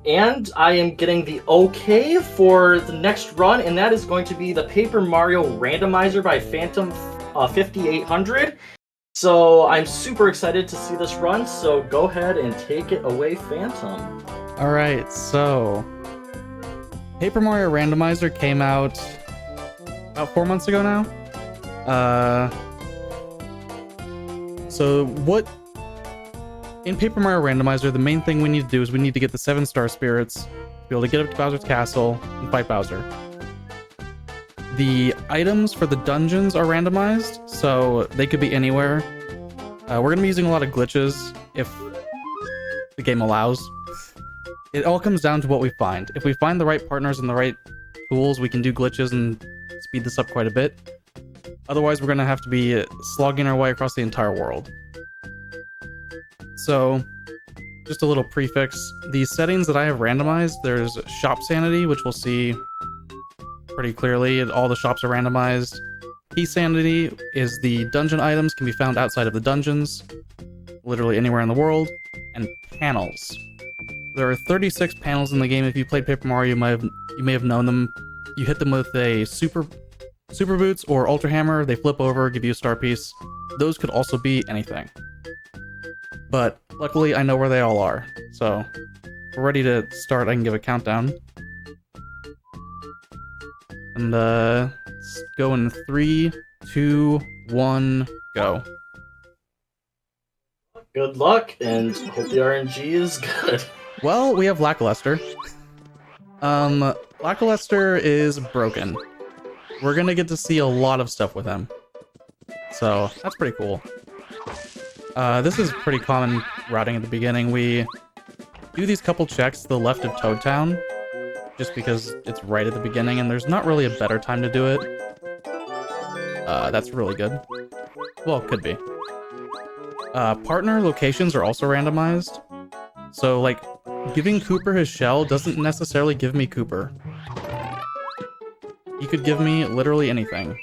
And I am getting the okay for the next run, and that is going to be the Paper Mario Randomizer by Phantom 5800. So I'm super excited to see this run, so go ahead and take it away, Phantom. Alright, so Paper Mario Randomizer came out about 4 months ago now. So what in Paper Mario Randomizer, the main thing we need to do is we need to get the 7-star spirits to be able to get up to Bowser's castle and fight Bowser. The items for the dungeons are randomized, so they could be anywhere. We're going to be using a lot of glitches if the game allows. It all comes down to what we find. If we find the right partners and the right tools, we can do glitches and speed this up quite a bit. Otherwise, we're going to have to be slogging our way across the entire world. So, just a little prefix. The settings that I have randomized, there's shop sanity, which we'll see pretty clearly. All the shops are randomized. Key sanity is the dungeon items can be found outside of the dungeons, literally anywhere in the world. And panels. There are 36 panels in the game. If you played Paper Mario, you may have known them. You hit them with a super boots or ultra hammer. They flip over, give you a star piece. Those could also be anything. But luckily, I know where they all are. So, if we're ready to start, I can give a countdown. And let's go in 3, 2, 1, go. Good luck, and hope the RNG is good. Well, we have Lackluster. Lackluster is broken. We're gonna get to see a lot of stuff with him. So, that's pretty cool. This is pretty common routing at the beginning. We do these couple checks to the left of Toad Town, just because it's right at the beginning, and there's not really a better time to do it. That's really good. Well, it could be. Partner locations are also randomized. So, like, giving Cooper his shell doesn't necessarily give me Cooper. He could give me literally anything.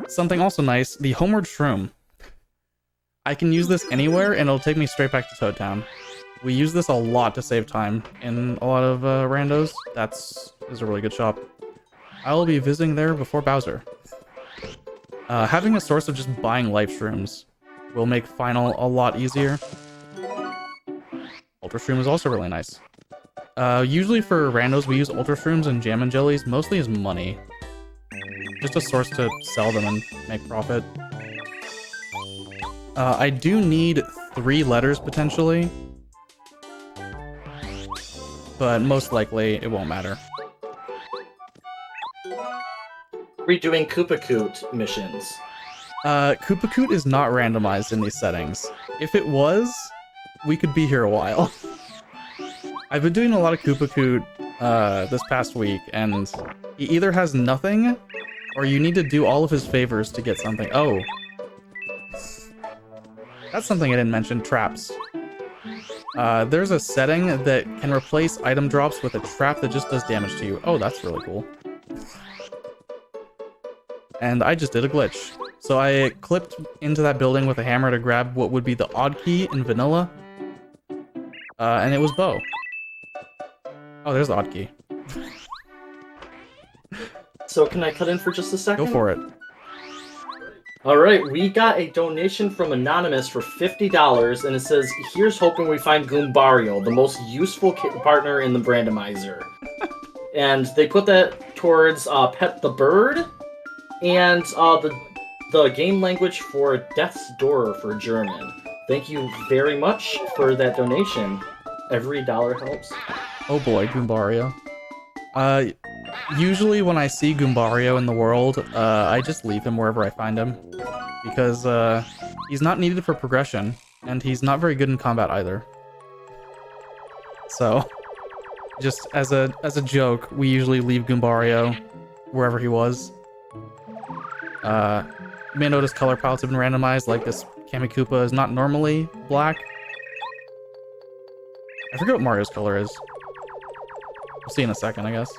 Something also nice, the Homeward Shroom. I can use this anywhere, and it'll take me straight back to Toad Town. We use this a lot to save time in a lot of randos. Is a really good shop. I will be visiting there before Bowser. Having a source of just buying life shrooms will make Final a lot easier. Ultra Shroom is also really nice. Usually for randos, we use Ultra Shrooms and Jam and Jellies, mostly as money. Just a source to sell them and make profit. I do need 3 letters, potentially. But most likely, it won't matter. We're doing Koopakoot missions. Koopakoot is not randomized in these settings. If it was, we could be here a while. I've been doing a lot of Koopakoot this past week, and he either has nothing, or you need to do all of his favors to get something. Oh. That's something I didn't mention, traps. There's a setting that can replace item drops with a trap that just does damage to you. Oh, that's really cool. And I just did a glitch. So I clipped into that building with a hammer to grab what would be the odd key in vanilla. And it was Bo. Oh, there's the odd key. So can I cut in for just a second? Go for it. Alright, we got a donation from Anonymous for $50, and it says, "Here's hoping we find Goombario, the most useful partner in the Randomizer." And they put that towards Pet the Bird, and the game language for Death's Door for German. Thank you very much for that donation. Every dollar helps. Oh boy, Goombario. Usually when I see Goombario in the world, I just leave him wherever I find him. Because, he's not needed for progression, and he's not very good in combat either. So, just as a joke, we usually leave Goombario wherever he was. You may notice color palettes have been randomized, like this Kamikoopa is not normally black. I forget what Mario's color is. We'll see in a second, I guess.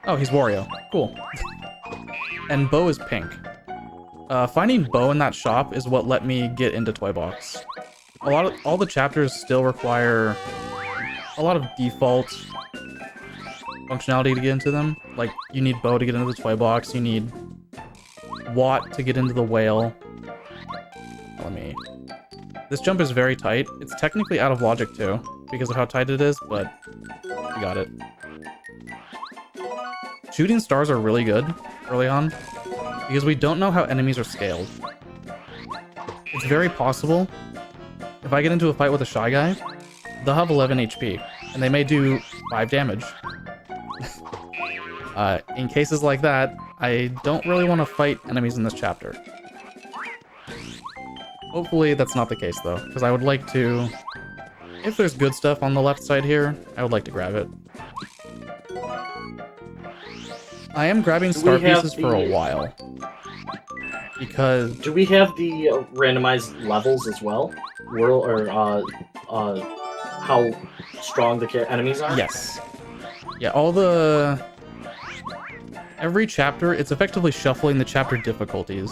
Oh, he's Wario. Cool. And Bo is pink. Finding Bo in that shop is what let me get into Toy Box. all the chapters still require a lot of default functionality to get into them. Like, you need Bow to get into the toy box, you need Watt to get into the whale. This jump is very tight. It's technically out of logic too, because of how tight it is, but we got it. Shooting stars are really good early on, because we don't know how enemies are scaled. It's very possible, if I get into a fight with a Shy Guy, they'll have 11 HP, and they may do 5 damage. In cases like that, I don't really want to fight enemies in this chapter. Hopefully that's not the case though, because I would like to... If there's good stuff on the left side here, I would like to grab it. I am grabbing star pieces for a while. Because... Do we have the randomized levels as well? World, or, how strong the enemies are? Yes. Yeah, all the... Every chapter, it's effectively shuffling the chapter difficulties.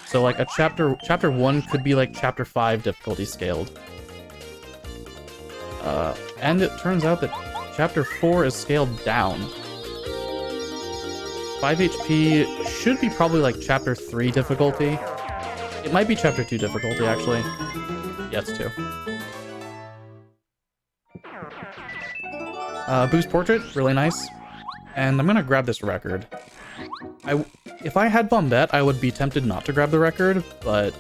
So like a chapter 1 could be like chapter 5 difficulty scaled. And it turns out that chapter 4 is scaled down. 5 HP should be probably like chapter 3 difficulty. It might be chapter 2 difficulty actually. Yeah, it's 2. Boost Portrait, really nice. And I'm gonna grab this record. If I had Bombette, I would be tempted not to grab the record, but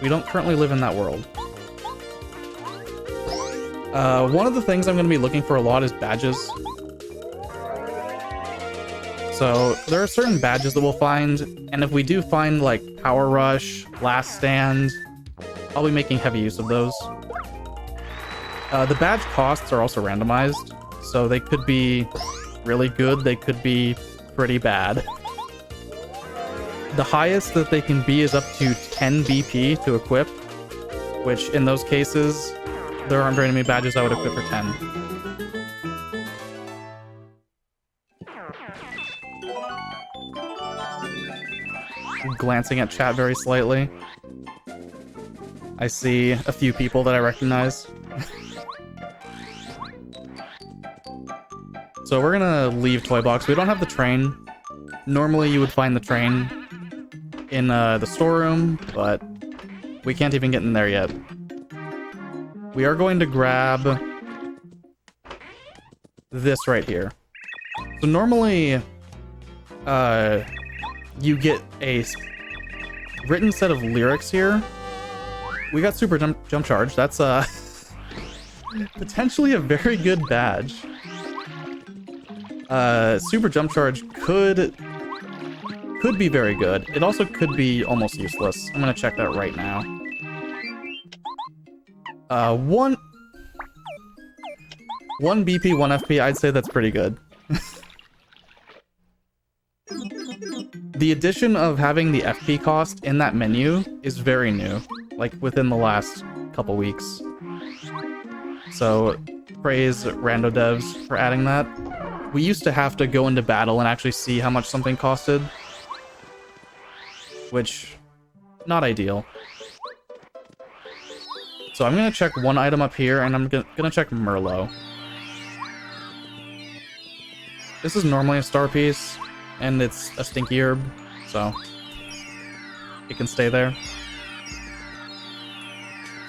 we don't currently live in that world. One of the things I'm going to be looking for a lot is badges. So there are certain badges that we'll find, and if we do find like Power Rush, Last Stand, I'll be making heavy use of those. The badge costs are also randomized, so they could be really good, they could be pretty bad. The highest that they can be is up to 10 BP to equip, which in those cases, there aren't very many badges I would equip for 10. I'm glancing at chat very slightly. I see a few people that I recognize. So we're gonna leave Toy Box. We don't have the train. Normally you would find the train in the storeroom, but we can't even get in there yet. We are going to grab this right here. So normally you get a written set of lyrics here. We got Super Jump Charge. That's potentially a very good badge. Super Jump Charge could be very good. It also could be almost useless. I'm gonna check that right now. One BP, 1 FP, I'd say that's pretty good. The addition of having the FP cost in that menu is very new, like within the last couple weeks. So, praise Rando devs for adding that. We used to have to go into battle and actually see how much something costed, which, not ideal. So I'm gonna check one item up here, and I'm gonna check Merlot. This is normally a star piece, and it's a stinky herb, so it can stay there.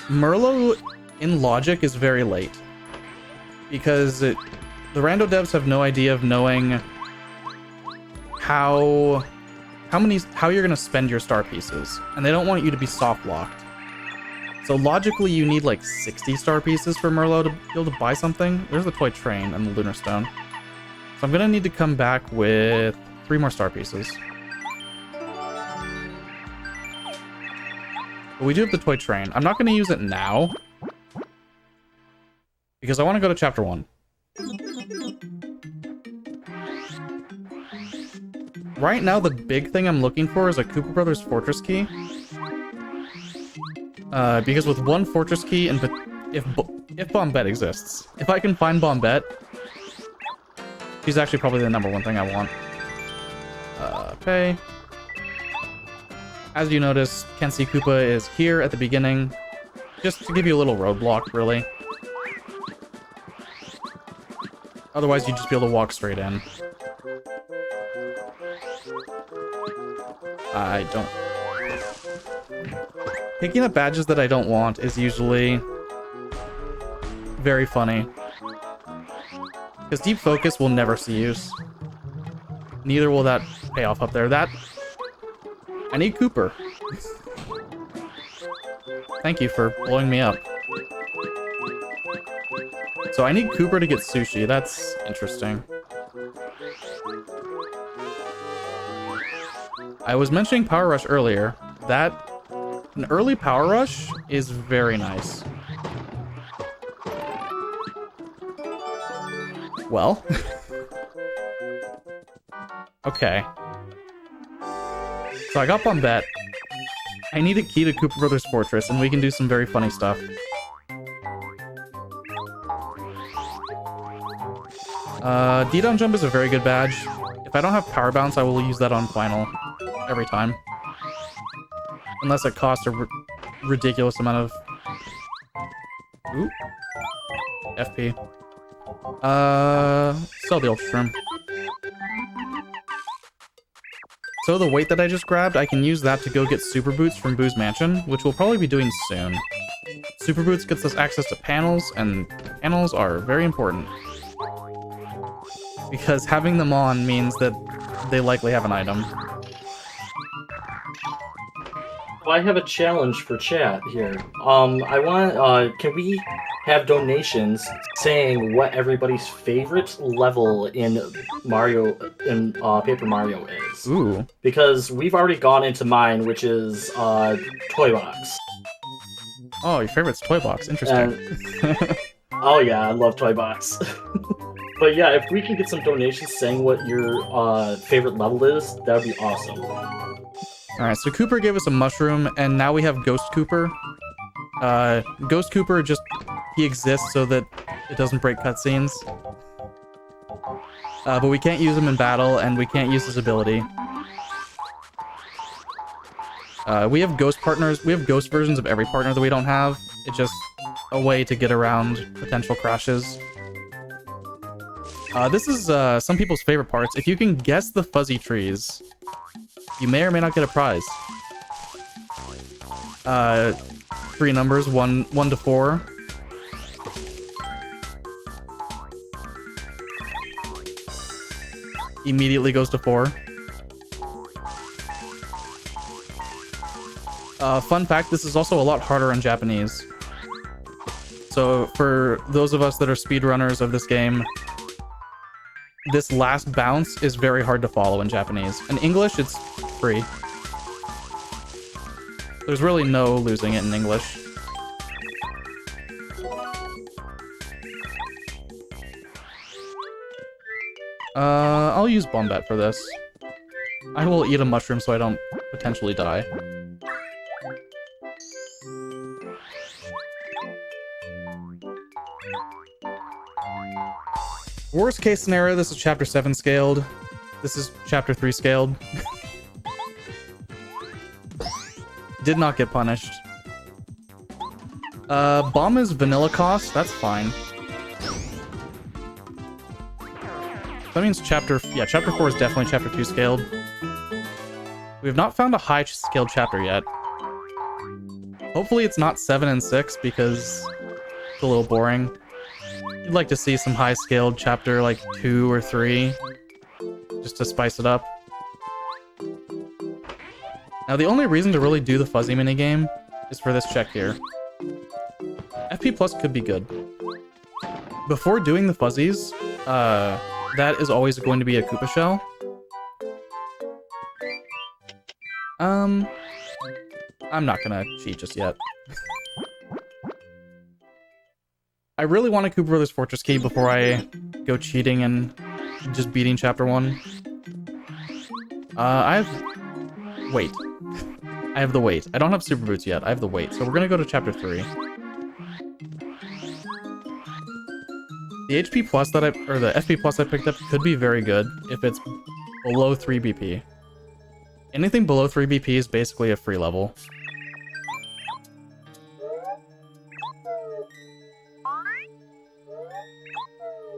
Merlot, in logic, is very late, because the rando devs have no idea of knowing how you're gonna spend your star pieces, and they don't want you to be soft locked. So logically, you need like 60 star pieces for Merlot to be able to buy something. There's the toy train and the lunar stone. So I'm gonna need to come back with 3 more star pieces. But we do have the toy train. I'm not gonna use it now, because I want to go to chapter 1. Right now, the big thing I'm looking for is a Cooper Brothers Fortress Key. Because with 1 Fortress Key, and if Bombette exists, if I can find Bombette, she's actually probably the #1 thing I want. Pay. As you notice, Kenshi Koopa is here at the beginning, just to give you a little roadblock, really. Otherwise, you'd just be able to walk straight in. I don't... Picking up badges that I don't want is usually very funny. Because Deep Focus will never see use. Neither will that payoff up there. I need Cooper. Thank you for blowing me up. So I need Cooper to get sushi. That's interesting. I was mentioning Power Rush earlier. An early Power Rush is very nice. Well. Okay. So I got Bombette. I need a key to Cooper Brothers Fortress, and we can do some very funny stuff. D-Down Jump is a very good badge. If I don't have Power Bounce, I will use that on Final every time. Unless it costs a ridiculous amount of... Ooh. FP. Sell the Ultra Shroom. So the weight that I just grabbed, I can use that to go get Super Boots from Boo's Mansion, which we'll probably be doing soon. Super Boots gets us access to panels, and panels are very important. Because having them on means that they likely have an item. Well, I have a challenge for chat here. Can we have donations saying what everybody's favorite level in Paper Mario is? Ooh. Because we've already gone into mine, which is Toy Box. Oh, your favorite's Toy Box. Interesting. Oh yeah, I love Toy Box. But yeah, if we can get some donations saying what your favorite level is, that would be awesome. Alright, so Cooper gave us a mushroom, and now we have Ghost Cooper. Ghost Cooper he exists so that it doesn't break cutscenes. But we can't use him in battle, and we can't use his ability. We have ghost partners. We have ghost versions of every partner that we don't have. It's just a way to get around potential crashes. This is some people's favorite parts. If you can guess the fuzzy trees, you may or may not get a prize. 3 numbers, 1 to 4. Immediately goes to 4. Fun fact, this is also a lot harder in Japanese. So for those of us that are speedrunners of this game, this last bounce is very hard to follow in Japanese. In English, it's free. There's really no losing it in English. I'll use Bombette for this. I will eat a mushroom so I don't potentially die. Worst case scenario, this is chapter 7 scaled. This is chapter 3 scaled. Did not get punished. Bomb is vanilla cost, that's fine. That means chapter 4 is definitely chapter 2 scaled. We have not found a high scaled chapter yet. Hopefully it's not 7 and 6 because it's a little boring. You'd like to see some high scaled chapter like 2 or 3 just to spice it up. Now the only reason to really do the fuzzy minigame is for this check here. FP Plus could be good. Before doing the fuzzies, that is always going to be a Koopa shell. I'm not gonna cheat just yet. I really want a Koopa Brothers Fortress key before I go cheating and just beating chapter 1. I have... Wait. I have the weight. I don't have Super Boots yet. I have the weight. So we're gonna go to chapter 3. The HP plus that or the FP plus I picked up could be very good if it's below 3 BP. Anything below 3 BP is basically a free level.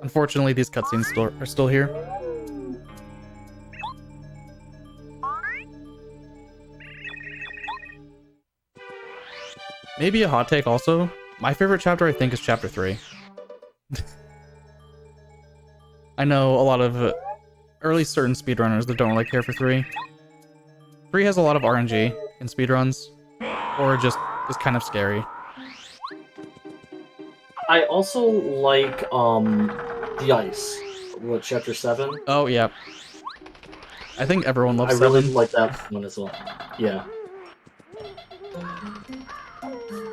Unfortunately, these cutscenes are still here. Maybe a hot take also. My favorite chapter, I think, is chapter 3. I know a lot of or at least certain speedrunners that don't really care for 3. 3 has a lot of RNG in speedruns, or just is kind of scary. I also like the ice. What, chapter 7? Oh yeah, I think everyone loves I really 7. like that one as well. Yeah.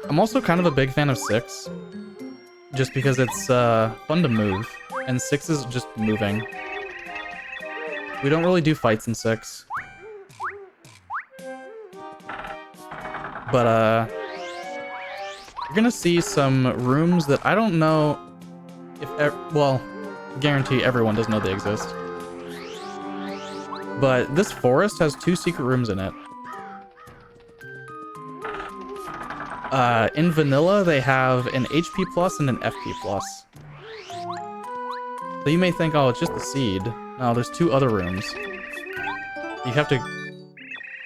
I'm also kind of a big fan of 6, just because it's fun to move, and 6 is just moving. We don't really do fights in 6. But you're gonna see some rooms that I don't know if well, guarantee everyone doesn't know they exist. But this forest has 2 secret rooms in it. In vanilla, they have an HP plus and an FP plus. So you may think, oh, it's just the seed. No, there's 2 other rooms. You have to...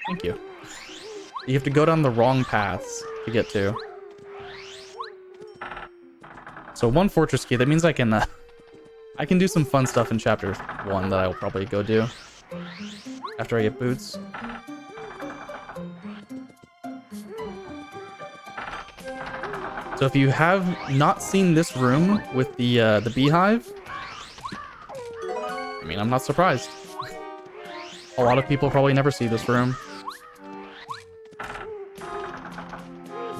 Thank you. You have to go down the wrong paths to get to. So 1 fortress key, that means I can do some fun stuff in chapter 1 that I will probably go do after I get boots. So if you have not seen this room with the beehive, I mean, I'm not surprised. A lot of people probably never see this room.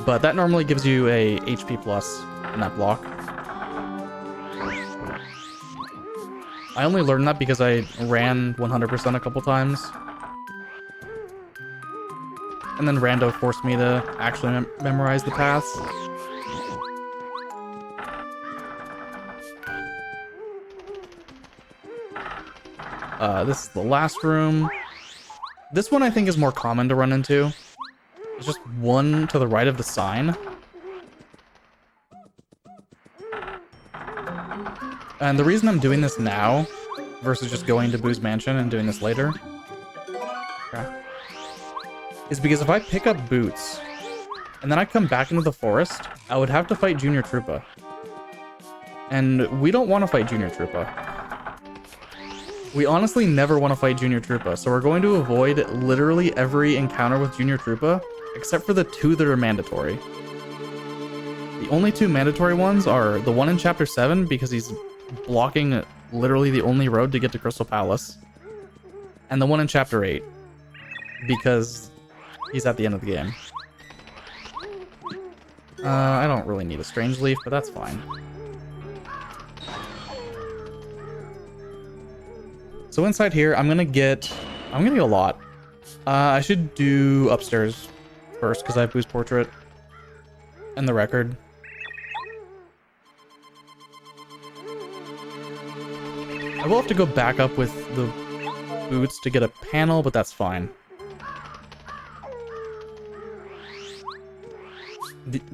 But that normally gives you a HP plus in that block. I only learned that because I ran 100% a couple times. And then Rando forced me to actually memorize the paths. This is the last room. This one I think is more common to run into. There's just one to the right of the sign. And the reason I'm doing this now versus just going to Boo's Mansion and doing this later is because if I pick up boots and then I come back into the forest, I would have to fight Junior Troopa. And we don't want to fight Junior Troopa. We honestly never want to fight Junior Troopa, so we're going to avoid literally every encounter with Junior Troopa, except for the 2 that are mandatory. The only 2 mandatory ones are the one in Chapter 7, because he's blocking literally the only road to get to Crystal Palace, and the one in Chapter 8, because he's at the end of the game. I don't really need a Strange Leaf, but that's fine. So inside here, I'm gonna get a lot. I should do upstairs first because I have Boo's portrait and the record. I will have to go back up with the boots to get a panel, but that's fine.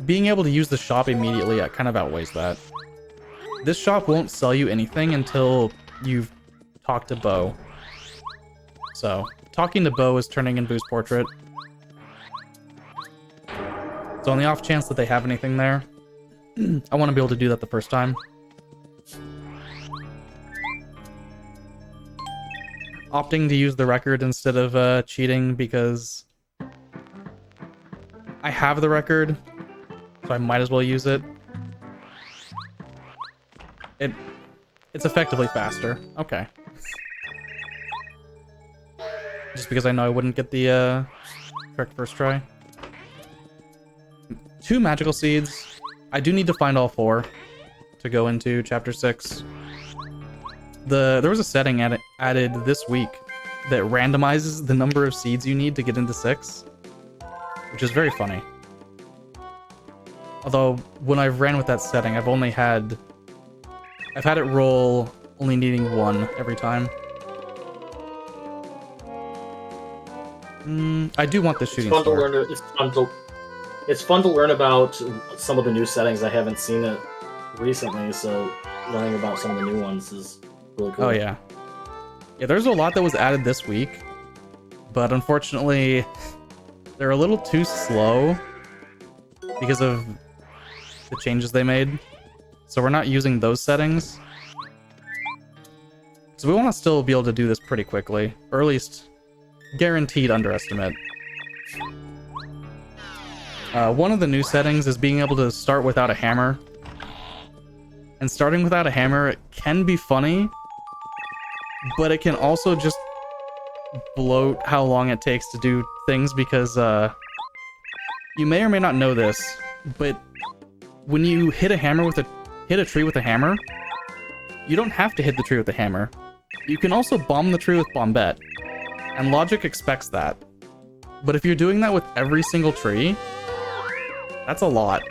Being able to use the shop immediately kind of outweighs that. This shop won't sell you anything until you've talked to Bo. So, talking to Bo is turning in Boo's portrait. So on the off chance that they have anything there, I want to be able to do that the first time. Opting to use the record instead of cheating because I have the record, so I might as well use it. It's effectively faster. Okay. Just because I know I wouldn't get the correct first try. 2 magical seeds. I do need to find all 4 to go into chapter 6. There was a setting added this week that randomizes the number of seeds you need to get into 6, which is very funny. Although when I've ran with that setting, I've had it roll only needing 1 every time. I do want the It's shooting fun to star. learn. It's fun to learn about some of the new settings. I haven't seen it recently, so learning about some of the new ones is really cool. Oh yeah. Yeah, there's a lot that was added this week, but unfortunately, they're a little too slow because of the changes they made. So we're not using those settings. So we want to still be able to do this pretty quickly, or at least guaranteed underestimate. One of the new settings is being able to start without a hammer. And starting without a hammer can be funny, but it can also just bloat how long it takes to do things because you may or may not know this, but when you hit a tree with a hammer, you don't have to hit the tree with a hammer. You can also bomb the tree with bombette, and logic expects that. But if you're doing that with every single tree, that's a lot.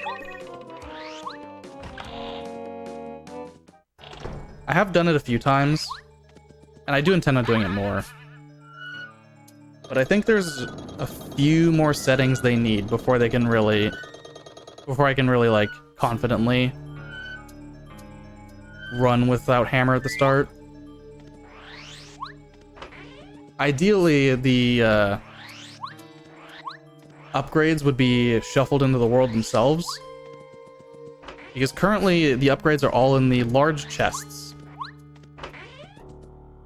I have done it a few times, and I do intend on doing it more. But I think there's a few more settings they need before I can really like confidently run without hammer at the start. Ideally, the upgrades would be shuffled into the world themselves, because currently the upgrades are all in the large chests,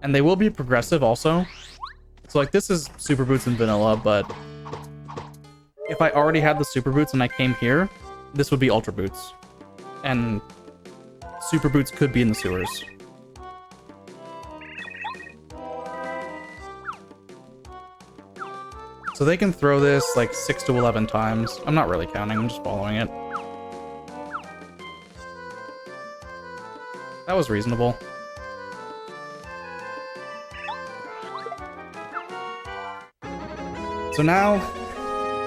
and they will be progressive also. So like this is super boots and vanilla, but if I already had the super boots and I came here, this would be ultra boots, and super boots could be in the sewers. So they can throw this like 6 to 11 times. I'm not really counting, I'm just following it. That was reasonable. So now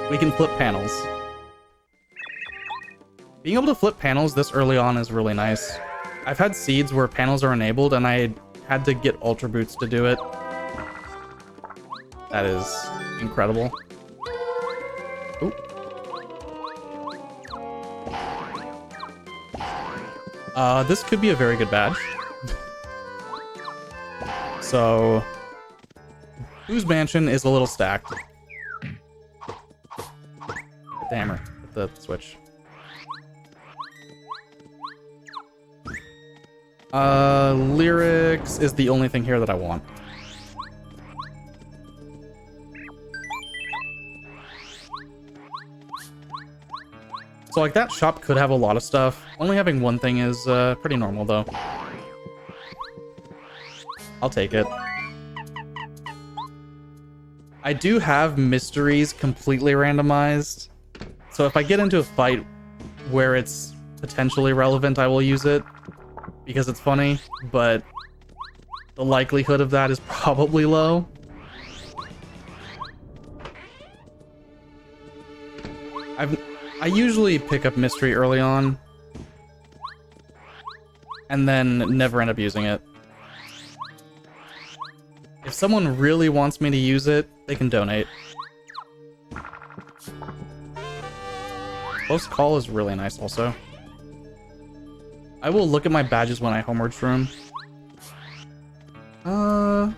we can flip panels. Being able to flip panels this early on is really nice. I've had seeds where panels are enabled and I had to get ultra boots to do it. That is incredible. Ooh. This could be a very good badge. So, Boo's Mansion is a little stacked. Hit the hammer. Hit the switch. Lyrics is the only thing here that I want. So like that shop could have a lot of stuff. Only having one thing is pretty normal though. I'll take it. I do have mysteries completely randomized. So if I get into a fight where it's potentially relevant, I will use it because it's funny, but the likelihood of that is probably low. I usually pick up mystery early on and then never end up using it. If someone really wants me to use it, they can donate. Close Call is really nice also. I will look at my badges when I homework room. I'm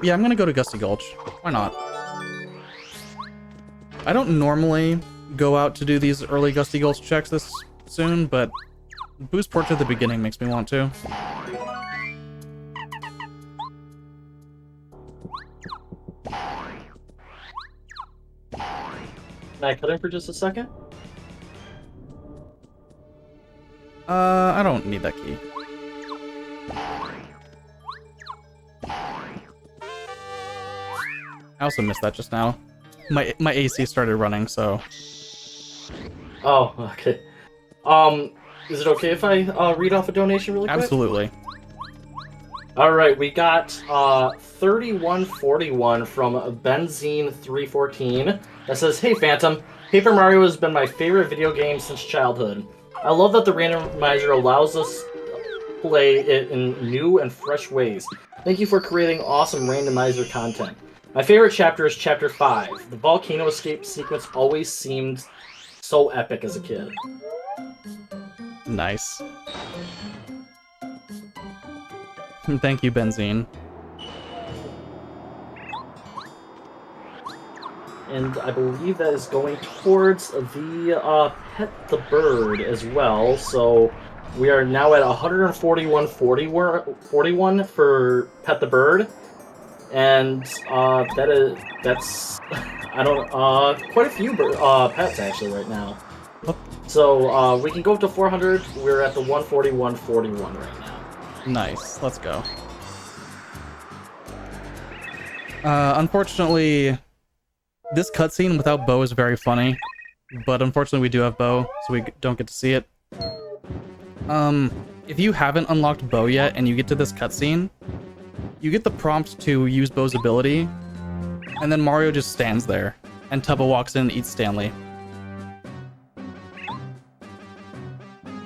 gonna go to Gusty Gulch. Why not? I don't normally go out to do these early Gusty Gulch checks this soon, but Boost Porch at the beginning makes me want to. Can I cut in for just a second? I don't need that key. I also missed that just now. My AC started running, so. Oh, okay. Is it okay if I read off a donation really quick? Absolutely. All right, we got 3141 from Benzene314 that says, "Hey Phantom, Paper Mario has been my favorite video game since childhood. I love that the randomizer allows us play it in new and fresh ways. Thank you for creating awesome randomizer content. My favorite chapter is Chapter 5. The volcano escape sequence always seemed so epic as a kid. Nice. Thank you, Benzene. And I believe that is going towards the Pet the Bird as well. So we are now at 141.41 for Pet the Bird. And that's I don't quite a few pets actually right now. So we can go up to 400. We're at the 141.41 right now. Nice. Let's go. Unfortunately, this cutscene without Bo is very funny, but unfortunately we do have Bo, so we don't get to see it. If you haven't unlocked Bo yet and you get to this cutscene, you get the prompt to use Bo's ability, and then Mario just stands there, and Tubba walks in and eats Stanley.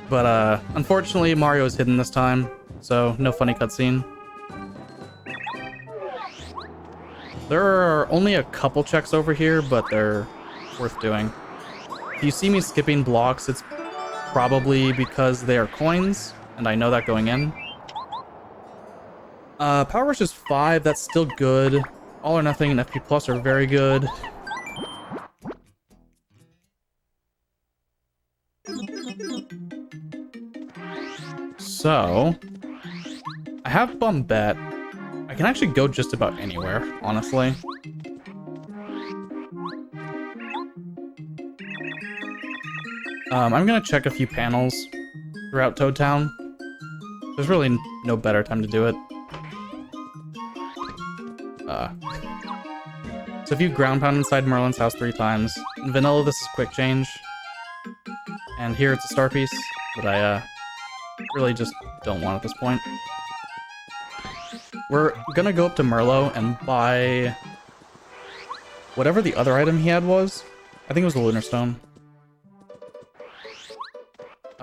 But unfortunately Mario is hidden this time, so no funny cutscene. There are only a couple checks over here, but they're worth doing. If you see me skipping blocks, it's probably because they are coins, and I know that going in. Power Rush is 5, that's still good. All or Nothing and FP Plus are very good. So, I have Bombette. I can actually go just about anywhere, honestly. I'm gonna check a few panels throughout Toad Town. There's really no better time to do it. So if you ground pound inside Merlin's house 3 times, in vanilla this is quick change. And here it's a star piece, but I really just don't want at this point. We're gonna go up to Merlot and buy whatever the other item he had was. I think it was the Lunar Stone.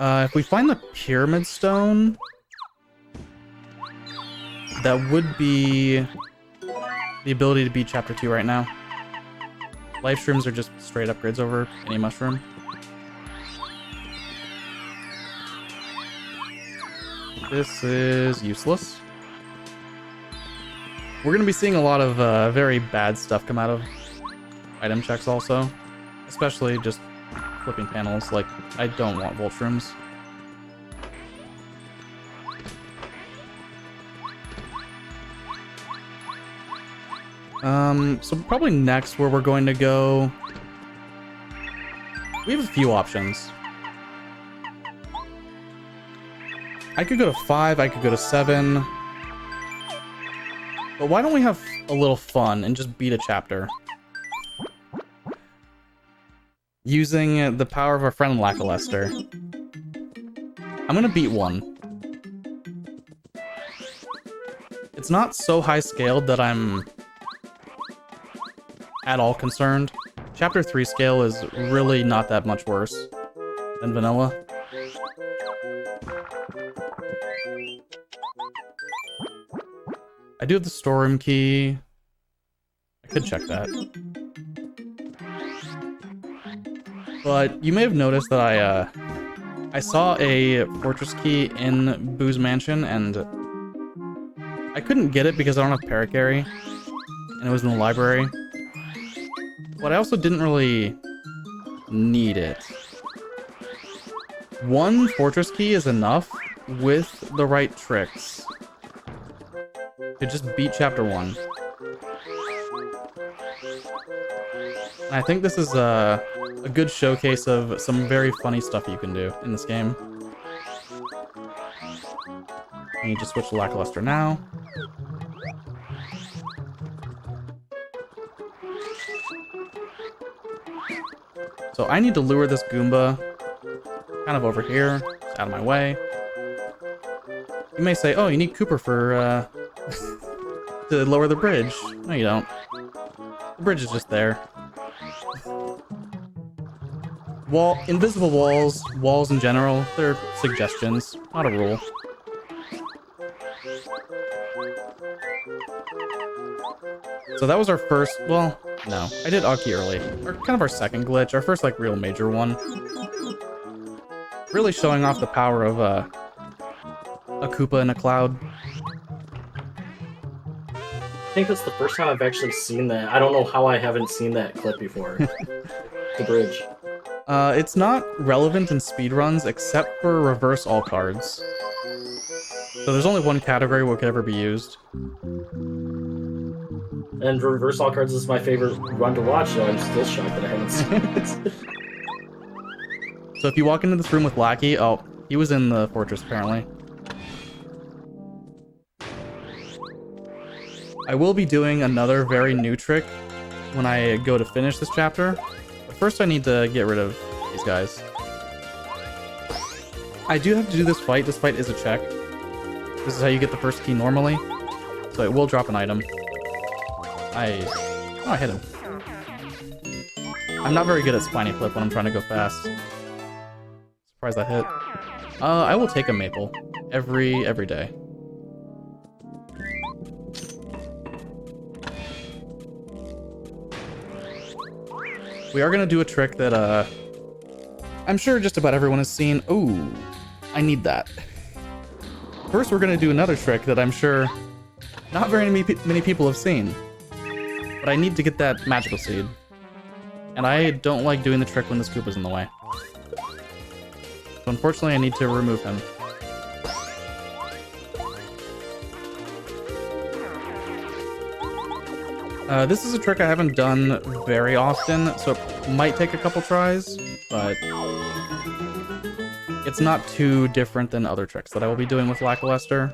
If we find the Pyramid Stone, that would be the ability to beat Chapter 2 right now. Life Shrooms are just straight upgrades over any mushroom. This is useless. We're going to be seeing a lot of very bad stuff come out of item checks also. Especially just flipping panels. Like, I don't want Volt Shrooms. So probably next where we're going to go... We have a few options. I could go to 5, I could go to 7. But why don't we have a little fun and just beat a chapter? Using the power of our friend Lackluster. I'm gonna beat 1. It's not so high scaled that I'm at all concerned. Chapter 3 scale is really not that much worse than vanilla. I do have the storeroom key. I could check that. But you may have noticed that I saw a fortress key in Boo's mansion, and I couldn't get it because I don't have Paracarry, and it was in the library. But I also didn't really need it. 1 fortress key is enough with the right tricks to just beat Chapter 1. And I think this is a good showcase of some very funny stuff you can do in this game. I need to switch to Lackluster now. So I need to lure this Goomba kind of over here, just out of my way. You may say, oh, you need Cooper for to lower the bridge. No, you don't. The bridge is just there. Invisible walls in general, they're suggestions, not a rule. So that was our first, well, no, I did Aki early. Kind of our second glitch, our first like real major one. Really showing off the power of a Koopa in a cloud. I think that's the first time I've actually seen that. I don't know how I haven't seen that clip before. The bridge. It's not relevant in speedruns except for reverse all cards. So there's only one category where it could ever be used. And reverse all cards is my favorite run to watch, so I'm still shocked that I haven't seen it. So if you walk into this room with Lackey, oh, he was in the fortress apparently. I will be doing another very new trick when I go to finish this chapter. But first I need to get rid of these guys. I do have to do this fight. This fight is a check. This is how you get the first key normally. So it will drop an item. Oh, I hit him. I'm not very good at spiny flip when I'm trying to go fast. Surprised that hit. I will take a maple every day. We are gonna do a trick that I'm sure just about everyone has seen. Ooh, I need that. First, we're gonna do another trick that I'm sure not very many people have seen. But I need to get that magical seed. And I don't like doing the trick when this Koopa's in the way. So unfortunately, I need to remove him. This is a trick I haven't done very often, so it might take a couple tries, but it's not too different than other tricks that I will be doing with Lackluster.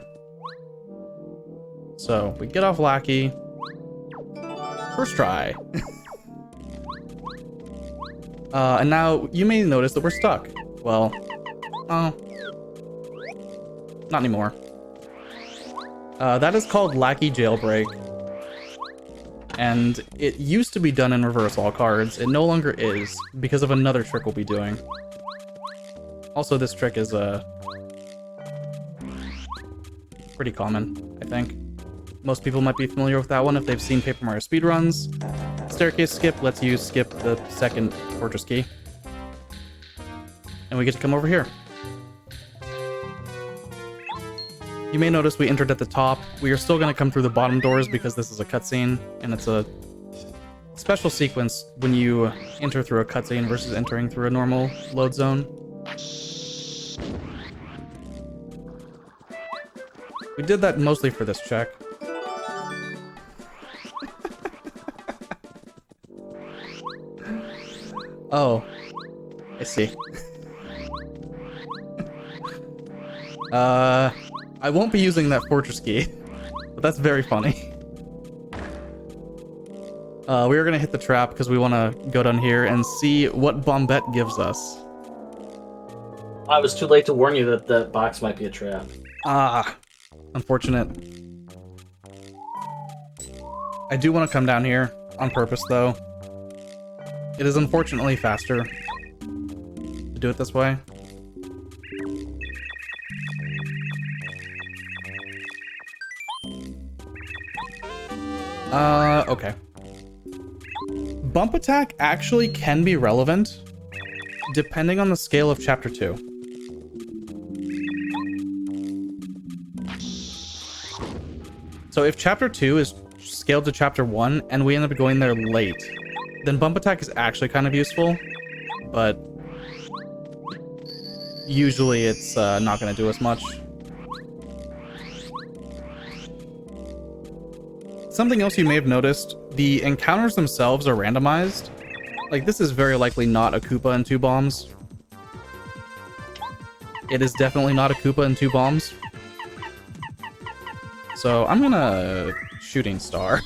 So we get off Lackey. First try. And now you may notice that we're stuck. Well, oh, not anymore. That is called Lackey Jailbreak. And it used to be done in reverse all cards. It no longer is because of another trick we'll be doing. Also, this trick is pretty common, I think. Most people might be familiar with that one if they've seen Paper Mario speedruns. Staircase skip lets you skip the second fortress key. And we get to come over here. You may notice we entered at the top. We are still going to come through the bottom doors because this is a cutscene, and it's a special sequence when you enter through a cutscene versus entering through a normal load zone. We did that mostly for this check. Oh, I see. I won't be using that fortress key, but that's very funny. We are gonna hit the trap because we want to go down here and see what Bombette gives us. I was too late to warn you that that box might be a trap. Ah, unfortunate. I do want to come down here on purpose, though. It is unfortunately faster to do it this way. Okay. Bump attack actually can be relevant depending on the scale of chapter 2. So if chapter 2 is scaled to chapter 1 and we end up going there late, then bump attack is actually kind of useful, but usually it's not going to do as much. Something else you may have noticed, the encounters themselves are randomized. Like, this is very likely not a Koopa and 2 bombs. It is definitely not a Koopa and 2 bombs. So I'm gonna shooting star.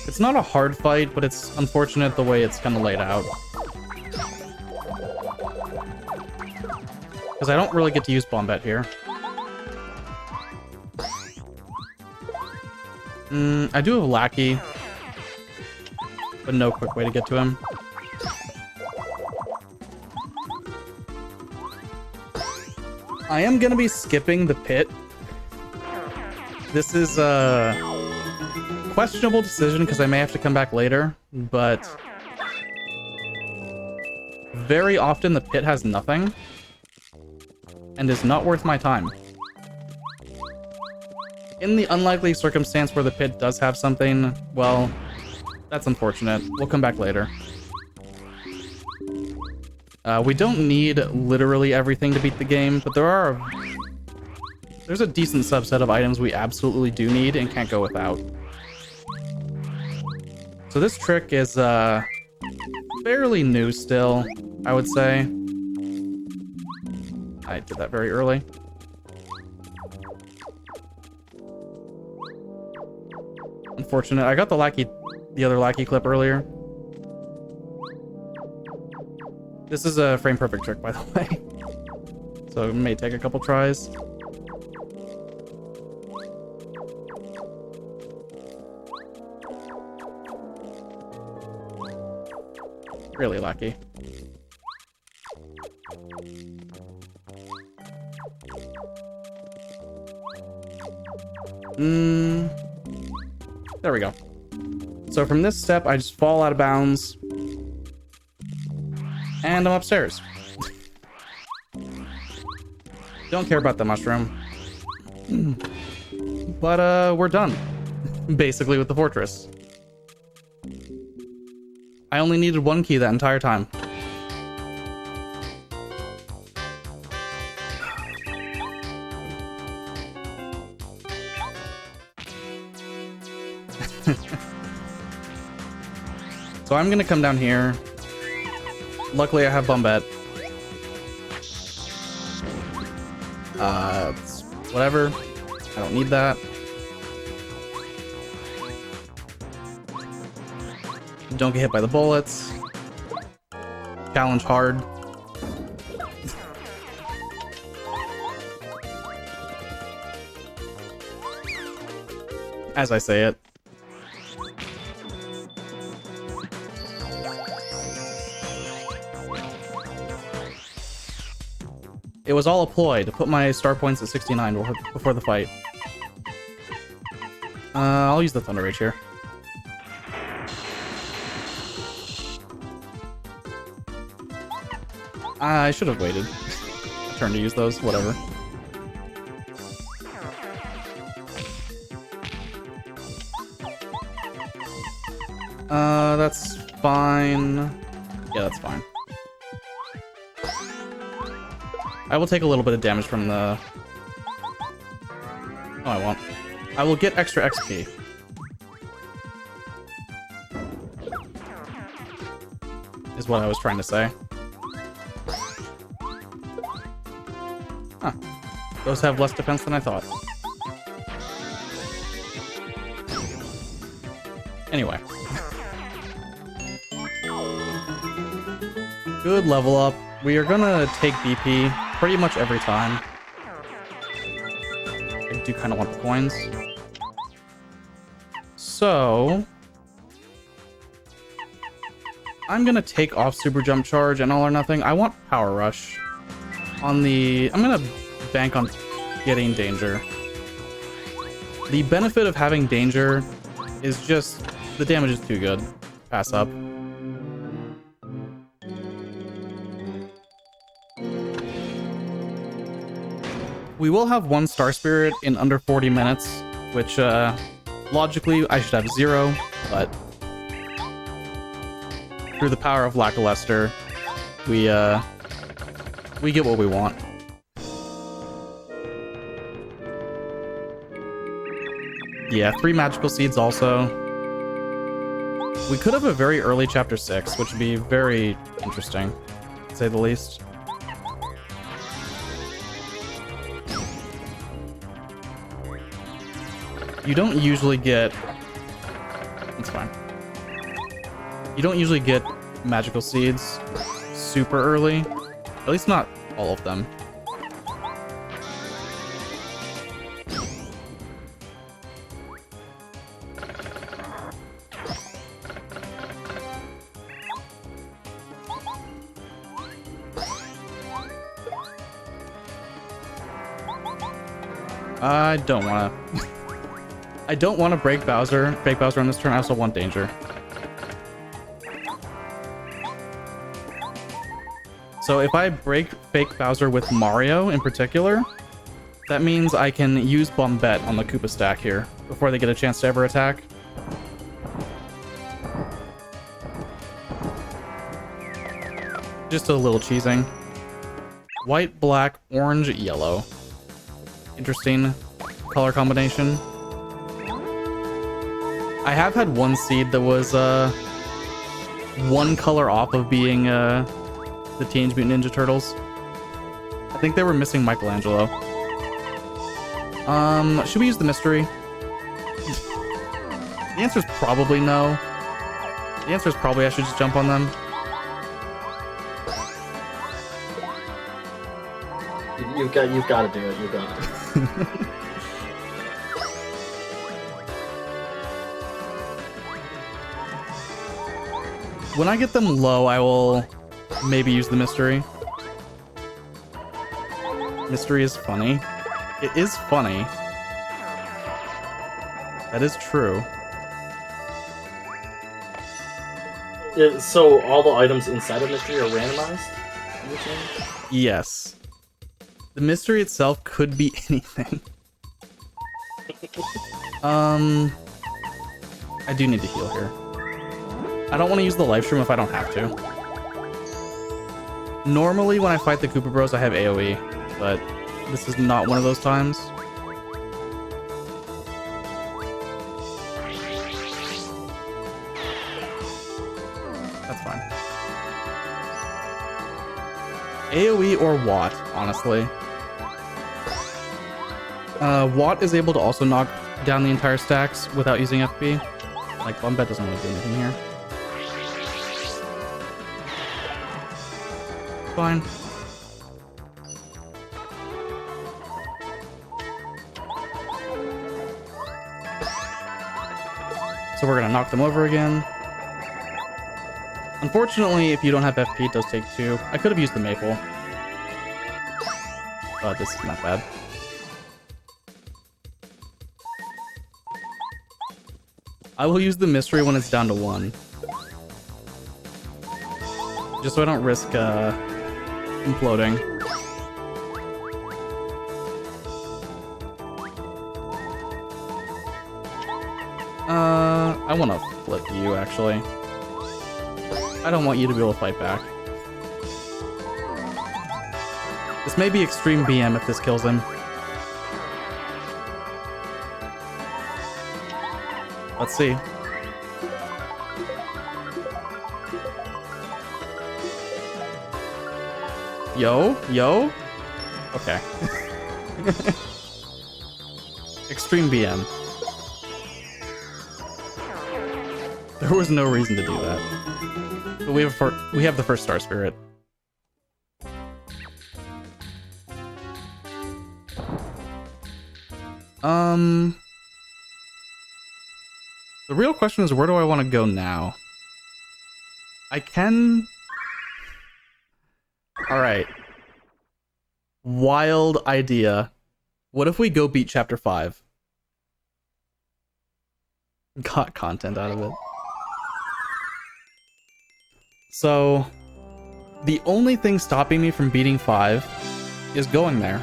It's not a hard fight, but it's unfortunate the way it's kind of laid out. Because I don't really get to use Bombette here. I do have Lackey, but no quick way to get to him. I am gonna be skipping the pit. This is a questionable decision because I may have to come back later, but very often the pit has nothing and is not worth my time. In the unlikely circumstance where the pit does have something, well, that's unfortunate. We'll come back later. We don't need literally everything to beat the game, but there's a decent subset of items we absolutely do need and can't go without. So this trick is fairly new still, I would say. I did that very early. Unfortunate. I got the other lackey clip earlier. This is a frame perfect trick, by the way. So it may take a couple tries. Really lucky. There we go. So from this step, I just fall out of bounds. And I'm upstairs. Don't care about the mushroom. But, we're done. Basically with the fortress. I only needed one key that entire time. So I'm gonna come down here. Luckily I have Bombette. Whatever. I don't need that. Don't get hit by the bullets. Challenge hard. As I say it. It was all a ploy to put my star points at 69 before the fight. I'll use the Thunder Rage here. I should have waited. Turn to use those, whatever. That's fine. Yeah, that's fine. I will take a little bit of damage from the... Oh, I won't. I will get extra XP. Is what I was trying to say. Huh. Those have less defense than I thought. Anyway. Good level up. We are gonna take BP pretty much every time. I do kind of want the coins. So... I'm gonna take off Super Jump Charge and All or Nothing. I want Power Rush. On the... I'm gonna bank on getting Danger. The benefit of having Danger is just... the damage is too good. Pass up. We will have one Star Spirit in under 40 minutes, which, logically, I should have 0, but through the power of Lackluster, we get what we want. Yeah, 3 magical seeds also. We could have a very early Chapter 6, which would be very interesting, to say the least. You don't usually get... It's fine. You don't usually get magical seeds super early. At least not all of them. I don't want to. I don't want to break Bowser, fake Bowser on this turn. I also want danger. So if I break fake Bowser with Mario in particular, that means I can use Bombette on the Koopa stack here before they get a chance to ever attack. Just a little cheesing. White, black, orange, yellow. Interesting color combination. I have had one seed that was one color off of being the Teenage Mutant Ninja Turtles. I think they were missing Michelangelo. Should we use the mystery? The answer is probably no. The answer is probably I should just jump on them. You've got to do it. You've got to do it. When I get them low, I will maybe use the mystery. Mystery is funny. It is funny. That is true. So all the items inside of mystery are randomized? You're saying? Yes. The mystery itself could be anything. I do need to heal here. I don't want to use the life stream if I don't have to. Normally when I fight the Koopa Bros I have AoE, but this is not one of those times. That's fine. AoE or Watt, honestly. Watt is able to also knock down the entire stacks without using FP. Like, Bombette doesn't really do anything here. Fine. So we're gonna knock them over again. Unfortunately, if you don't have FP, it does take 2. I could have used the maple. But this is not bad. I will use the mystery when it's down to 1. Just so I don't risk imploding. I want to flip you, actually. I don't want you to be able to fight back. This may be extreme BM if this kills him. Let's see. Yo. Okay. Extreme BM. There was no reason to do that. But we have the first Star Spirit. The real question is, where do I want to go now? I can... Alright. Wild idea. What if we go beat Chapter 5? Got content out of it. So, the only thing stopping me from beating 5 is going there.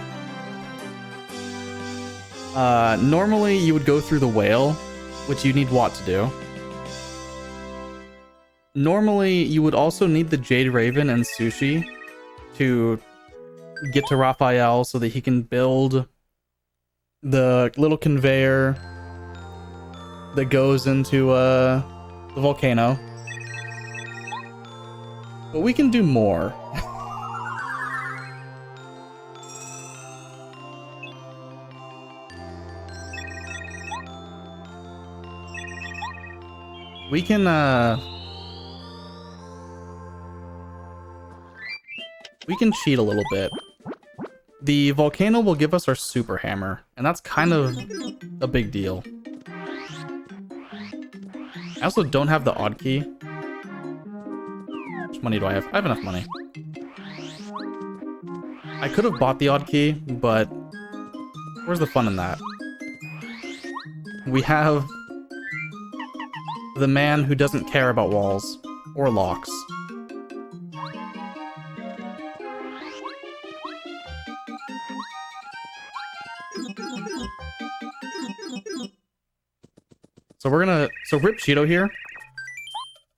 Normally you would go through the whale, which you need Watt to do. Normally you would also need the Jade Raven and Sushi to get to Raphael so that he can build the little conveyor that goes into the volcano. But we can do more. We can cheat a little bit. The volcano will give us our super hammer, and that's kind of a big deal. I also don't have the odd key. How much money do I have? I have enough money. I could have bought the odd key, but Where's the fun in that? We have the man who doesn't care about walls or locks. So Rip Cheeto here.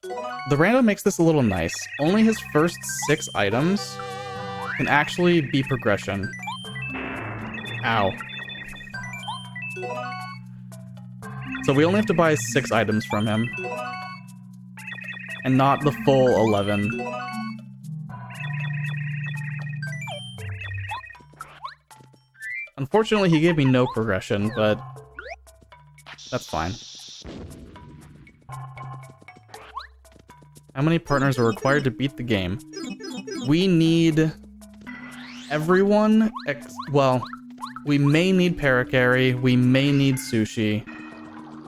The rando makes this a little nice. Only his first 6 items can actually be progression. Ow. So we only have to buy 6 items from him. And not the full 11. Unfortunately, he gave me no progression, but that's fine. How many partners are required to beat the game? We need everyone, well, we may need Parakarry, we may need Sushi,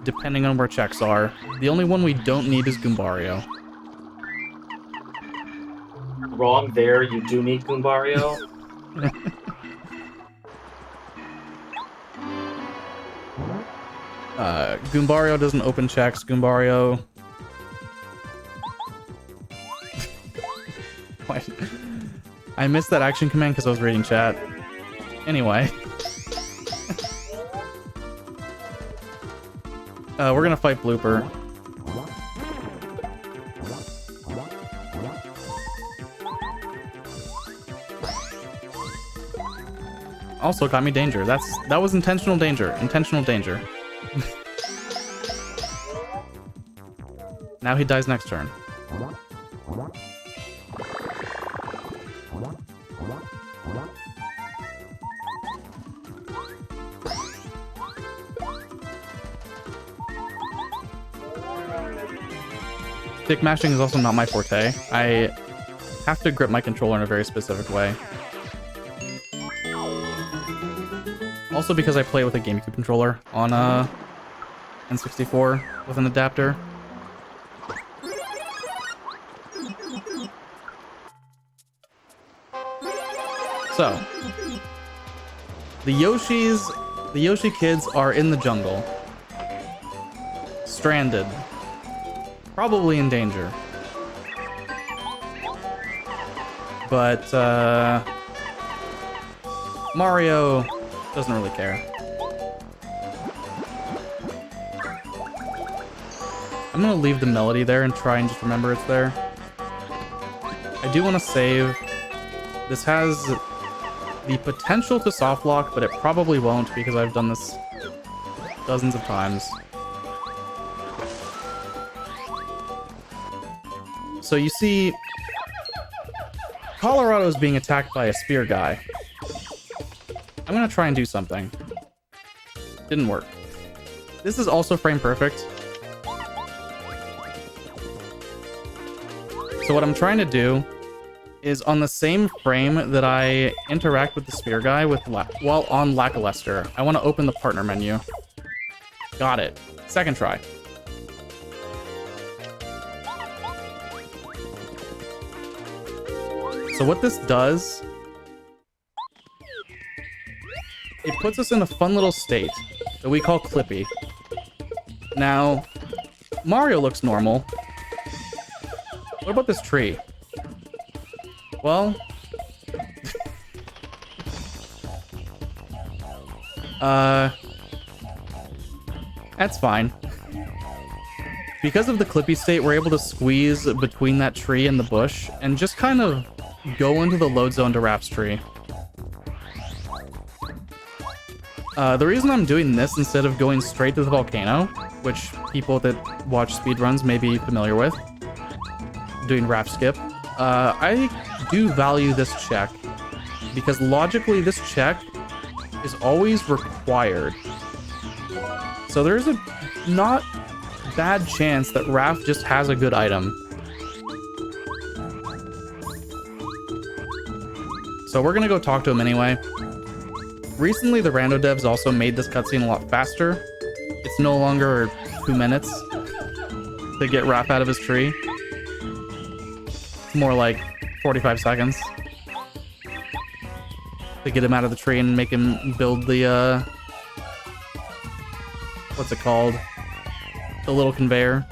depending on where checks are. The only one we don't need is Goombario. Wrong there, you do need Goombario. Goombario doesn't open checks. Goombario... What? I missed that action command because I was reading chat. Anyway. We're gonna fight Blooper. Also got me danger. That was intentional danger. Intentional danger. Now he dies next turn. Stick mashing is also not my forte. I have to grip my controller in a very specific way. Also because I play with a GameCube controller on N64 with an adapter. So, the Yoshi kids are in the jungle. Stranded. Probably in danger. But, Mario doesn't really care. I'm gonna leave the melody there and try and just remember it's there. I do want to save. This has the potential to soft lock, but it probably won't because I've done this dozens of times. So you see, Colorado is being attacked by a spear guy. I'm gonna try and do something. Didn't work. This is also frame perfect. So what I'm trying to do is on the same frame that I interact with the spear guy while on Lackluster, I want to open the partner menu. Got it. Second try. So what this does, it puts us in a fun little state that we call Clippy. Now, Mario looks normal. What about this tree? Well, that's fine. Because of the Clippy state, we're able to squeeze between that tree and the bush and just kind of go into the load zone to Raph's tree. The reason I'm doing this instead of going straight to the volcano, which people that watch speedruns may be familiar with, doing Raph skip, I do value this check because logically this check is always required. So there's a not bad chance that Raph just has a good item. So we're gonna go talk to him anyway. Recently, the rando devs also made this cutscene a lot faster. It's no longer 2 minutes to get Raph out of his tree. It's more like 45 seconds. to get him out of the tree and make him build the, what's it called? The little conveyor.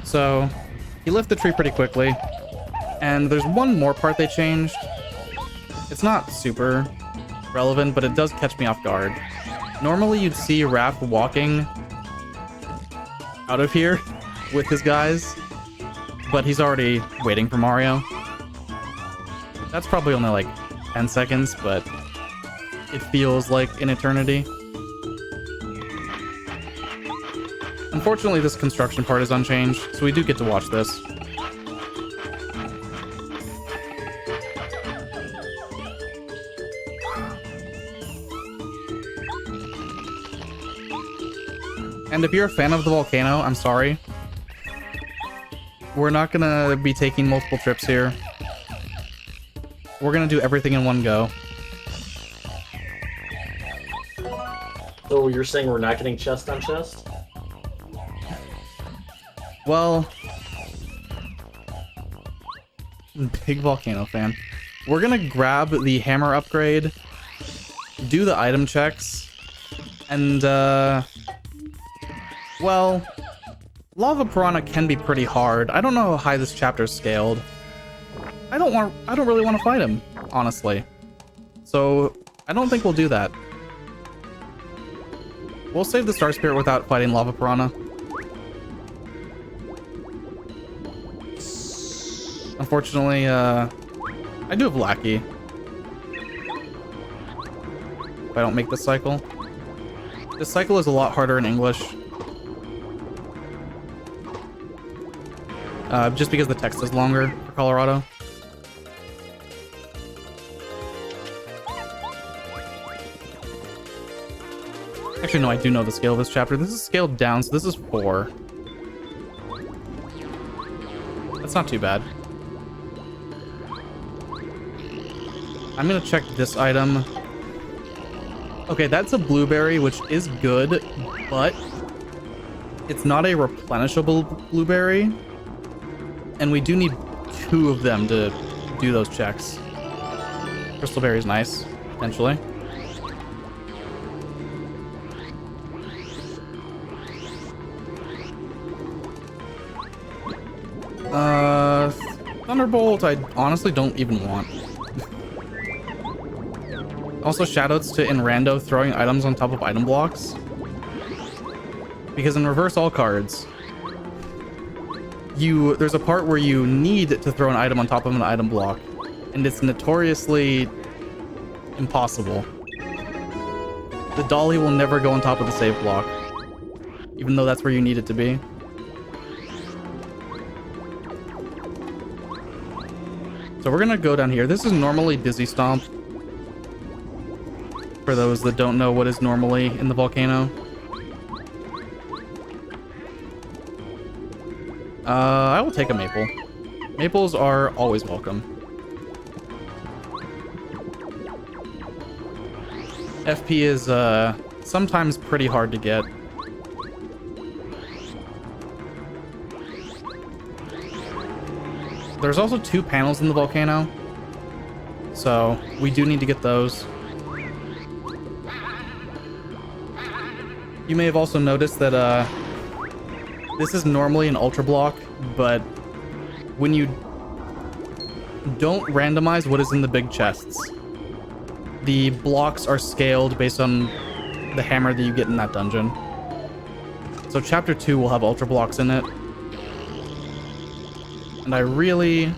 So, he left the tree pretty quickly. And there's one more part they changed. It's not super relevant, but it does catch me off guard. Normally you'd see Raph walking out of here with his guys, but he's already waiting for Mario. That's probably only like 10 seconds, but it feels like an eternity. Unfortunately, this construction part is unchanged, so we do get to watch this. And if you're a fan of the volcano, I'm sorry. We're not gonna be taking multiple trips here. We're gonna do everything in one go. So you're saying we're not getting chest on chest? Well, big volcano fan. We're gonna grab the hammer upgrade, do the item checks, and well, Lava Piranha can be pretty hard. I don't know how high this chapter's scaled. I don't really want to fight him, honestly. So I don't think we'll do that. We'll save the Star Spirit without fighting Lava Piranha. Unfortunately, I do have Lackey. If I don't make this cycle. This cycle is a lot harder in English. Just because the text is longer for Colorado. Actually, no, I do know the scale of this chapter. This is scaled down, so this is 4. That's not too bad. I'm gonna check this item. Okay, that's a blueberry, which is good, but it's not a replenishable blueberry. And we do need 2 of them to do those checks. Crystal berry is nice, potentially. Thunderbolt, I honestly don't even want. Also, shoutouts to Rando throwing items on top of item blocks. Because in reverse all cards, there's a part where you need to throw an item on top of an item block, and it's notoriously impossible. The dolly will never go on top of the save block, even though that's where you need it to be. So we're gonna go down here. This is normally Dizzy Stomp. For those that don't know what is normally in the volcano. I will take a maple. Maples are always welcome. FP is sometimes pretty hard to get. There's also 2 panels in the volcano, so we do need to get those. You may have also noticed that this is normally an ultra block, but when you don't randomize what is in the big chests, the blocks are scaled based on the hammer that you get in that dungeon. So chapter 2 will have ultra blocks in it. And I really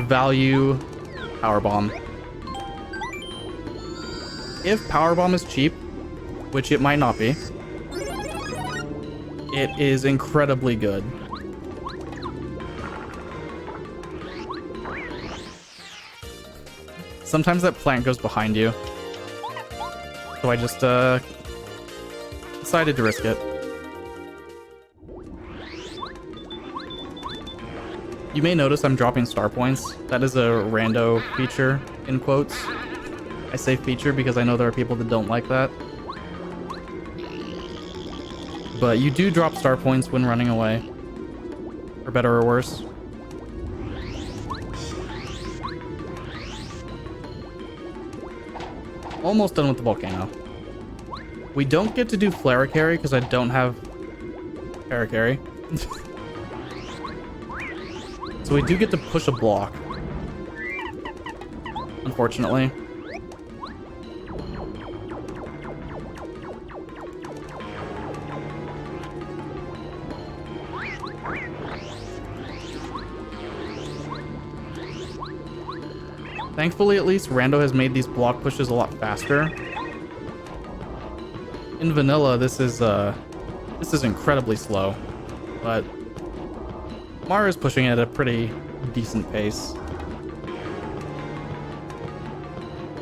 value Power Bomb. If Power Bomb is cheap, which it might not be, it is incredibly good. Sometimes that plant goes behind you. So I just decided to risk it. You may notice I'm dropping star points. That is a rando feature, in quotes. I say feature because I know there are people that don't like that. But you do drop star points when running away. For better or worse. Almost done with the volcano. We don't get to do flare carry because I don't have Paracarry. So we do get to push a block. Unfortunately. Thankfully, at least, Rando has made these block pushes a lot faster. In vanilla, this is incredibly slow, but Mara's pushing it at a pretty decent pace.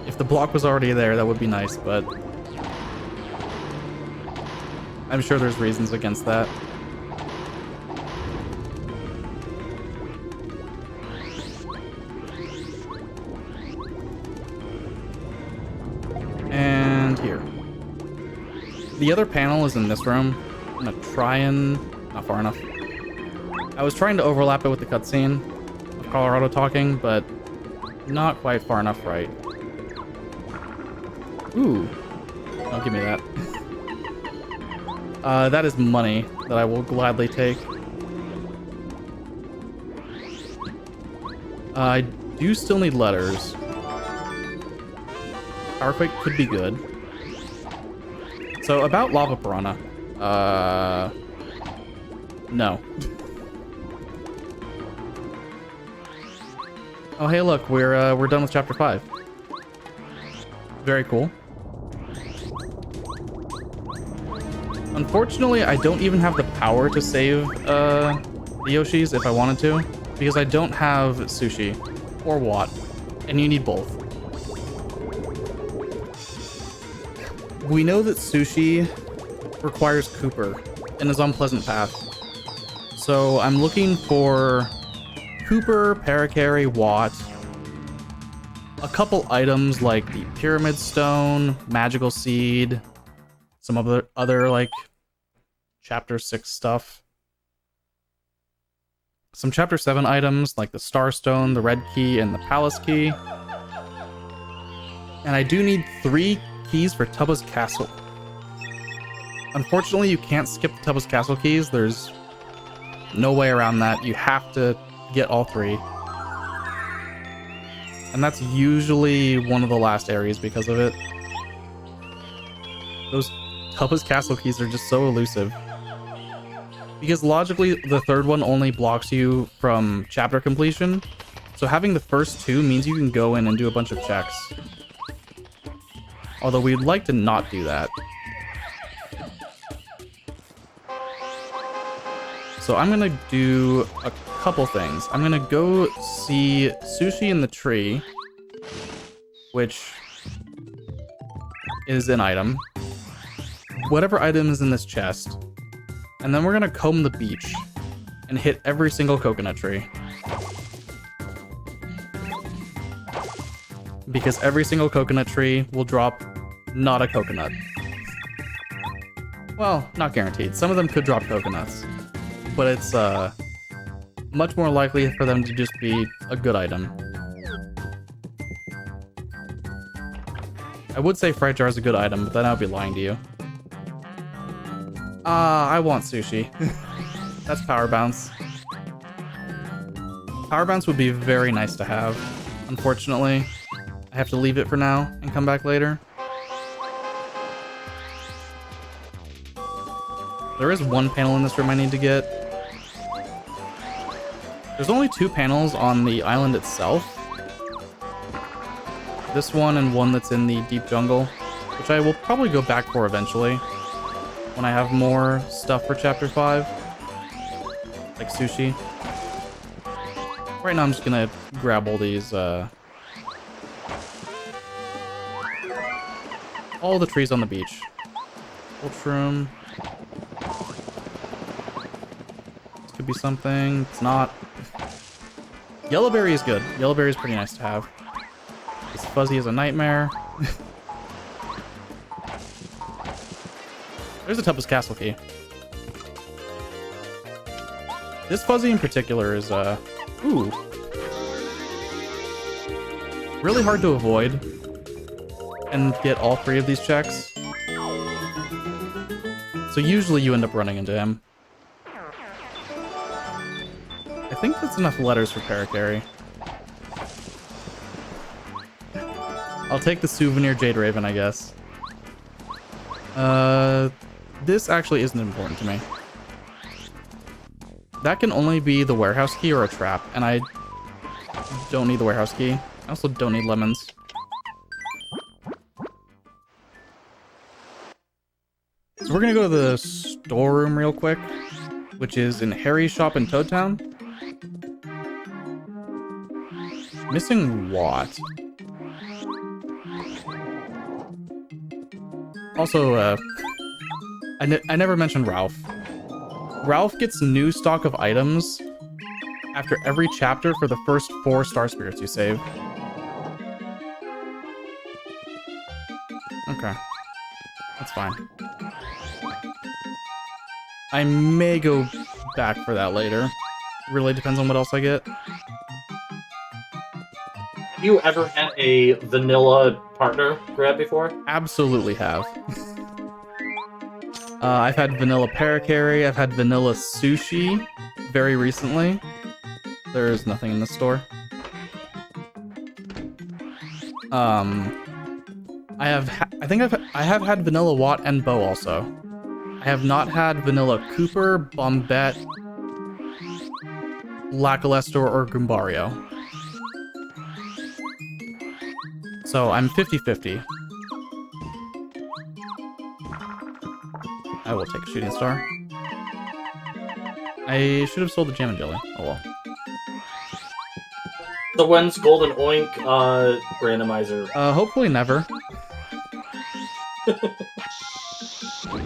If the block was already there, that would be nice, but I'm sure there's reasons against that. And here. The other panel is in this room. I'm gonna try and... not far enough. I was trying to overlap it with the cutscene of Colorado talking, but not quite far enough right. Ooh. Don't give me that. That is money that I will gladly take. I do still need letters. Powerquake could be good. So about Lava Piranha. No. Oh hey, look, we're done with chapter 5. Very cool. Unfortunately, I don't even have the power to save the Yoshis if I wanted to, because I don't have Sushi or Watt, and you need both. We know that Sushi requires Cooper and is on Pleasant Path. So I'm looking for Cooper, Paracarry, Watt, a couple items like the Pyramid Stone, Magical Seed, some other like Chapter 6 stuff. Some Chapter 7 items like the Starstone, the Red Key, and the Palace Key. And I do need 3 keys for Tubba's Castle. Unfortunately, you can't skip the Tubba's Castle keys. There's no way around that. You have to get all 3. And that's usually one of the last areas because of it. Those Tubba's Castle keys are just so elusive. Because logically, the third one only blocks you from chapter completion. So having the first 2 means you can go in and do a bunch of checks. Although we'd like to not do that. So I'm gonna do a couple things. I'm gonna go see Sushi in the Tree, which is an item. Whatever item is in this chest. And then we're gonna comb the beach and hit every single coconut tree. Because every single coconut tree will drop not a coconut. Well, not guaranteed. Some of them could drop coconuts. But it's much more likely for them to just be a good item. I would say Fright Jar is a good item, but then I would be lying to you. I want Sushi. That's Power Bounce. Power Bounce would be very nice to have. Unfortunately, I have to leave it for now and come back later. There is one panel in this room I need to get. There's only 2 panels on the island itself. This one and one that's in the deep jungle, which I will probably go back for eventually when I have more stuff for chapter 5, like Sushi. Right now I'm just gonna grab all these, all the trees on the beach. Ultrum. This could be something. It's not. Yellowberry is good. Yellowberry is pretty nice to have. It's fuzzy as a nightmare. There's a Tubba's Castle key. This fuzzy in particular is, ooh. Really hard to avoid and get all 3 of these checks. So usually you end up running into him. I think that's enough letters for Paracarry. I'll take the souvenir Jade Raven, I guess. This actually isn't important to me. That can only be the warehouse key or a trap, and I don't need the warehouse key. I also don't need lemons. So we're gonna go to the storeroom real quick, which is in Harry's shop in Toad Town. Missing what? Also, I never mentioned Ralph. Ralph gets new stock of items after every chapter for the first 4 Star Spirits you save. Okay. That's fine. I may go back for that later. Really depends on what else I get. Have you ever had a vanilla partner grab before? Absolutely have. I've had vanilla Paracarry, I've had vanilla Sushi very recently. There's nothing in the store. I have had vanilla Watt and Bow also. I have not had vanilla Cooper, Bombette, Lackluster, or Goombario. So I'm 50-50. I will take a shooting star. I should have sold the jam and jelly. Oh well. So when's Golden Oink randomizer? Hopefully never.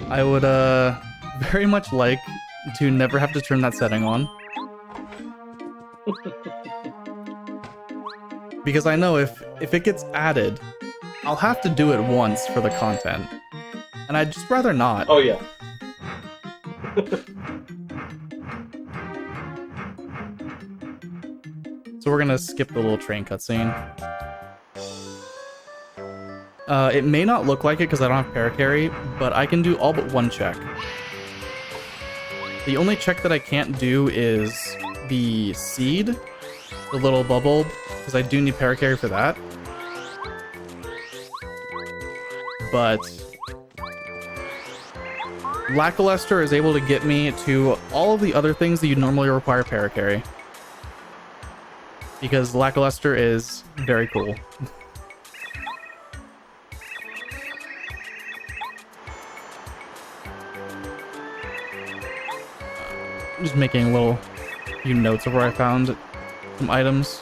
I would very much like to never have to turn that setting on. Because I know if it gets added, I'll have to do it once for the content. And I'd just rather not. Oh yeah. So we're gonna skip the little train cutscene. It may not look like it because I don't have Paracarry, but I can do all but 1 check. The only check that I can't do is the seed, the little bubble, because I do need Paracarry for that. But Lackluster is able to get me to all of the other things that you normally require Paracarry. Because Lackluster is very cool. I'm just making a few notes of where I found some items.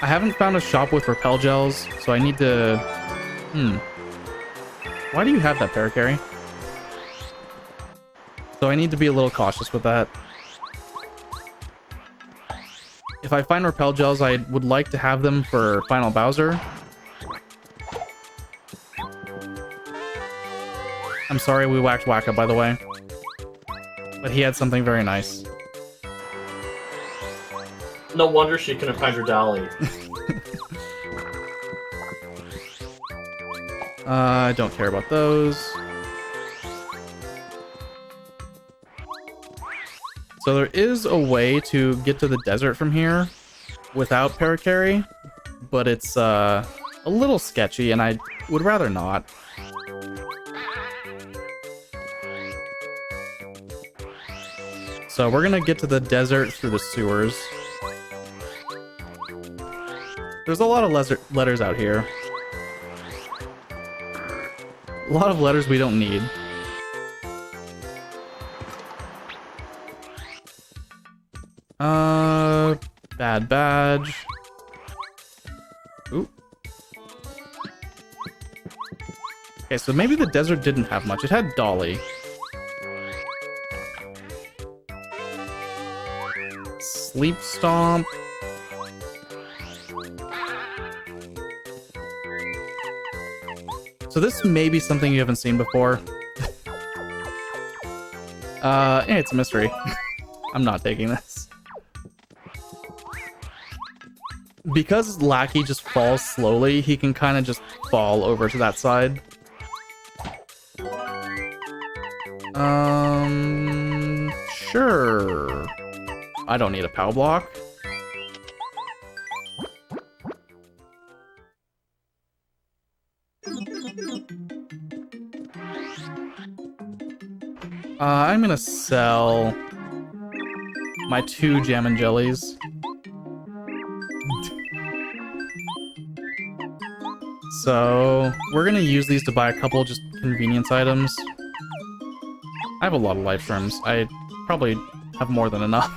I haven't found a shop with repel gels, so I need to... Why do you have that, Paracarry? So I need to be a little cautious with that. If I find repel gels, I would like to have them for Final Bowser. I'm sorry we whacked Wacka, by the way. But he had something very nice. No wonder she couldn't find her dolly. I don't care about those. So there is a way to get to the desert from here without Paracarry, but it's a little sketchy, and I would rather not. So we're gonna get to the desert through the sewers. There's a lot of letters out here. A lot of letters we don't need. Bad badge. Ooh. Okay, so maybe the desert didn't have much. It had Dolly. Sleep Stomp. So this may be something you haven't seen before. Yeah, it's a mystery. I'm not taking this. Because Lackey just falls slowly, he can kind of just fall over to that side. Sure. I don't need a POW block. I'm gonna sell my 2 jam and jellies. So we're gonna use these to buy a couple just convenience items. I have a lot of life shrooms. I probably have more than enough.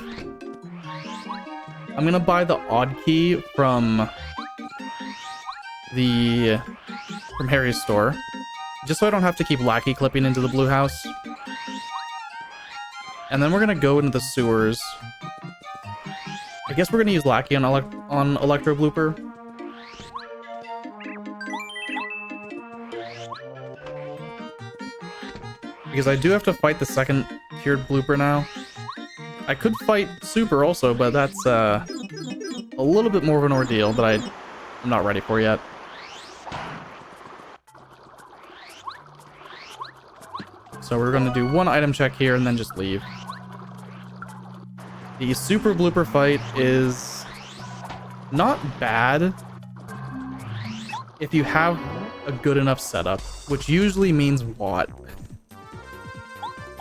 I'm gonna buy the odd key from Harry's store, just so I don't have to keep Lackey clipping into the blue house. And then we're gonna go into the sewers. I guess we're gonna use Lackey on Electro Blooper. Because I do have to fight the second tiered blooper now. I could fight Super also, but that's a little bit more of an ordeal that I'm not ready for yet. So we're going to do 1 item check here and then just leave. The Super Blooper fight is not bad if you have a good enough setup, which usually means what?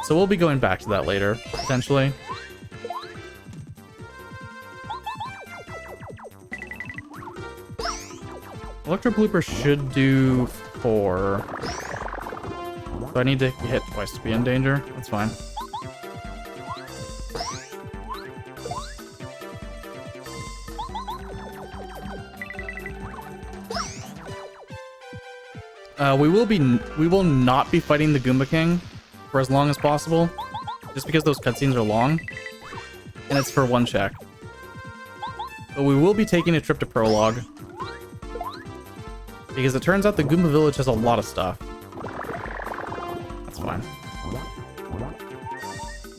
So we'll be going back to that later, potentially. Electro Blooper should do 4. So I need to hit twice to be in danger. That's fine. We will not be fighting the Goomba King for as long as possible, just because those cutscenes are long, and it's for 1 check. But we will be taking a trip to Prologue, because it turns out the Goomba Village has a lot of stuff. That's fine.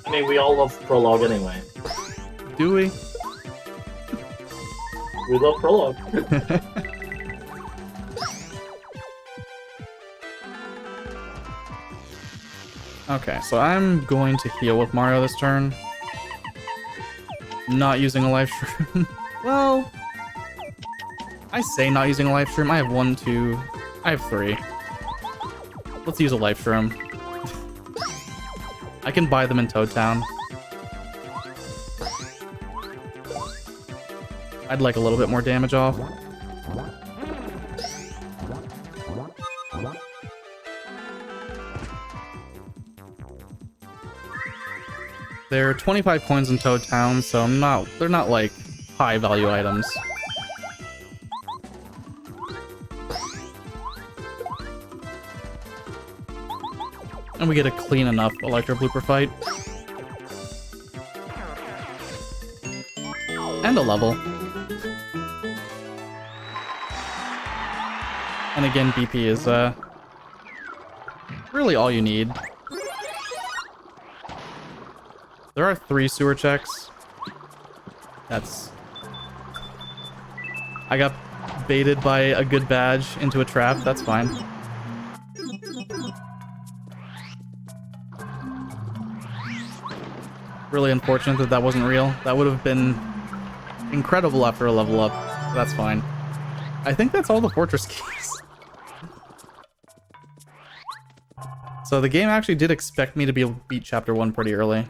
I mean, we all love Prologue anyway. Do we? We love Prologue. Okay, so I'm going to heal with Mario this turn. Not using a life shroom. Well, I say not using a life shroom. I have 1, 2, I have 3. Let's use a life shroom. I can buy them in Toad Town. I'd like a little bit more damage off. There are 25 coins in Toad Town, so they're not like high value items. And we get a clean enough Electro Blooper fight. And a level. And again, BP is really all you need. There are 3 sewer checks. I got baited by a good badge into a trap. That's fine. Really unfortunate that wasn't real. That would have been incredible after a level up. That's fine. I think that's all the fortress keys. So the game actually did expect me to be able to beat Chapter 1 pretty early.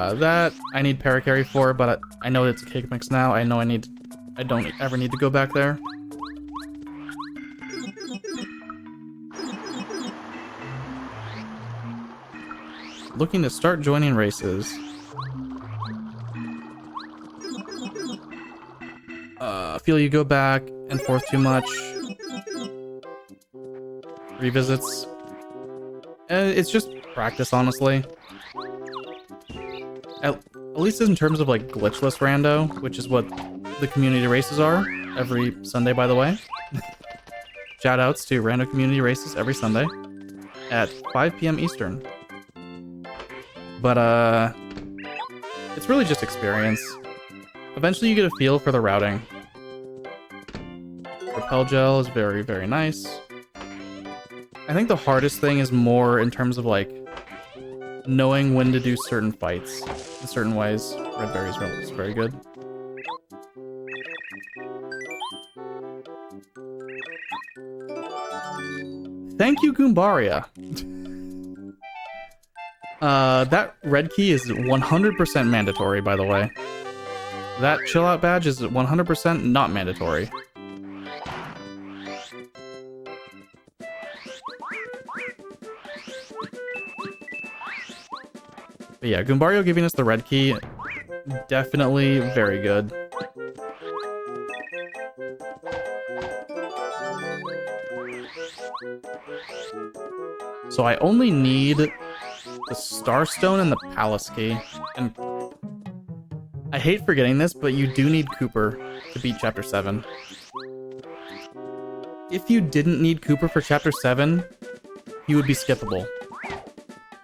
That I need Paracarry for, but I know it's a cake mix now. I know I don't ever need to go back there. Looking to start joining races. Feel you go back and forth too much. Revisits. It's just practice, honestly. At least in terms of like glitchless rando, which is what the community races are every Sunday, by the way. Shoutouts to rando community races every Sunday. at 5 p.m. Eastern. But, it's really just experience. Eventually you get a feel for the routing. Repel gel is very, very nice. I think the hardest thing is more in terms of, like, knowing when to do certain fights in certain ways. Red berries is very good. Thank you, Goombaria. That red key is 100% mandatory, by the way. That chill out badge is 100% not mandatory. But yeah, Goombario giving us the red key, definitely very good. So I only need the Starstone and the Palace Key. And I hate forgetting this, but you do need Cooper to beat Chapter 7. If you didn't need Cooper for Chapter 7, he would be skippable.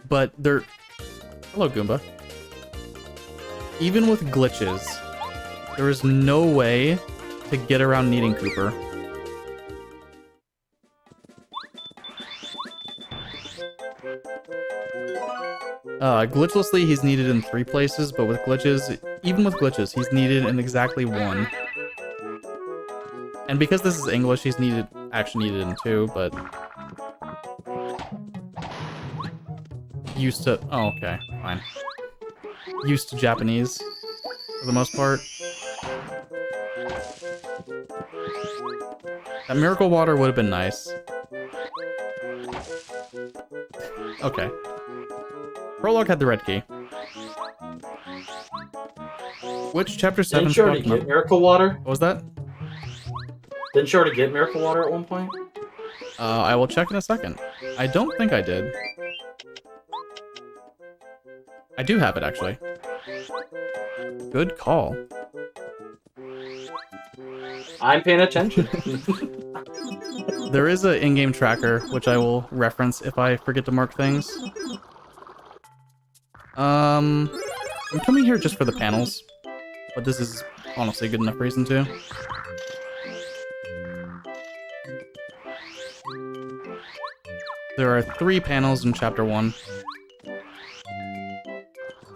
But they're... Hello, Goomba. Even with glitches, there is no way to get around needing Cooper. Glitchlessly, he's needed in 3 places, but with glitches, even with glitches, he's needed in exactly 1. And because this is English, he's actually needed in 2, but... Used to... Oh, okay, fine. Used to Japanese, for the most part. That Miracle Water would have been nice. Okay. Prologue had the red key. Which Chapter 7? Didn't you already get Miracle Water? What was that? Didn't you already get Miracle Water at one point? I will check in a second. I don't think I did. I do have it, actually. Good call. I'm paying attention. There is an in-game tracker, which I will reference if I forget to mark things. I'm coming here just for the panels, but this is honestly a good enough reason to. There are 3 panels in Chapter 1.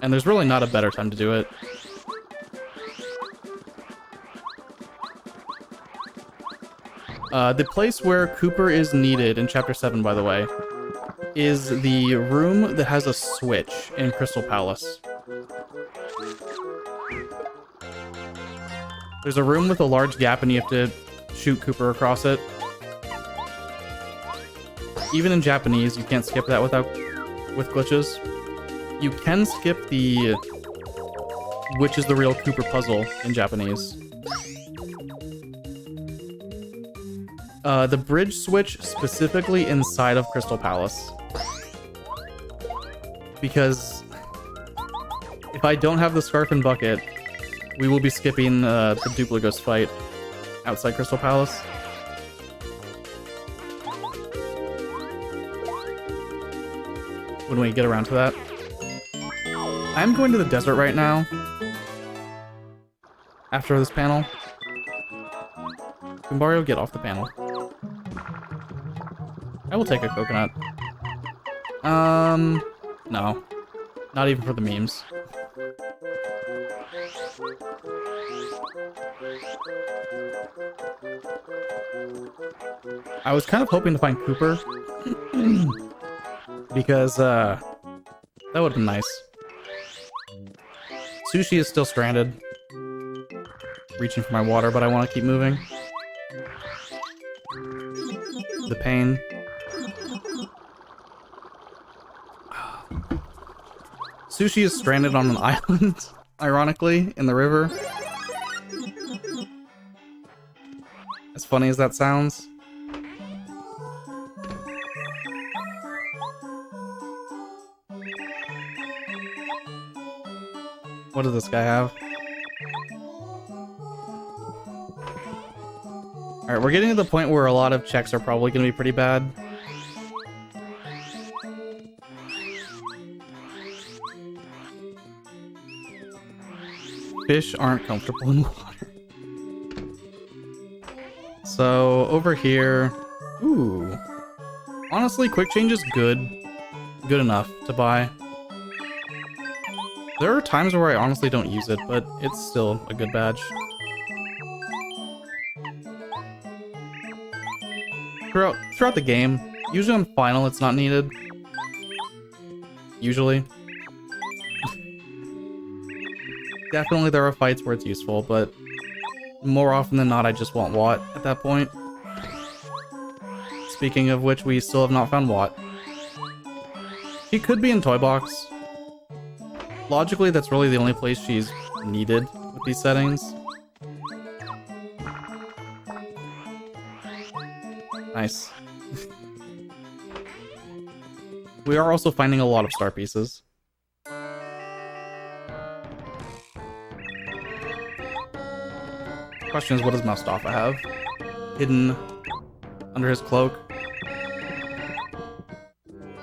And there's really not a better time to do it. The place where Cooper is needed in Chapter 7, by the way, is the room that has a switch in Crystal Palace. There's a room with a large gap and you have to shoot Cooper across it. Even in Japanese, you can't skip that with glitches. You can skip the which is the real Cooper puzzle in Japanese. The bridge switch specifically inside of Crystal Palace. Because if I don't have the Scarf and Bucket, we will be skipping the Dupligos fight outside Crystal Palace. When we get around to that. I'm going to the desert right now. After this panel. Goombario, get off the panel. I will take a coconut. No. Not even for the memes. I was kind of hoping to find Cooper. Because, that would have been nice. Sushi is still stranded. Reaching for my water, but I want to keep moving. The pain. Sushi is stranded on an island, ironically, in the river. As funny as that sounds. What does this guy have? Alright, we're getting to the point where a lot of checks are probably going to be pretty bad. fish aren't comfortable in water. So over here, ooh, honestly, quick change is good enough to buy. There are times where I honestly don't use it, but it's still a good badge. Throughout the game, usually on final it's not needed. Usually. Definitely there are fights where it's useful, but more often than not I just want Watt at that point. Speaking of which, we still have not found Watt. She could be in Toy Box. Logically, that's really the only place she's needed with these settings. Nice. We are also finding a lot of star pieces. Question is, what does Mustafa have hidden under his cloak?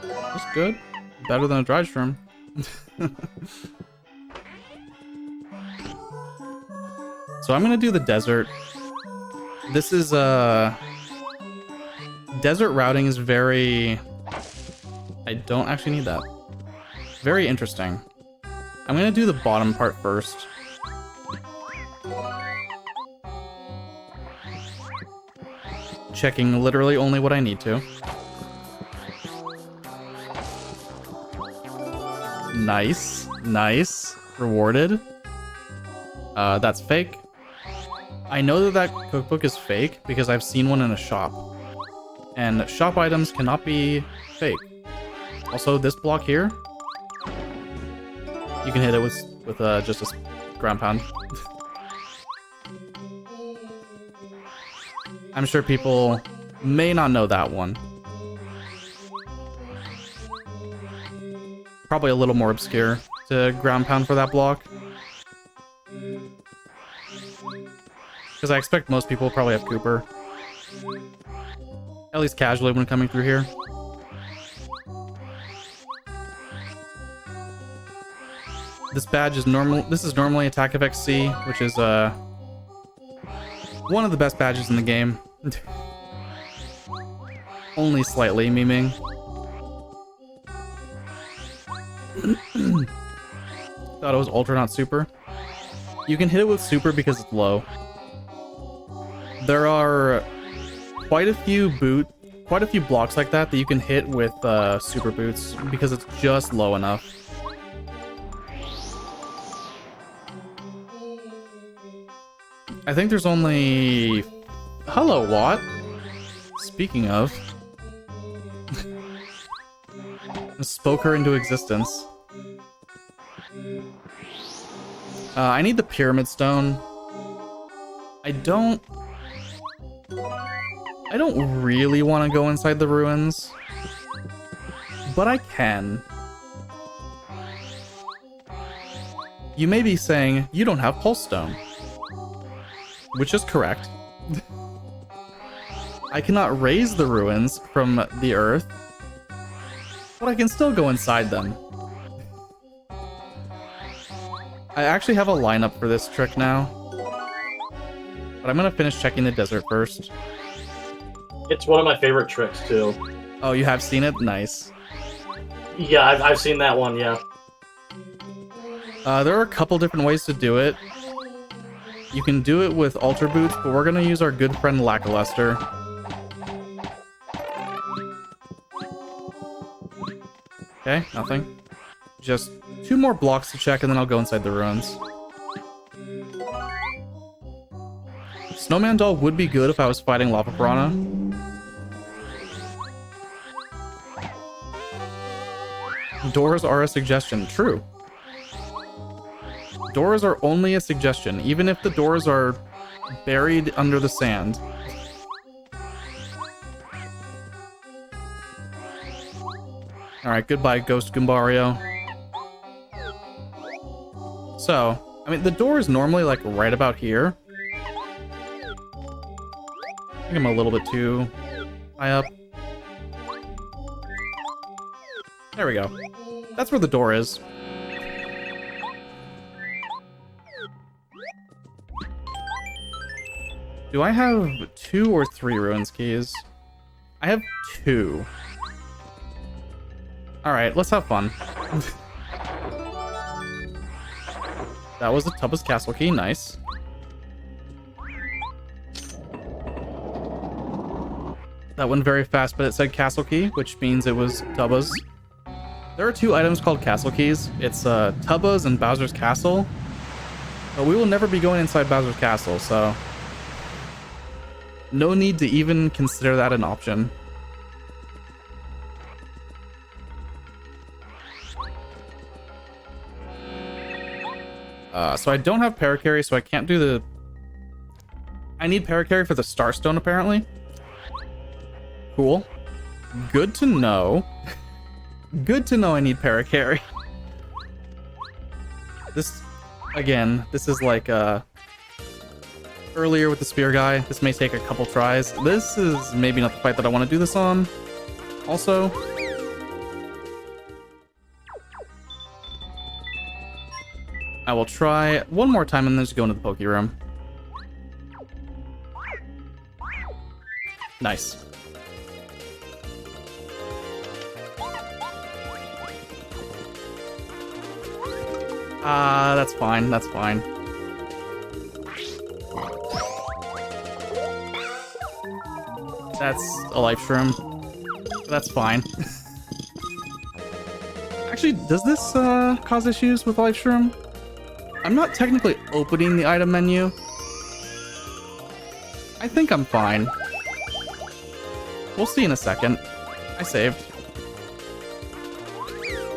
That's good. Better than a dried shroom. So I'm gonna do the desert. This is desert routing is very... I don't actually need that. Very interesting. I'm gonna do the bottom part first. Checking literally only what I need to. Nice. Nice. Rewarded. That's fake. I know that cookbook is fake because I've seen one in a shop. And shop items cannot be fake. Also, this block here, you can hit it with just a ground pound. I'm sure people may not know that one. Probably a little more obscure to ground pound for that block. Because I expect most people probably have Cooper. At least casually when coming through here. This badge is normal. This is normally Attack of XC, which is one of the best badges in the game. Only slightly memeing. Thought it was ultra, not super. You can hit it with super because it's low. There are quite a few blocks like that you can hit with super boots because it's just low enough. I think there's only... Hello, Watt. Speaking of... spoke her into existence. I need the pyramid stone. I don't really want to go inside the ruins, but I can. You may be saying, you don't have pulse stone. Which is correct. I cannot raise the ruins from the earth, but I can still go inside them. I actually have a lineup for this trick now, but I'm gonna finish checking the desert first. It's one of my favorite tricks, too. Oh, you have seen it? Nice. Yeah, I've seen that one, yeah. There are a couple different ways to do it. You can do it with Ultra Boots, but we're gonna use our good friend Lackluster. Okay, nothing. Just 2 more blocks to check and then I'll go inside the ruins. Snowman Doll would be good if I was fighting Lava Piranha. Doors are a suggestion. True. Doors are only a suggestion, even if the doors are buried under the sand. Alright, goodbye, Ghost Goombario. So, I mean, the door is normally, like, right about here. I think I'm a little bit too high up. There we go. That's where the door is. Do I have 2 or 3 ruins keys? I have 2. Alright, let's have fun. That was the Tubba's Castle key, nice. That went very fast, but it said Castle key, which means it was Tubba's. There are 2 items called Castle keys. It's Tubba's and Bowser's Castle. But we will never be going inside Bowser's Castle, so... no need to even consider that an option. So I don't have Paracarry, so I can't do the... I need Paracarry for the Starstone, apparently. Cool. Good to know. Good to know I need Paracarry. This, again, this is like, earlier with the spear guy. This may take a couple tries. This is maybe not the fight that I want to do this on. Also... I will try one more time and then just go into the Poke Room. Nice. That's fine, that's fine. That's a life shroom. That's fine. Actually, does this cause issues with life shroom? I'm not technically opening the item menu. I think I'm fine. We'll see in a second. I saved.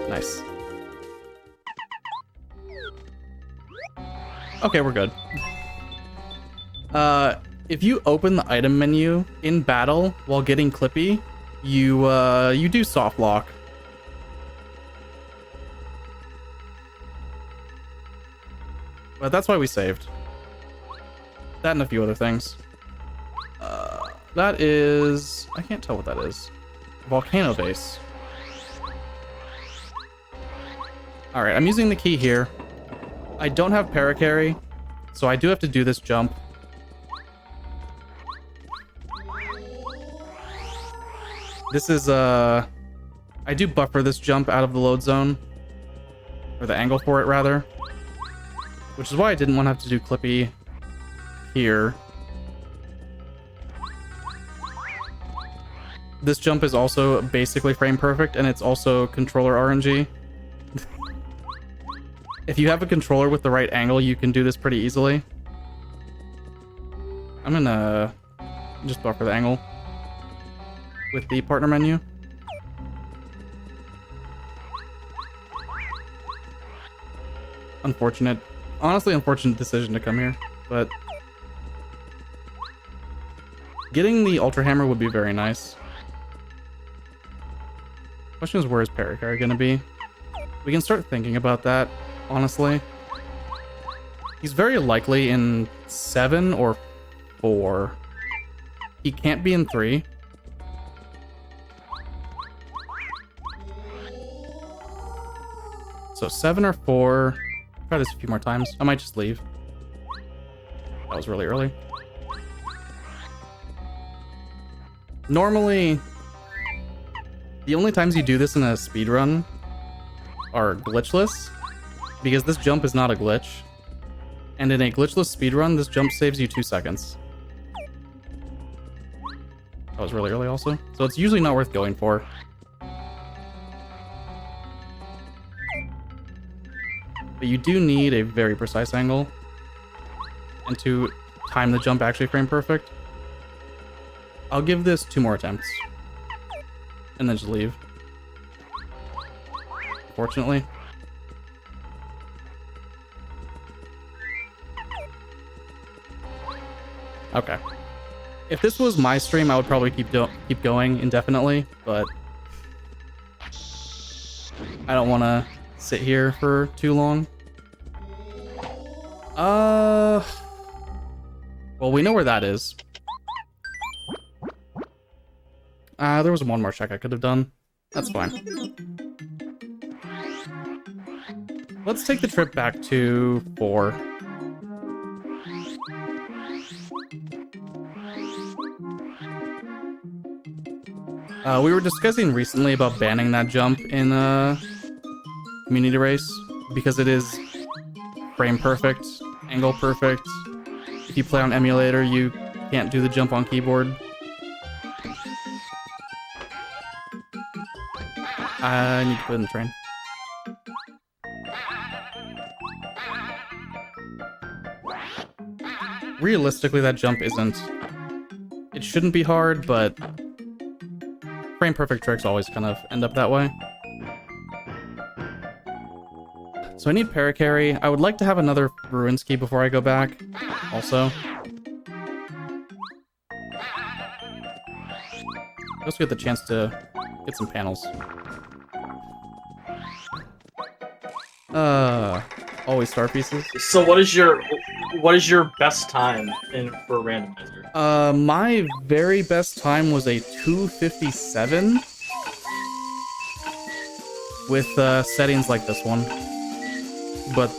Nice. Okay, we're good. If you open the item menu in battle while getting Clippy, you do soft lock. But that's why we saved. That and a few other things. That is... I can't tell what that is. Volcano base. Alright, I'm using the key here. I don't have Paracarry, so I do have to do this jump. This is, I do buffer this jump out of the load zone. Or the angle for it, rather. Which is why I didn't want to have to do Clippy here. This jump is also basically frame perfect, and it's also controller RNG. If you have a controller with the right angle, you can do this pretty easily. I'm gonna just buffer the angle with the partner menu. Unfortunate. Honestly, unfortunate decision to come here, but getting the Ultra Hammer would be very nice. Question is, where is Paracarry gonna be? We can start thinking about that, honestly. He's very likely in 7 or 4. He can't be in 3. So 7 or 4. Try this a few more times. I might just leave. That was really early. Normally, the only times you do this in a speedrun are glitchless, because this jump is not a glitch. And in a glitchless speedrun, this jump saves you 2 seconds. That was really early also. So it's usually not worth going for. But you do need a very precise angle. And to time the jump actually frame perfect. I'll give this 2 more attempts. And then just leave. Unfortunately. Okay. If this was my stream, I would probably keep going indefinitely, but I don't want to sit here for too long. Well, we know where that is. There was one more check I could have done. That's fine. Let's take the trip back to 4. We were discussing recently about banning that jump in Community Race because it is frame perfect, angle perfect. If you play on emulator, you can't do the jump on keyboard. I need to put in the train. Realistically, that jump isn't... It shouldn't be hard, but frame perfect tricks always kind of end up that way. So I need paracarry. I would like to have another ruin ski before I go back, also. I also get the chance to get some panels. Always star pieces. So what is your best time for randomizer? My very best time was a 2:57 with settings like this one. But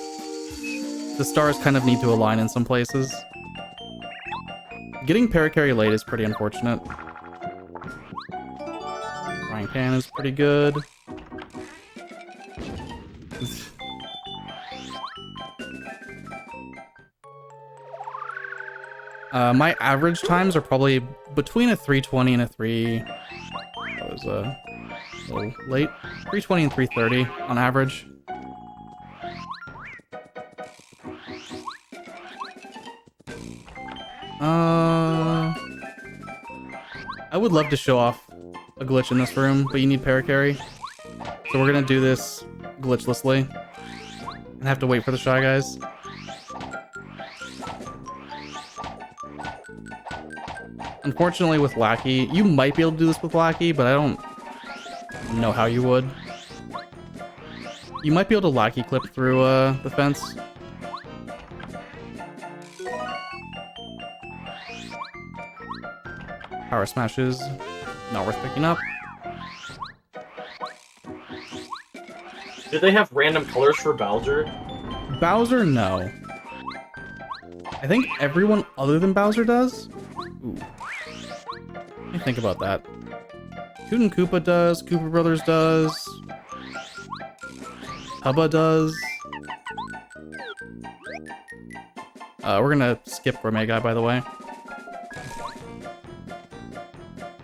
the stars kind of need to align in some places. Getting paracarry late is pretty unfortunate. Frying pan is pretty good. My average times are probably between a 3:20 and a 3... That was a little late. 3:20 and 3:30 on average. I would love to show off a glitch in this room, but you need paracarry. So we're gonna do this glitchlessly. And have to wait for the Shy Guys. Unfortunately with Lackey, you might be able to do this with Lackey, but I don't know how you would. You might be able to Lackey clip through the fence. Power Smash is not worth picking up. Do they have random colors for Bowser? Bowser, no. I think everyone other than Bowser does? Ooh. Let me think about that. Toot and Koopa does, Koopa Brothers does, Hubba does. We're gonna skip Gourmet Guy, by the way.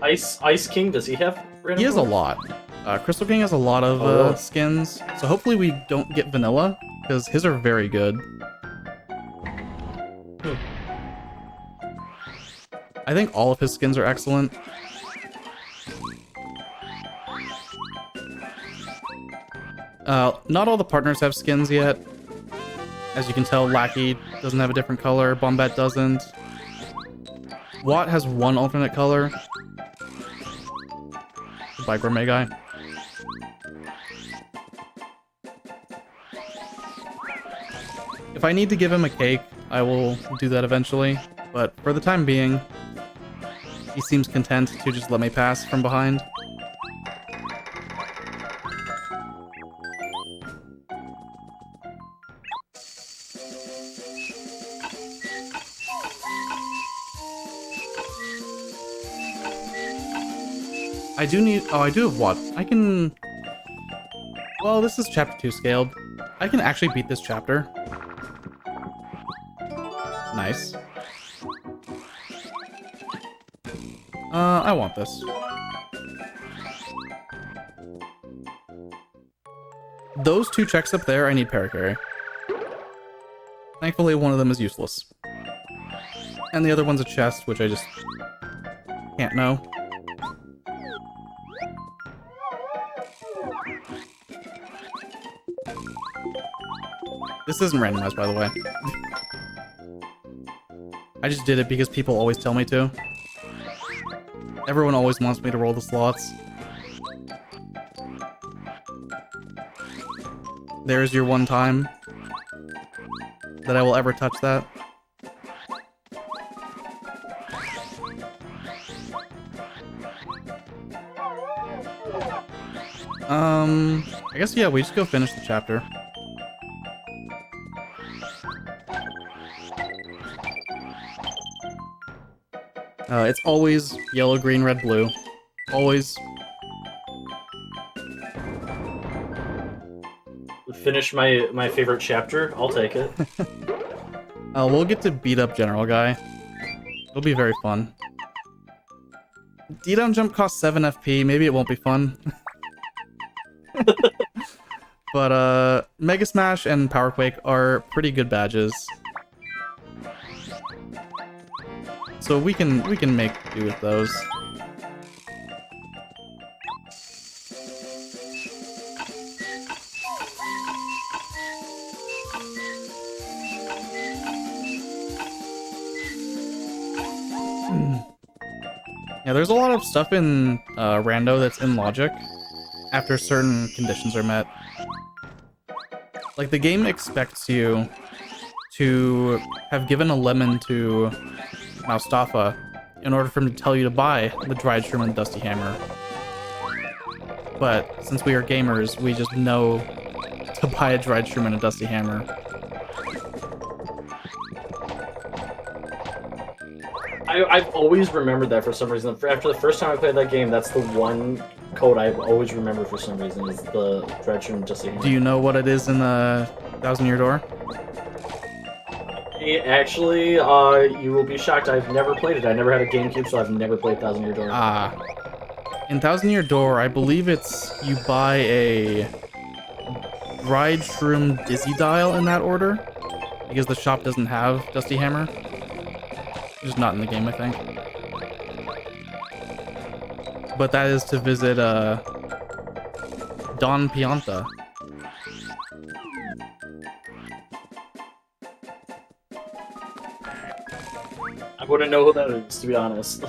Ice King, does he have random He has a colors? lot. Crystal King has a lot of skins, so hopefully we don't get vanilla, because his are very good. I think all of his skins are excellent. Not all the partners have skins yet. As you can tell, Lackey doesn't have a different color, Bombette doesn't. Watt has one alternate color. By Gourmet Guy. If I need to give him a cake, I will do that eventually. But for the time being, he seems content to just let me pass from behind. I do need... Oh, I do have what? I can... Well, this is chapter 2 scaled. I can actually beat this chapter. Nice. I want this. Those two checks up there, I need paracarry. Thankfully, one of them is useless. And the other one's a chest, which I just can't know. This isn't randomized, by the way. I just did it because people always tell me to. Everyone always wants me to roll the slots. There's your one time that I will ever touch that. I guess, yeah, we just go finish the chapter. It's always yellow, green, red, blue. Always. finish my favorite chapter. I'll take it. We'll get to beat up General Guy. It'll be very fun. D-down jump costs 7 FP. Maybe it won't be fun. But Mega Smash and Power Quake are pretty good badges. So we can make do with those. Yeah, there's a lot of stuff in Rando that's in logic after certain conditions are met. Like, the game expects you to have given a lemon to Mustafa in order for him to tell you to buy the dried shroom and dusty hammer. But since we are gamers, we just know to buy a dried shroom and a dusty hammer. I've always remembered that for some reason. After the first time I played that game, that's the one code I've always remembered for some reason, is the dried shroom and dusty hammer. Do you know what it is in the Thousand Year Door? Actually, you will be shocked. I've never played it. I never had a GameCube, so I've never played Thousand Year Door. In Thousand Year Door, I believe it's you buy a dried shroom Dizzy Dial in that order, because the shop doesn't have Dusty Hammer. Just not in the game, I think. But that is to visit Don Pianta. I wouldn't know who that is, to be honest.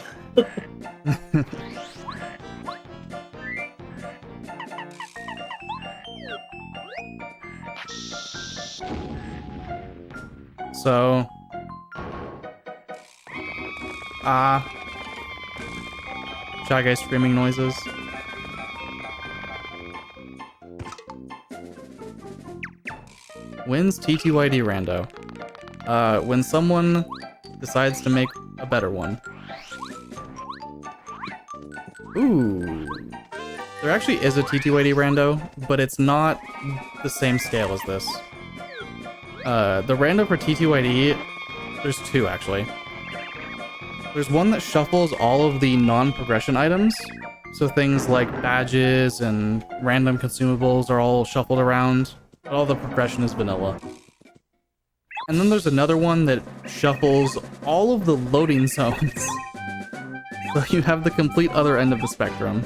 So... Shy Guy screaming noises. Wins TTYD Rando. When someone decides to make a better one. Ooh. There actually is a TTYD Rando, but it's not the same scale as this. The Rando for TTYD, there's two actually. There's one that shuffles all of the non-progression items. So things like badges and random consumables are all shuffled around. But all the progression is vanilla. And then there's another one that shuffles all of the loading zones. So you have the complete other end of the spectrum.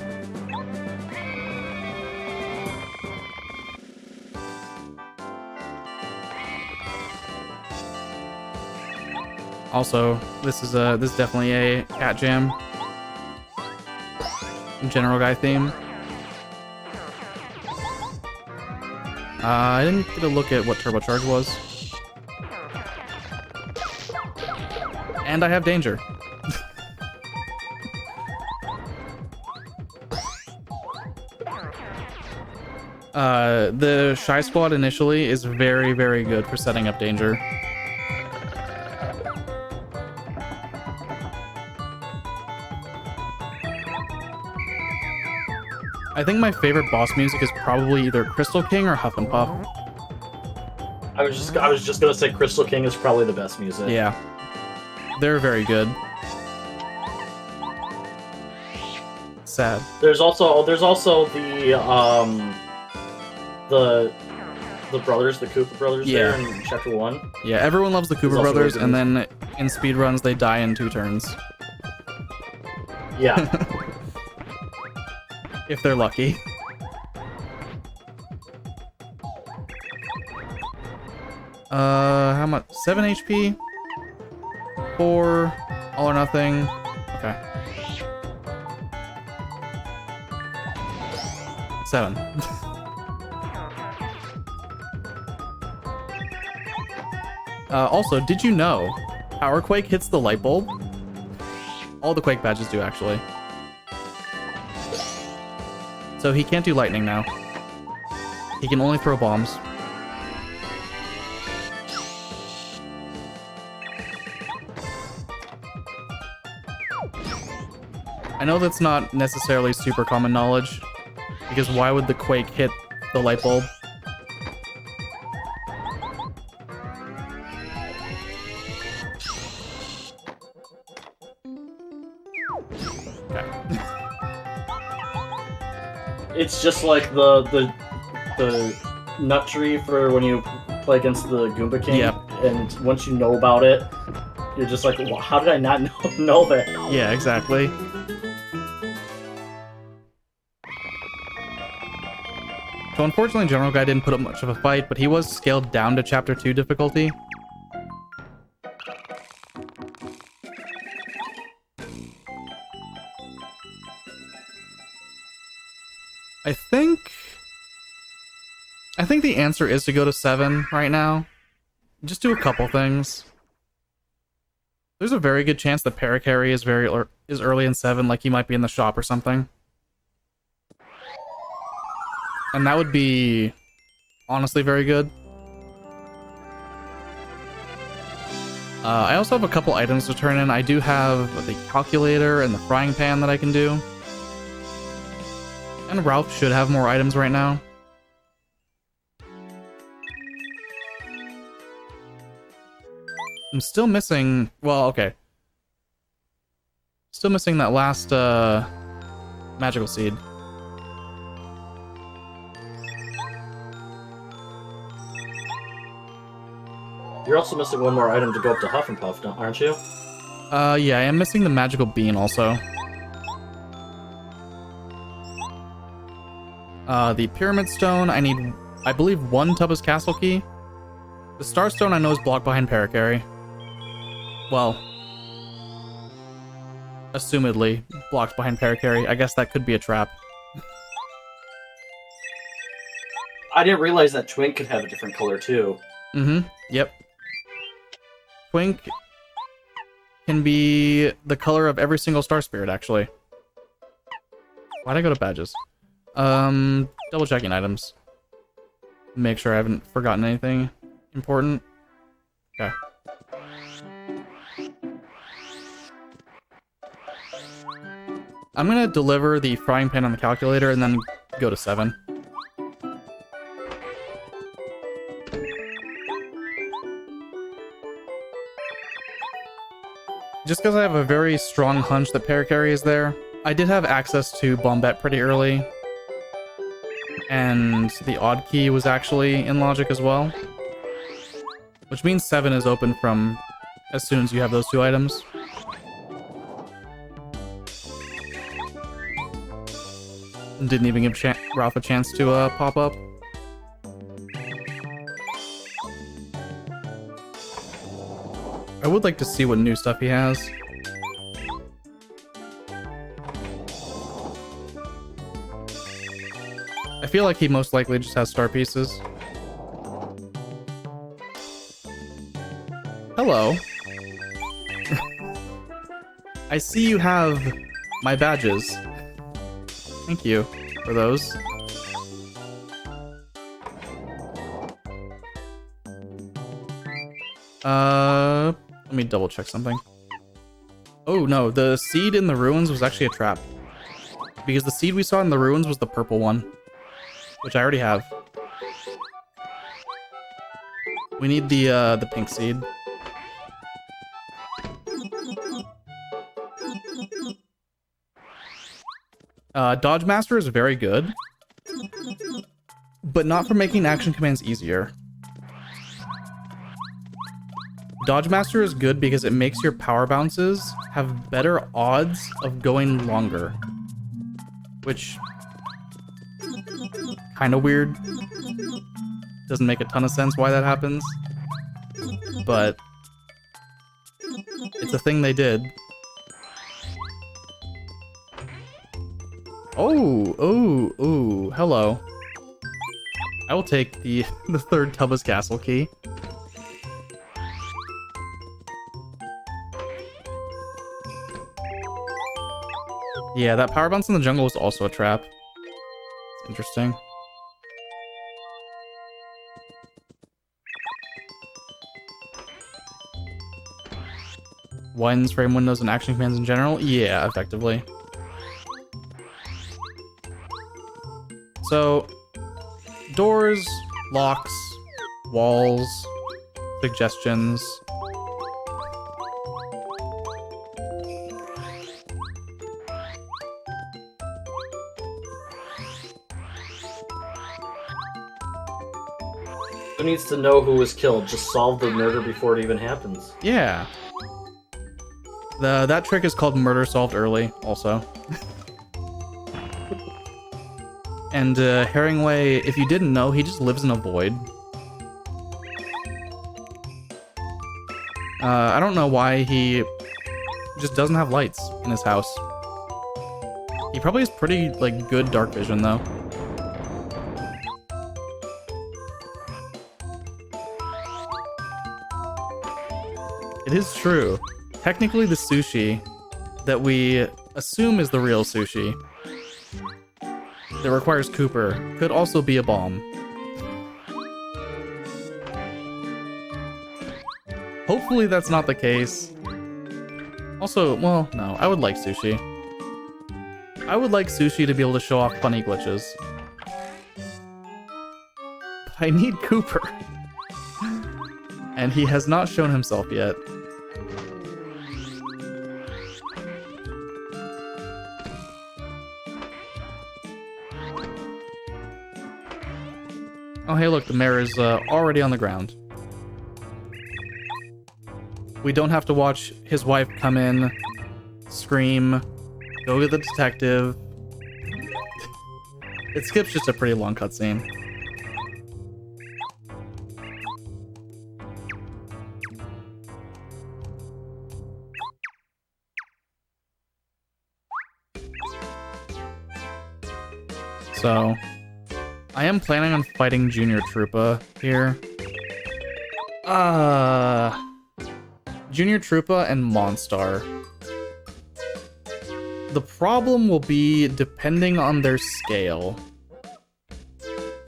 Also, this is definitely a cat jam. General Guy theme. I didn't get a look at what turbocharge was. And I have danger. The Shy Squad initially is very, very good for setting up danger. I think my favorite boss music is probably either Crystal King or Huff and Puff. I was just gonna say Crystal King is probably the best music. Yeah. They're very good. Sad. There's also the brothers, the Cooper brothers there in chapter 1. Yeah, everyone loves the Cooper brothers, and then in speedruns they die in 2 turns. Yeah. If they're lucky. How much? 7 HP? 4, all or nothing. Okay. 7. Also, did you know Power Quake hits the light bulb? All the Quake badges do, actually. So he can't do lightning now. He can only throw bombs. I know that's not necessarily super common knowledge, because why would the Quake hit the light bulb? It's just like the nut tree for when you play against the Goomba King. Yep. And once you know about it, you're just like, well, how did I not know that? Yeah, exactly. So unfortunately, General Guy didn't put up much of a fight, but he was scaled down to Chapter 2 difficulty. I think the answer is to go to 7 right now. Just do a couple things. There's a very good chance that Parakarry is early in 7, like he might be in the shop or something. And that would be honestly very good. I also have a couple items to turn in. I do have the calculator and the frying pan that I can do. And Ralph should have more items right now. I'm still missing... Well, okay. Still missing that last magical seed. You're also missing one more item to go up to Huff and Puff, aren't you? Yeah, I am missing the magical bean also. The pyramid stone, I need, I believe, 1 Tubba's Castle key. The star stone I know is blocked behind Parakarry. Well, assumedly blocked behind Parakarry. I guess that could be a trap. I didn't realize that Twink could have a different color too. Mm-hmm. Yep. Twink can be the color of every single star spirit, actually. Why'd I go to badges? Double checking items. Make sure I haven't forgotten anything important. Okay. I'm gonna deliver the frying pan on the calculator and then go to 7. Just because I have a very strong hunch that Parakarry is there. I did have access to Bombette pretty early. And the odd key was actually in logic as well. Which means 7 is open from as soon as you have those 2 items. Didn't even give Ralph a chance to pop up. I would like to see what new stuff he has. I feel like he most likely just has star pieces. Hello. I see you have my badges. Thank you for those. Let me double check something. Oh no, the seed in the ruins was actually a trap. Because the seed we saw in the ruins was the purple one. Which I already have. We need the pink seed. Dodge Master is very good. But not for making action commands easier. Dodge Master is good because it makes your power bounces have better odds of going longer. Which... kind of weird. Doesn't make a ton of sense why that happens. But... it's a thing they did. Oh, hello. I will take the 3rd Tubba's Castle key. Yeah, that power bounce in the jungle was also a trap. It's interesting. Widens frame windows and action commands in general? Yeah, effectively. So, doors, locks, walls, suggestions. Who needs to know who was killed? Just solve the murder before it even happens. Yeah. That trick is called murder solved early, also. And Herringway, if you didn't know, he just lives in a void. I don't know why he just doesn't have lights in his house. He probably has pretty, like, good dark vision, though. It is true. Technically, the sushi that we assume is the real sushi that requires Cooper could also be a bomb. Hopefully that's not the case. Also, well, no, I would like sushi. I would like sushi to be able to show off funny glitches. But I need Cooper. And he has not shown himself yet. Oh, hey, look, the mayor is already on the ground. We don't have to watch his wife come in, scream, go get the detective. It skips just a pretty long cutscene. So, I am planning on fighting Junior Troopa here. Junior Troopa and Monstar. The problem will be depending on their scale.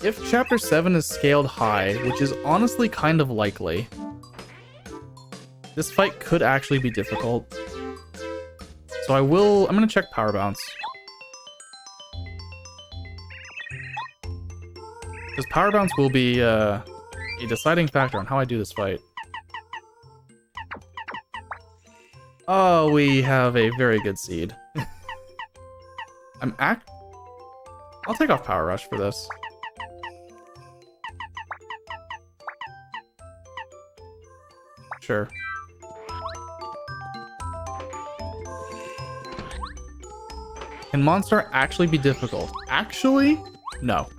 If Chapter 7 is scaled high, which is honestly kind of likely, this fight could actually be difficult. So I'm gonna check Power Bounce. Because Power Bounce will be a deciding factor on how I do this fight. Oh, we have a very good seed. I'll take off Power Rush for this. Sure. Can Monstar actually be difficult? Actually? No.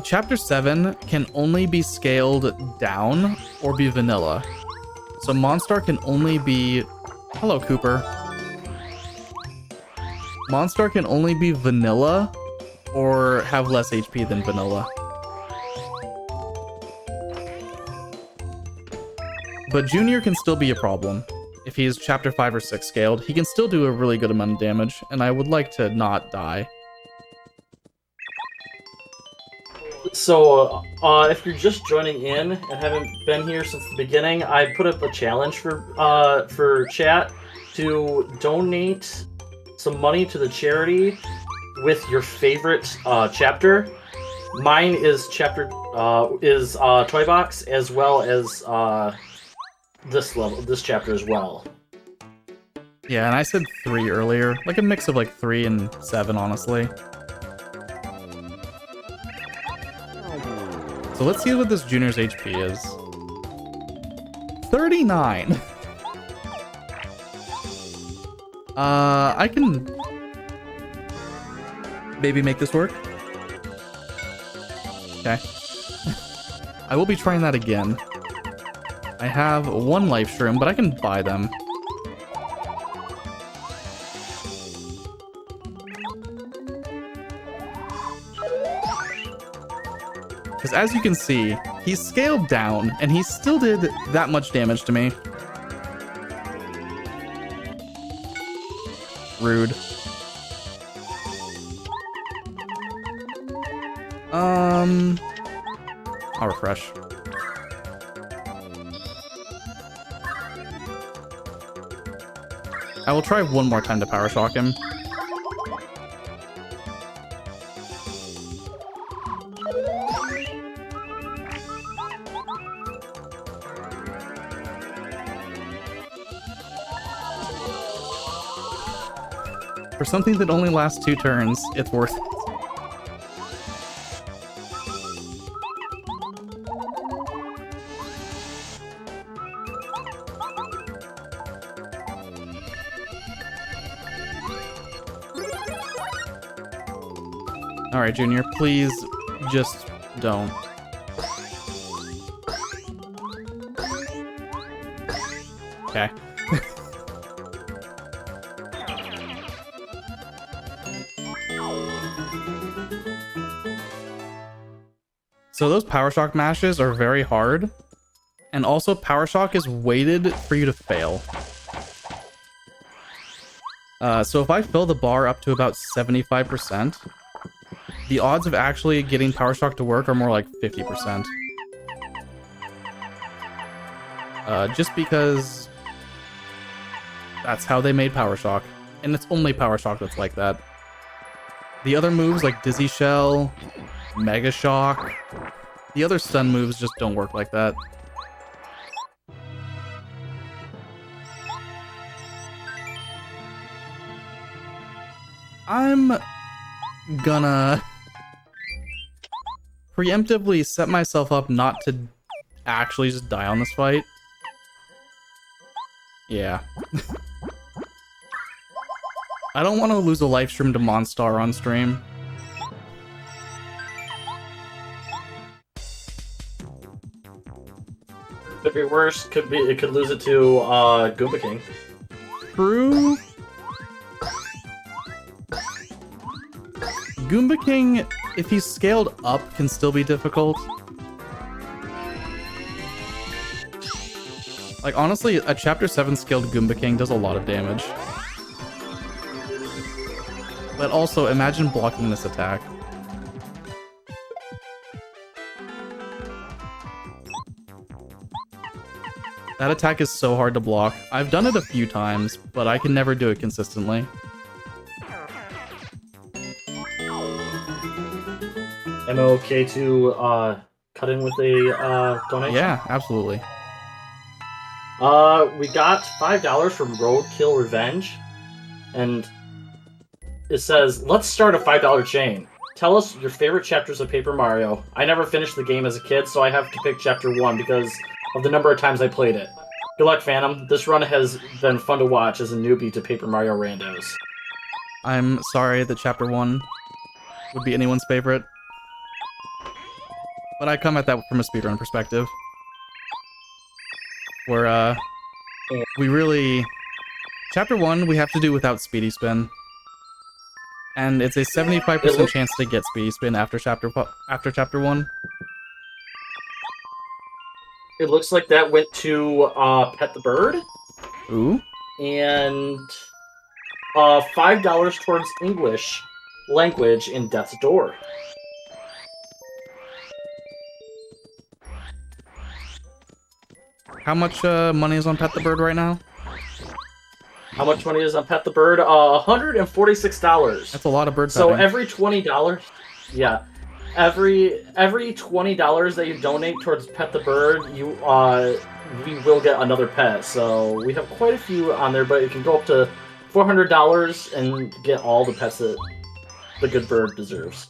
Chapter 7 can only be scaled down or be vanilla. So Monstar can only be... Hello, Cooper. Monstar can only be vanilla or have less HP than vanilla. But Junior can still be a problem. If he's Chapter 5 or 6 scaled, he can still do a really good amount of damage, and I would like to not die. So, if you're just joining in and haven't been here since the beginning, I put up a challenge for chat to donate some money to the charity with your favorite chapter. Mine is Toy Box, as well as this chapter as well. Yeah, and I said 3 earlier, like a mix of like 3 and 7, honestly. So let's see what this Junior's HP is. 39. I can maybe make this work. Okay. I will be trying that again. I have 1 life shroom, but I can buy them. Because as you can see, he's scaled down, and he still did that much damage to me. Rude. I'll refresh. I will try 1 more time to power shock him. For something that only lasts 2 turns, it's worth it. Alright, Junior, please just don't. Okay. So those Power Shock mashes are very hard. And also Power Shock is weighted for you to fail. So if I fill the bar up to about 75%, the odds of actually getting Power Shock to work are more like 50%. Just because that's how they made Power Shock. And it's only Power Shock that's like that. The other moves like Dizzy Shell, Mega Shock, the other stun moves just don't work like that. I'm gonna preemptively set myself up not to actually just die on this fight. Yeah. I don't want to lose a live stream to Monstar on stream. Could be worse. It could lose it to Goomba King. True. Goomba King, if he's scaled up, can still be difficult. Like, honestly, a Chapter 7 scaled Goomba King does a lot of damage. But also, imagine blocking this attack. That attack is so hard to block. I've done it a few times, but I can never do it consistently. Am I okay to cut in with a donation? Yeah, absolutely. We got $5 from Roadkill Revenge, and it says, let's start a $5 chain. Tell us your favorite chapters of Paper Mario. I never finished the game as a kid, so I have to pick Chapter 1 because of the number of times I played it. Good luck, Phantom. This run has been fun to watch as a newbie to Paper Mario Randos. I'm sorry that Chapter 1 would be anyone's favorite. But I come at that from a speedrun perspective. Where, we really... Chapter 1, we have to do without Speedy Spin. And it's a 75% chance to get Speedy Spin after Chapter 1. It looks like that went to Pet the Bird. Ooh. And $5 towards English language in Death's Door. How much money is on Pet the Bird right now? How much money is on Pet the Bird? $146. That's a lot of bird So petting. every $20, yeah, every $20 that you donate towards Pet the Bird, you we will get another pet. So we have quite a few on there, but it can go up to $400 and get all the pets that the good bird deserves.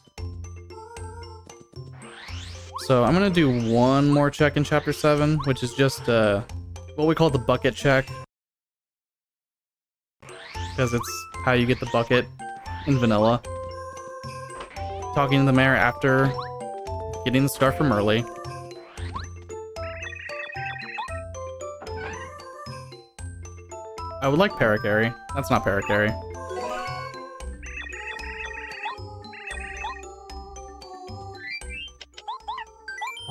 So I'm gonna do one more check in Chapter 7, which is just what we call the bucket check. Because it's how you get the bucket in vanilla. Talking to the mayor after getting the star from early. I would like Parakarry. That's not Parakarry.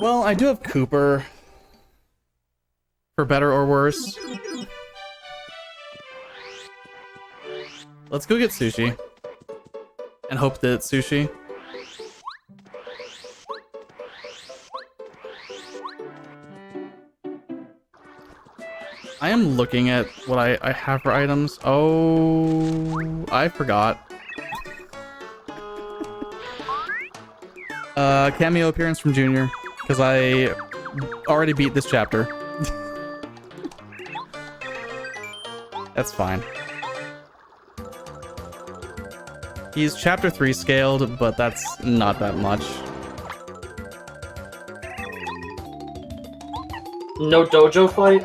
Well, I do have Cooper. For better or worse. Let's go get sushi. And hope that it's sushi. I am looking at what I have for items. Oh, I forgot. Cameo appearance from Junior. Because I already beat this chapter. That's fine. He's Chapter 3 scaled, but that's not that much. No dojo fight?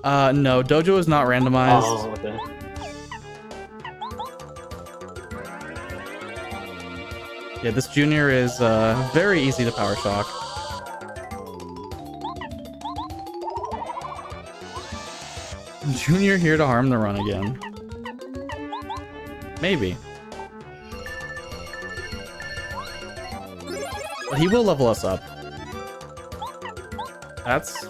No, dojo is not randomized. Oh, okay. Yeah, this junior is very easy to power shock. Junior here to harm the run again. Maybe. But he will level us up. That's...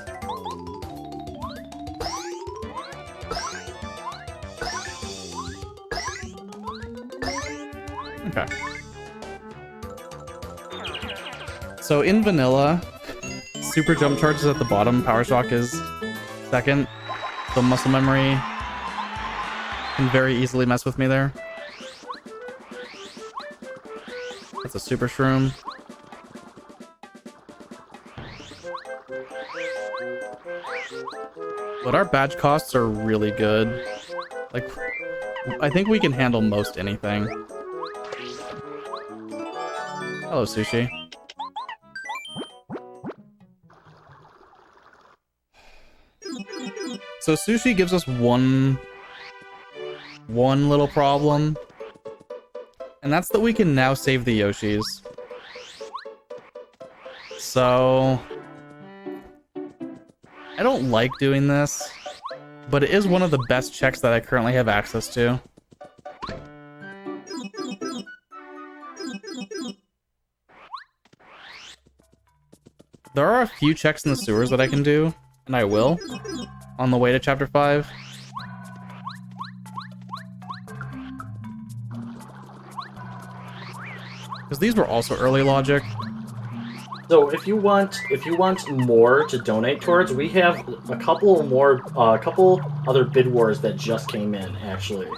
okay. So in vanilla, super jump charge is at the bottom, power shock is second. The muscle memory can very easily mess with me there. That's a super shroom. But our badge costs are really good. Like, I think we can handle most anything. Hello, Sushi. So Sushi gives us one little problem. And that's that we can now save the Yoshis. So... I don't like doing this, but it is one of the best checks that I currently have access to. There are a few checks in the sewers that I can do, and I will, on the way to Chapter 5. Because these were also early logic. So if you want more to donate towards, we have a couple other bid wars that just came in, actually.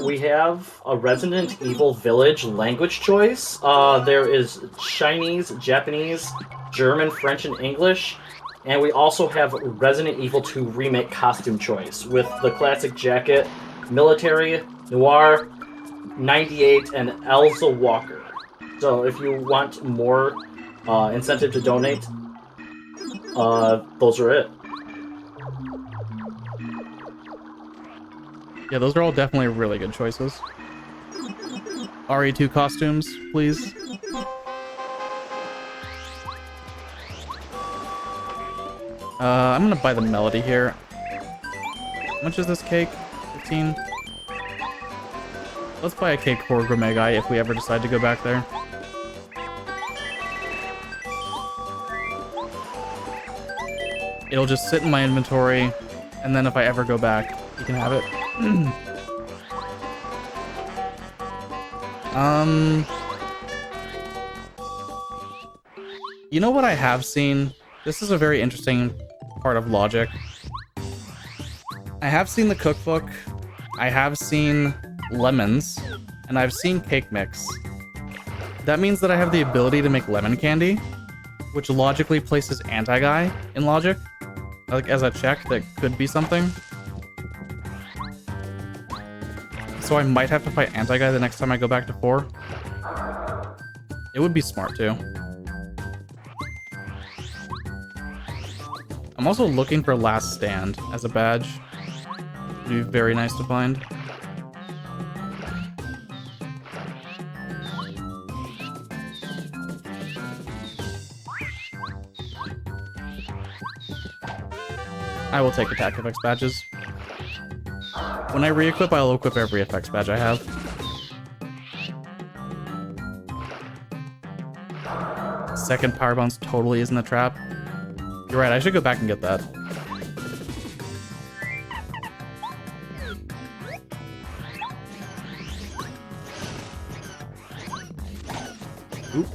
We have a Resident Evil Village language choice. There is Chinese, Japanese, German, French, and English. And we also have Resident Evil 2 Remake costume choice with the classic jacket, military, noir, 98, and Elsa Walker. So if you want more incentive to donate, those are it. Yeah, those are all definitely really good choices. RE2 costumes, please. I'm gonna buy the melody here. How much is this cake? 15? Let's buy a cake for Gourmet Guy if we ever decide to go back there. It'll just sit in my inventory, and then if I ever go back, you can have it. You know what I have seen? This is a very interesting part of logic. I have seen the cookbook, I have seen lemons, and I've seen cake mix. That means that I have the ability to make lemon candy, which logically places anti-guy in logic, like as a check that could be something. So I might have to fight anti-guy the next time I go back to 4. It would be smart too. I'm also looking for Last Stand as a badge. It'd be very nice to find. I will take attack effects badges. When I re-equip, I'll equip every effects badge I have. Second power bounce totally isn't a trap. You're right, I should go back and get that. Oop.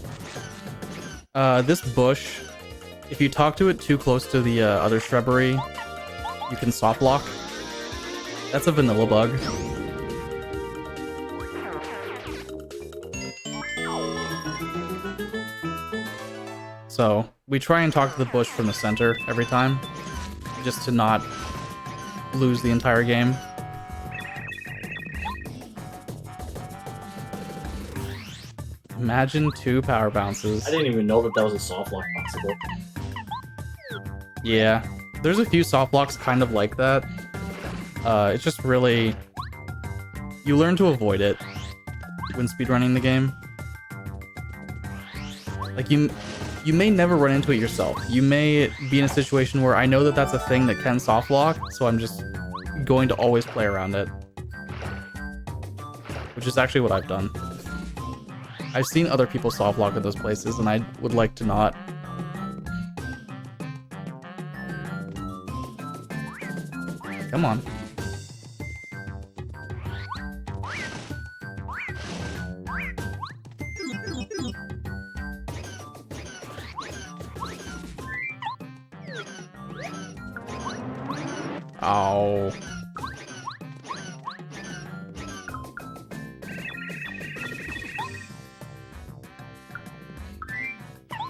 This bush, if you talk to it too close to the other shrubbery, you can soft lock. That's a vanilla bug. So, we try and talk to the bush from the center every time, just to not lose the entire game. Imagine 2 power bounces. I didn't even know that was a soft lock possible. Yeah, there's a few soft locks kind of like that. It's just really... You learn to avoid it when speedrunning the game. Like you may never run into it yourself. You may be in a situation where I know that that's a thing that can soft lock, so I'm just going to always play around it. Which is actually what I've done. I've seen other people soft lock at those places, and I would like to not. Come on. Oh.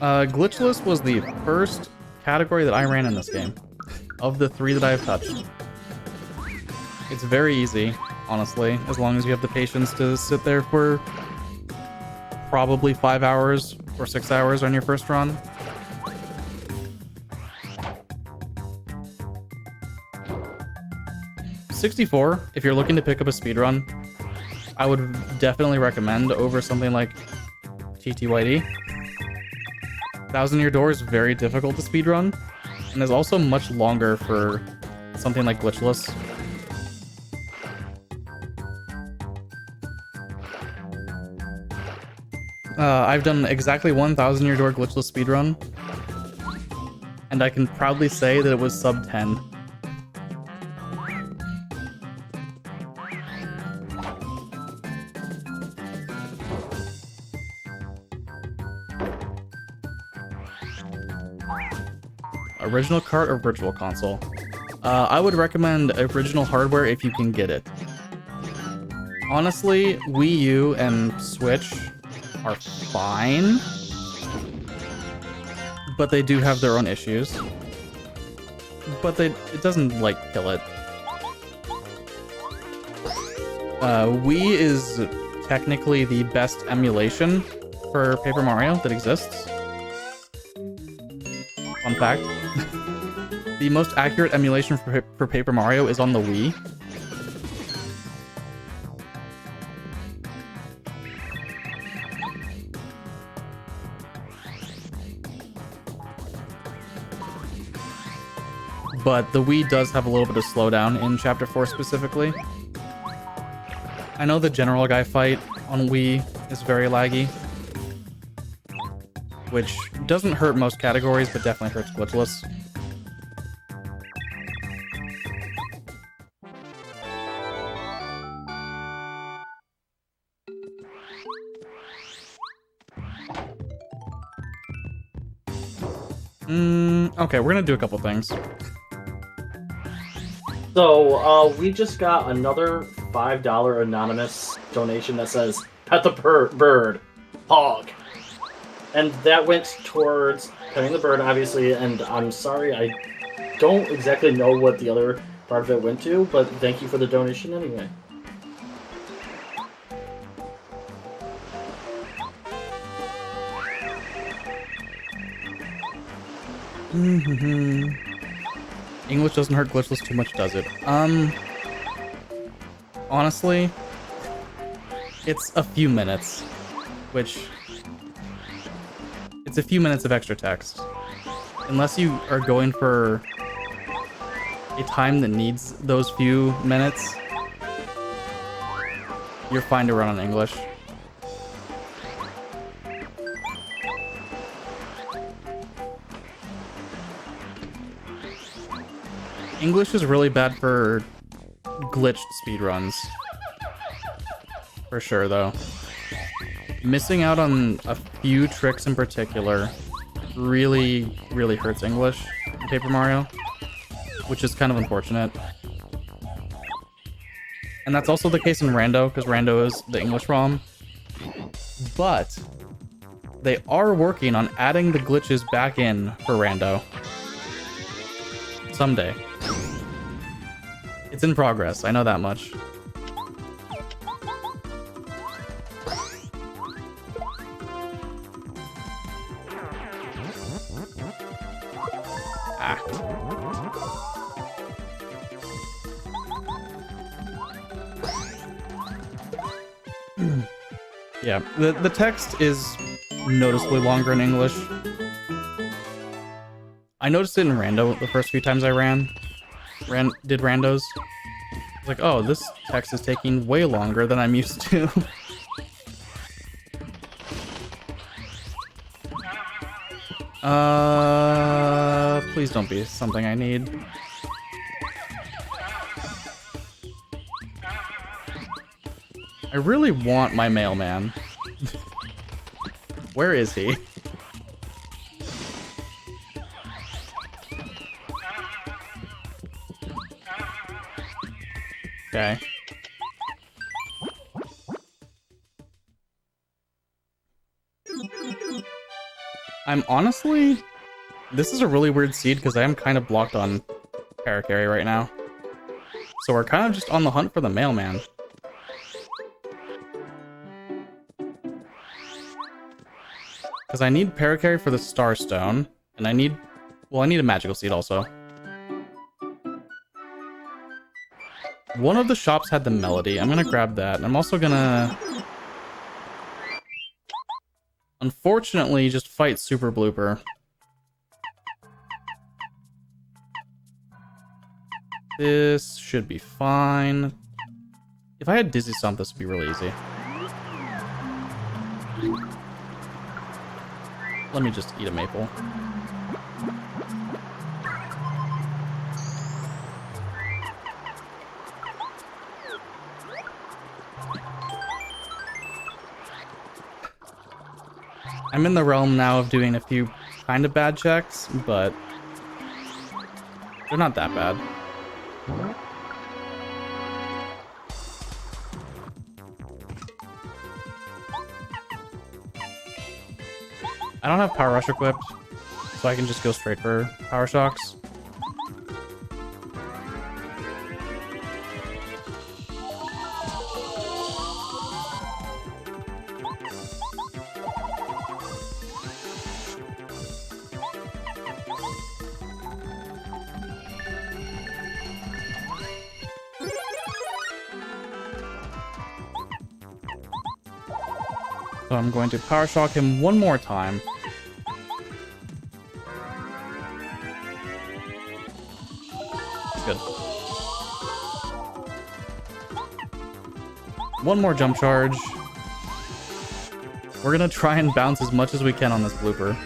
Glitchless was the first category that I ran in this game. Of the 3 that I've touched. It's very easy, honestly, as long as you have the patience to sit there for probably 5 hours or 6 hours on your first run. $64, if you're looking to pick up a speedrun, I would definitely recommend over something like TTYD. 1,000 Year Door is very difficult to speedrun, and is also much longer for something like Glitchless. I've done exactly 1,000 Year Door Glitchless speedrun, and I can proudly say that it was sub 10. Original cart or virtual console? I would recommend original hardware if you can get it. Honestly, Wii U and Switch are fine, but they do have their own issues. But it doesn't, like, kill it. Wii is technically the best emulation for Paper Mario that exists. Fun fact. The most accurate emulation for Paper Mario is on the Wii. But the Wii does have a little bit of slowdown in Chapter 4 specifically. I know the General Guy fight on Wii is very laggy, which doesn't hurt most categories, but definitely hurts Glitchless. Okay, we're gonna do a couple things. So, we just got another $5 anonymous donation that says, "Pet the bird, hog." And that went towards petting the bird, obviously, and I'm sorry, I don't exactly know what the other part of it went to, but thank you for the donation anyway. English doesn't hurt Glitchless too much, does it? Honestly, it's a few minutes, which... It's a few minutes of extra text. Unless you are going for a time that needs those few minutes, you're fine to run on English. English is really bad for glitched speedruns. For sure, though. Missing out on a few tricks in particular really, really hurts English in Paper Mario, which is kind of unfortunate. And that's also the case in Rando, because Rando is the English ROM. But they are working on adding the glitches back in for Rando. Someday. It's in progress, I know that much. Ah. Yeah, the text is noticeably longer in English. I noticed it in rando the first few times I did randos. I was like, oh, this text is taking way longer than I'm used to. Please don't be something I need. I really want my mailman. Where is he? Okay. I'm honestly... This is a really weird seed because I am kind of blocked on Paracarry right now. So we're kind of just on the hunt for the mailman. Because I need Paracarry for the Starstone, and I need a magical seed also. One of the shops had the melody. I'm gonna grab that, and I'm also gonna... unfortunately, just fight Super Blooper. This should be fine. If I had Dizzy Stomp, this would be really easy. Let me just eat a maple. I'm in the realm now of doing a few kind of bad checks, but they're not that bad. I don't have Power Rush equipped, so I can just go straight for Power Shocks. So I'm going to Power Shock him one more time. Good. One more jump charge. We're gonna try and bounce as much as we can on this blooper.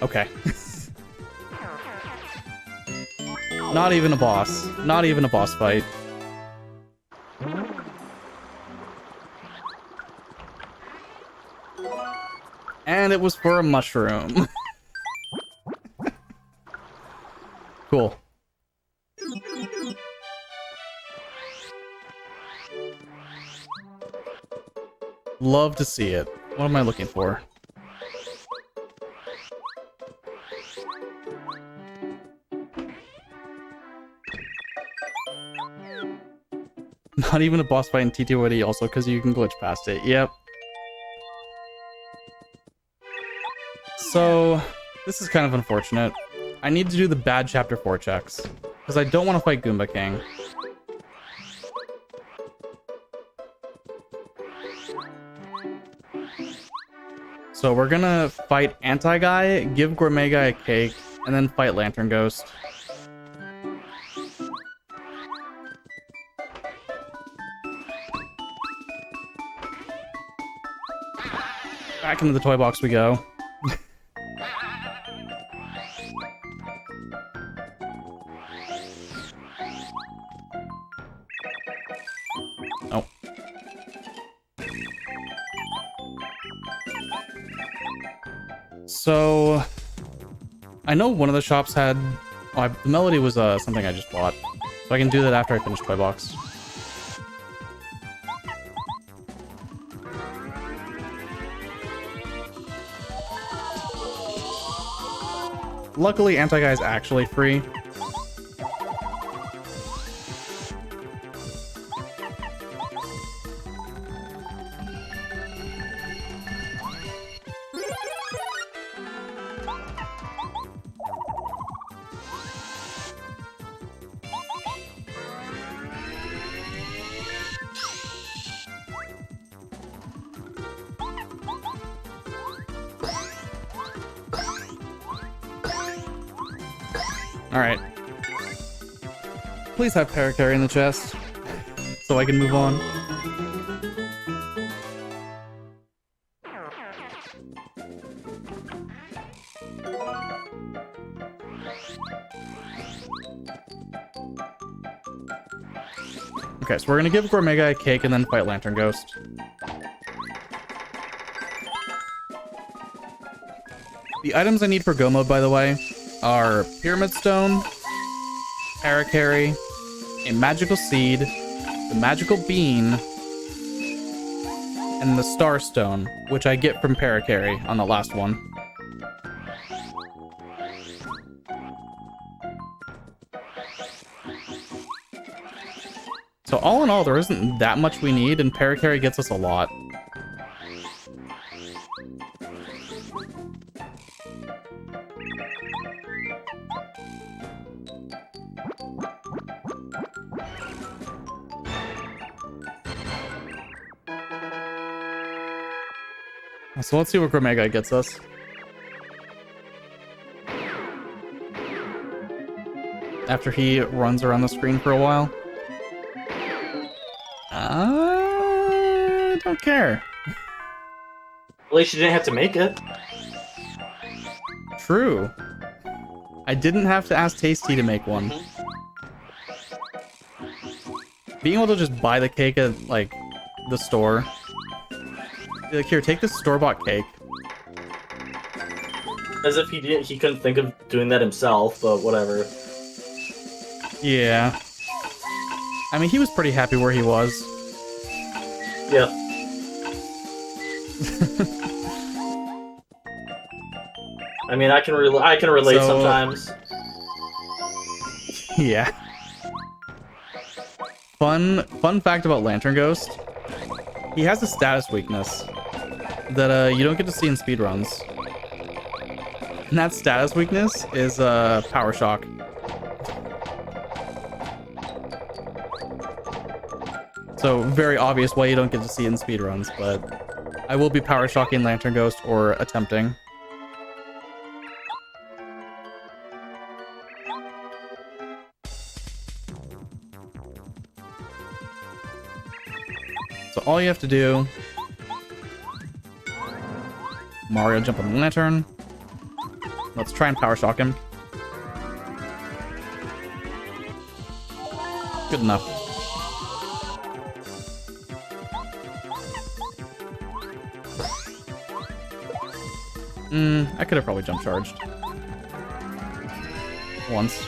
Okay. Not even a boss. Not even a boss fight. And it was for a mushroom. Cool. Love to see it. What am I looking for? Not even a boss fight in TTOD also because you can glitch past it. Yep. So, this is kind of unfortunate. I need to do the bad Chapter 4 checks because I don't want to fight Goomba King. So we're gonna fight Anti-Guy, give Gourmet Guy a cake, and then fight Lantern Ghost. Back into the toy box we go. Oh. So, I know one of the shops had... Oh, the melody was something I just bought. So I can do that after I finish toy box. Luckily, Anti-Guy is actually free. Alright. Please have Parakarry in the chest, so I can move on. Okay, so we're gonna give Gormega a cake and then fight Lantern Ghost. The items I need for Go mode, by the way, are Pyramid Stone, Parakarry, a Magical Seed, the Magical Bean, and the Star Stone, which I get from Parakarry on the last one. So all in all, there isn't that much we need, and Parakarry gets us a lot. So let's see what Gormega gets us. After he runs around the screen for a while. I don't care. At least you didn't have to make it. True. I didn't have to ask Tasty to make one. Being able to just buy the cake at, like, the store. Be like, here, take this store-bought cake. As if he couldn't think of doing that himself, but whatever. Yeah. I mean, he was pretty happy where he was. Yeah. I mean, I can relate sometimes. Yeah. Fun fact about Lantern Ghost. He has a status weakness that you don't get to see in speedruns. And that status weakness is Power Shock. So very obvious why you don't get to see it in speedruns, but I will be Power Shocking Lantern Ghost or attempting. So all you have to do, Mario jump on the lantern. Let's try and Power Shock him. Good enough. I could have probably jump charged. Once.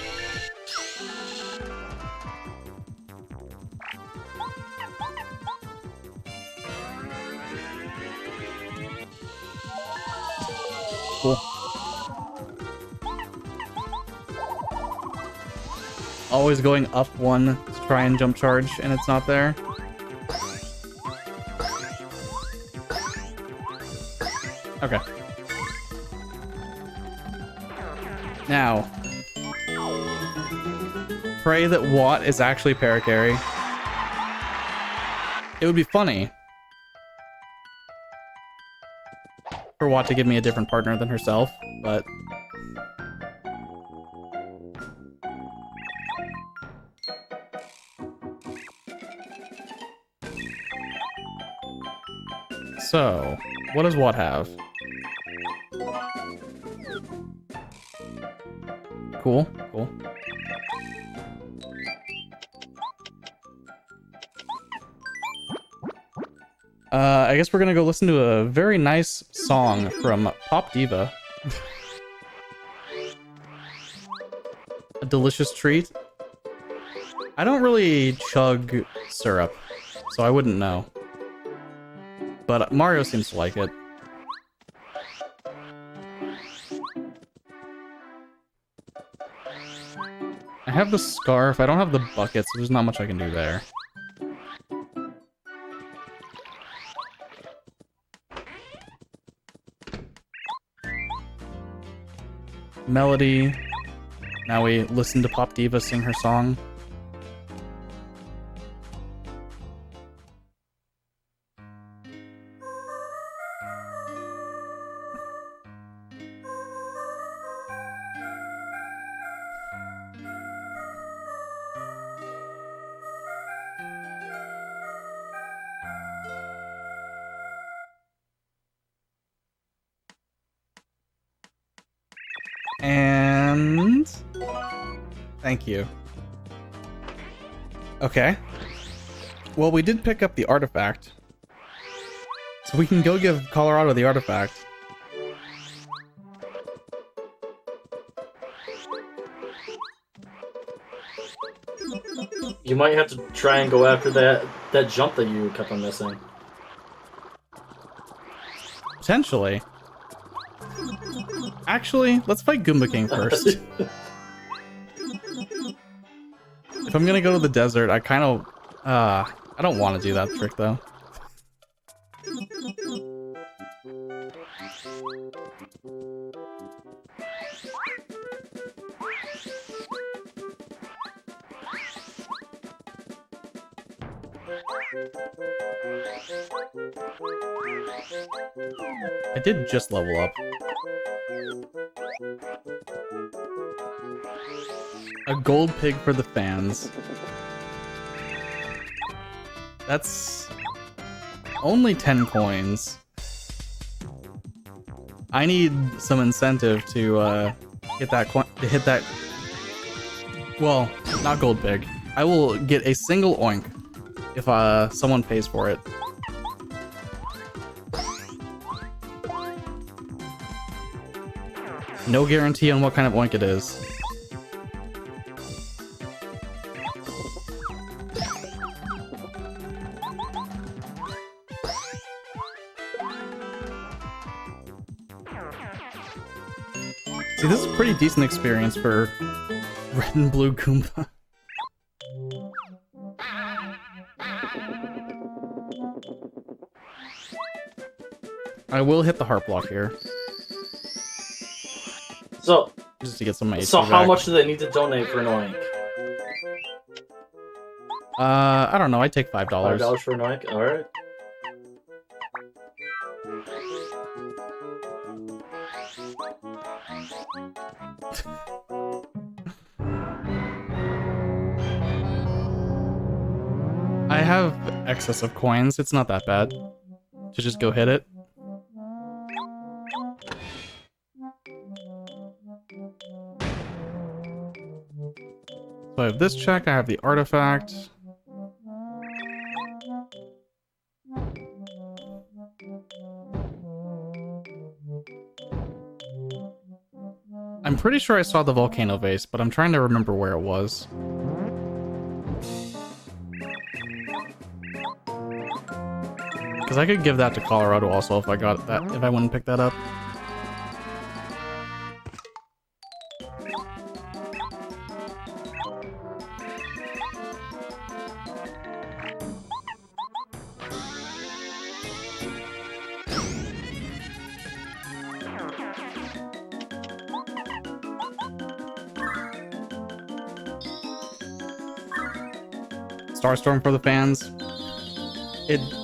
Cool. Always going up one to try and jump charge, and it's not there. Okay. Now, pray that Watt is actually Parakarry. It would be funny for Watt to give me a different partner than herself, but so, what does Watt have? Cool, cool. I guess we're gonna go listen to a very nice song from Pop Diva. A delicious treat. I don't really chug syrup, so I wouldn't know. But Mario seems to like it. I have the scarf. I don't have the bucket, so there's not much I can do there. Melody. Now we listen to Pop Diva sing her song. And thank you. Okay. Well, we did pick up the artifact. So we can go give Colorado the artifact. You might have to try and go after that jump that you kept on missing. Potentially. Actually, let's fight Goomba King first. If I'm gonna go to the desert, I kind of... I don't want to do that trick, though. I did just level up. A gold pig for the fans. That's only 10 coins. I need some incentive to hit that. Well, not gold pig. I will get a single oink if someone pays for it. No guarantee on what kind of oink it is. See, this is a pretty decent experience for Red and Blue Goomba. I will hit the heart block here. So, just to get some HP so how back. much do they need to donate for an oink? I don't know. I take $5. $5 for an oink? Alright. I have excess of coins. It's not that bad to just go hit it. So I have this check. I have the artifact. I'm pretty sure I saw the volcano vase, but I'm trying to remember where it was. Because I could give that to Colorado also if I got that, if I wouldn't pick that up. Starstorm for the fans.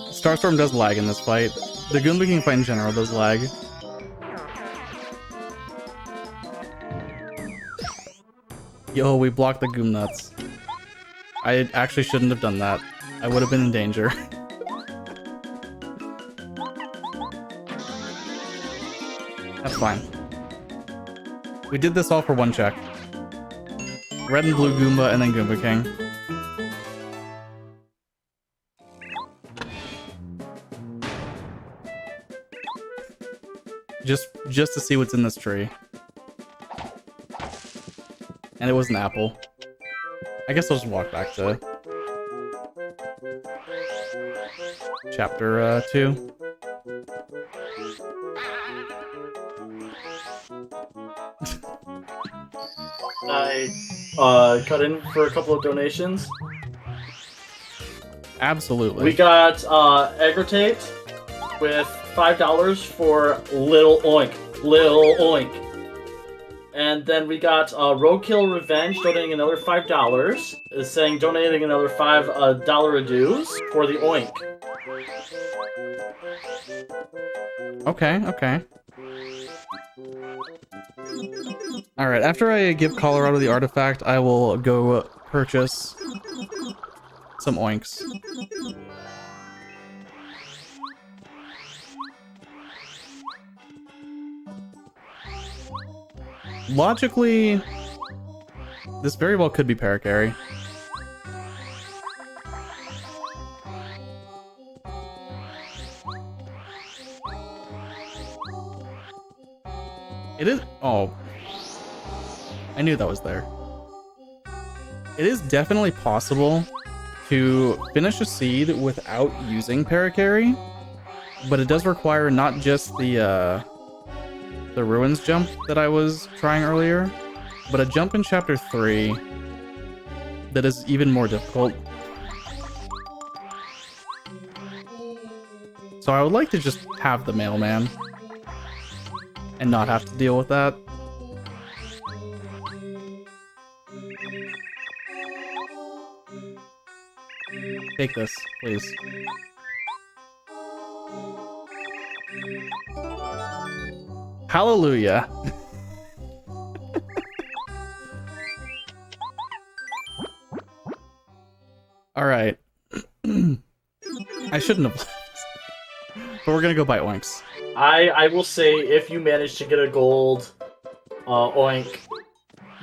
Starstorm does lag in this fight. The Goomba King fight in general does lag. Yo, we blocked the Goom Nuts. I actually shouldn't have done that. I would have been in danger. That's fine. We did this all for one check. Red and Blue Goomba and then Goomba King. Just to see what's in this tree. And it was an apple. I guess I'll just walk back to chapter 2. I cut in for a couple of donations. Absolutely. We got Aggregate with $5 for Little Oink. Little Oink. And then we got Roadkill Revenge donating another $5. Is saying donating another $5 dues for the Oink. Okay, okay. Alright, after I give Colorado the artifact, I will go purchase some oinks. Logically, this very well could be Paracarry. It is... Oh. I knew that was there. It is definitely possible to finish a seed without using Paracarry, but it does require not just the ruins jump that I was trying earlier, but a jump in chapter 3 that is even more difficult. So I would like to just have the mailman and not have to deal with that. Take this, please. Hallelujah. Alright. I shouldn't have. But we're gonna go buy Oinks. I will say, if you manage to get a gold Oink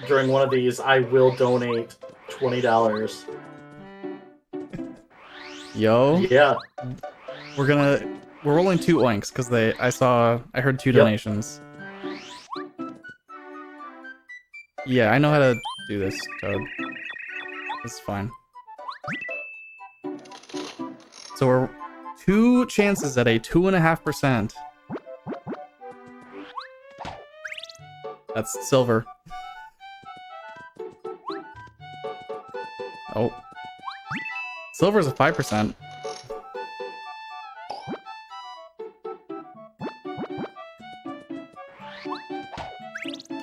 during one of these, I will donate $20. Yo. Yeah. We're rolling 2 Oinks because I heard 2 donations. Yeah, I know how to do this, Toad. It's fine. So we're 2 chances at a 2.5%. That's silver. Oh. Silver's a 5%.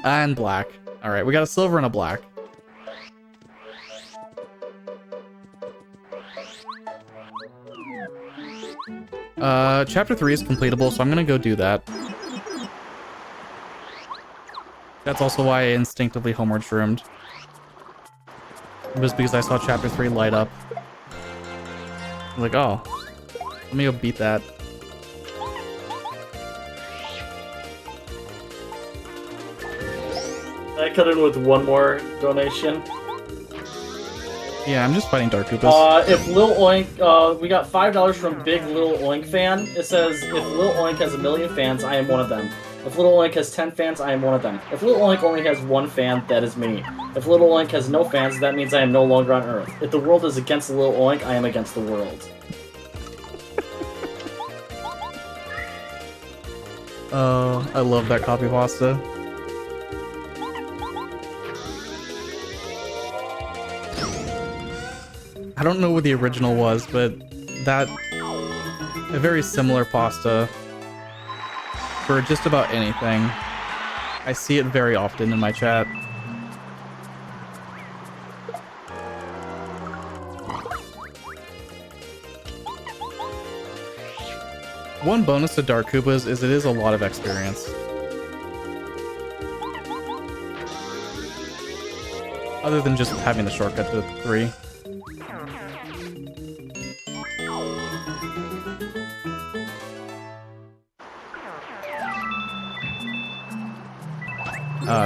And black. Alright, we got a silver and a black. Chapter 3 is completable, so I'm gonna go do that. That's also why I instinctively homeward shroomed. It was because I saw chapter 3 light up. I'm like, oh, let me go beat that. I cut in with one more donation. Yeah, I'm just fighting Dark Koopas. If Lil Oink, we got $5 from Big Lil Oink Fan. It says, if Lil Oink has 1,000,000 fans, I am one of them. If Lil Oink has 10 fans, I am one of them. If Lil Oink only has 1 fan, that is me. If Lil Oink has no fans, that means I am no longer on Earth. If the world is against Lil Oink, I am against the world. Oh, I love that copy pasta. I don't know what the original was, but a very similar pasta for just about anything. I see it very often in my chat. One bonus to Dark Koopas is it is a lot of experience. Other than just having the shortcut to 3.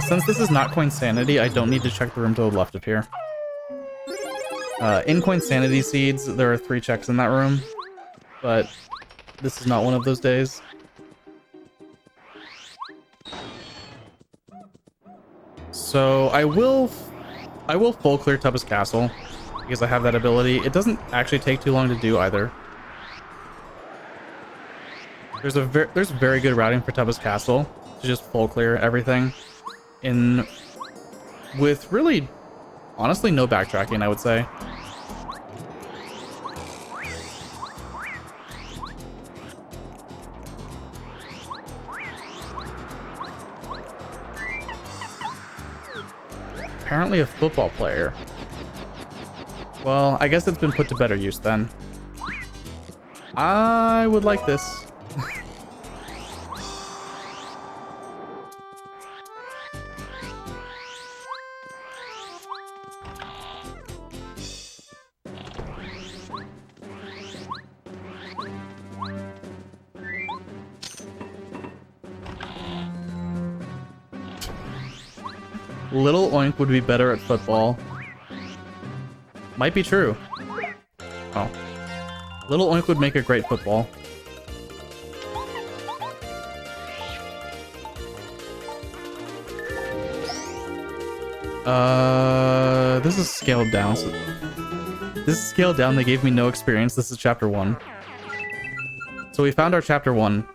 Since this is not Coin Sanity, I don't need to check the room to the left of here. In Coin Sanity seeds, there are 3 checks in that room, but this is not one of those days. So I will full clear Tubba's Castle because I have that ability. It doesn't actually take too long to do either. There's very good routing for Tubba's Castle to just full clear everything with really, honestly, no backtracking, I would say. Apparently a football player. Well, I guess it's been put to better use then. I would like this. Little Oink would be better at football. Might be true. Oh. Little Oink would make a great football. This is scaled down. This is scaled down. They gave me no experience. This is chapter 1. So we found our chapter 1.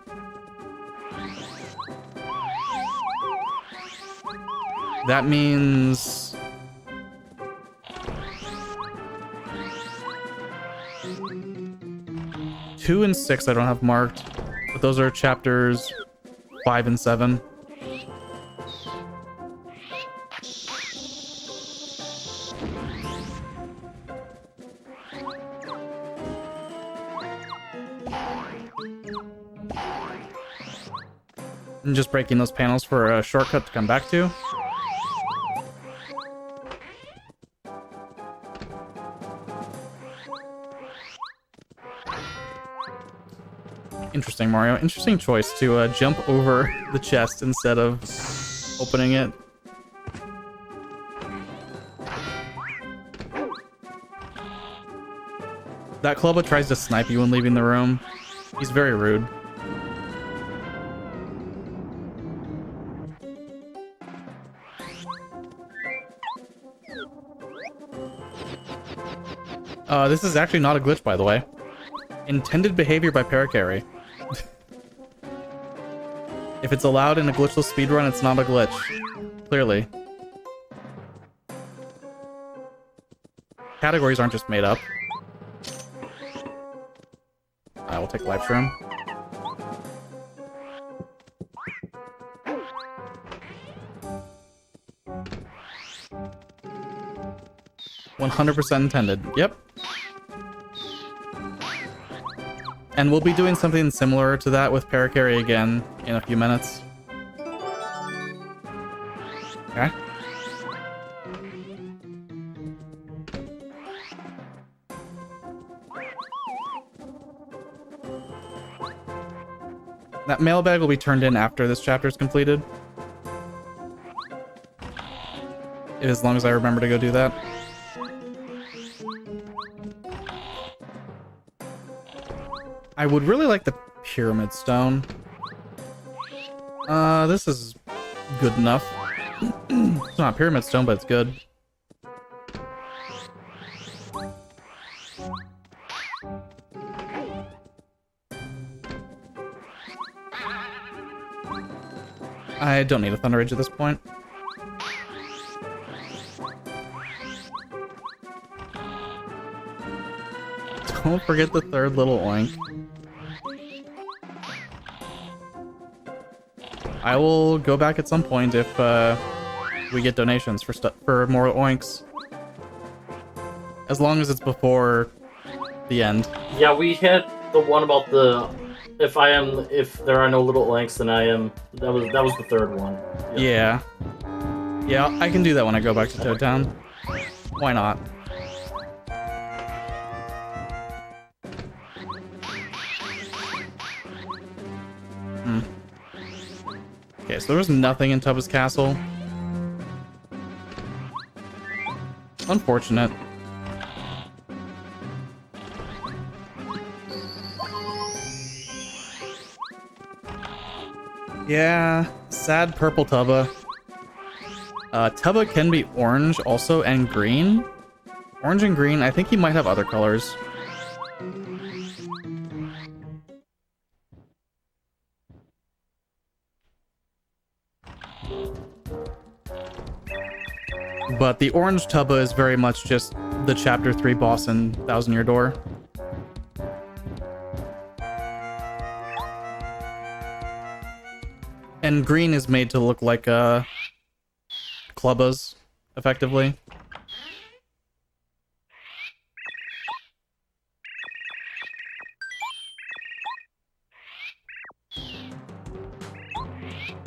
That means... Two and 6 I don't have marked, but those are chapters 5 and 7. I'm just breaking those panels for a shortcut to come back to. Interesting, Mario. Interesting choice to jump over the chest instead of opening it. That Clubba tries to snipe you when leaving the room. He's very rude. This is actually not a glitch, by the way. Intended behavior by Paracarry. If it's allowed in a glitchless speedrun, it's not a glitch. Clearly. Categories aren't just made up. I will take life shroom. %100% intended. Yep. And we'll be doing something similar to that with Paracarry again in a few minutes. Okay. That mailbag will be turned in after this chapter is completed. As long as I remember to go do that. I would really like the pyramid stone. This is good enough. It's not pyramid stone, but it's good. I don't need a Thunder Rage at this point. Don't forget the third little oink. I will go back at some point if we get donations for more oinks. As long as it's before the end. Yeah, we had the one about the if there are no little oinks, then I am. That was the third one. Yep. Yeah, I can do that when I go back to Toad Town. Why not? Okay, so there was nothing in Tubba's castle. Unfortunate. Yeah, sad purple Tubba. Tubba can be orange also, and green. Orange and green, I think he might have other colors. But the orange Tubba is very much just the chapter 3 boss in Thousand Year Door. And green is made to look like Clubbas, effectively.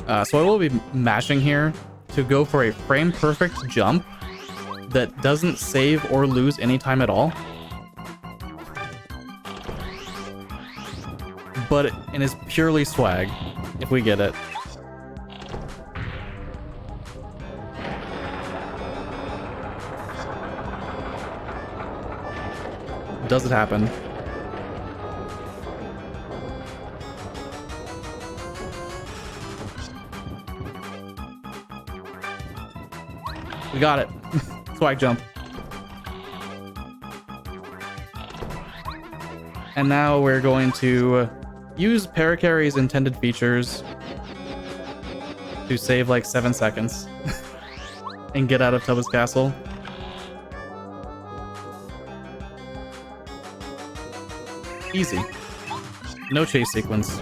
So I will be mashing here to go for a frame-perfect jump that doesn't save or lose any time at all. But it is purely swag, if we get it. does it happen? We got it. Swag jump. And now we're going to use Paracarry's intended features to save like 7 seconds and get out of Tubba's castle. Easy. No chase sequence.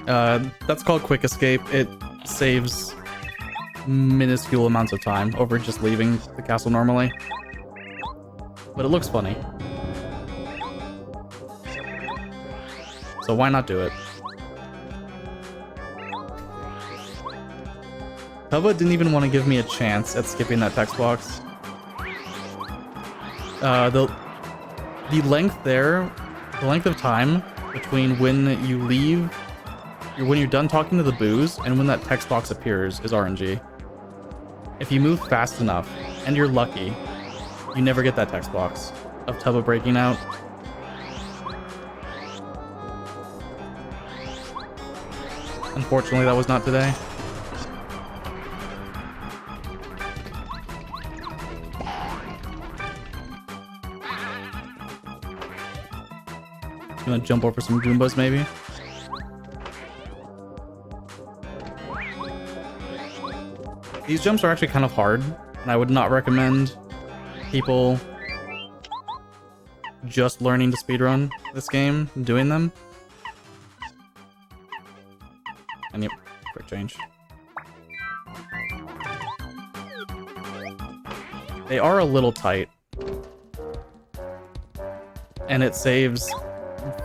That's called quick escape. It saves minuscule amounts of time over just leaving the castle normally. But it looks funny. So why not do it? Tubba didn't even want to give me a chance at skipping that text box. The length there, the length of time between when you leave, when you're done talking to the booze and when that text box appears is RNG. If you move fast enough and you're lucky, you never get that text box of Tubba breaking out. Unfortunately, that was not today. Gonna jump over some Goombas, maybe. These jumps are actually kind of hard, and I would not recommend people just learning to speedrun this game doing them. And yep, quick change. They are a little tight. And it saves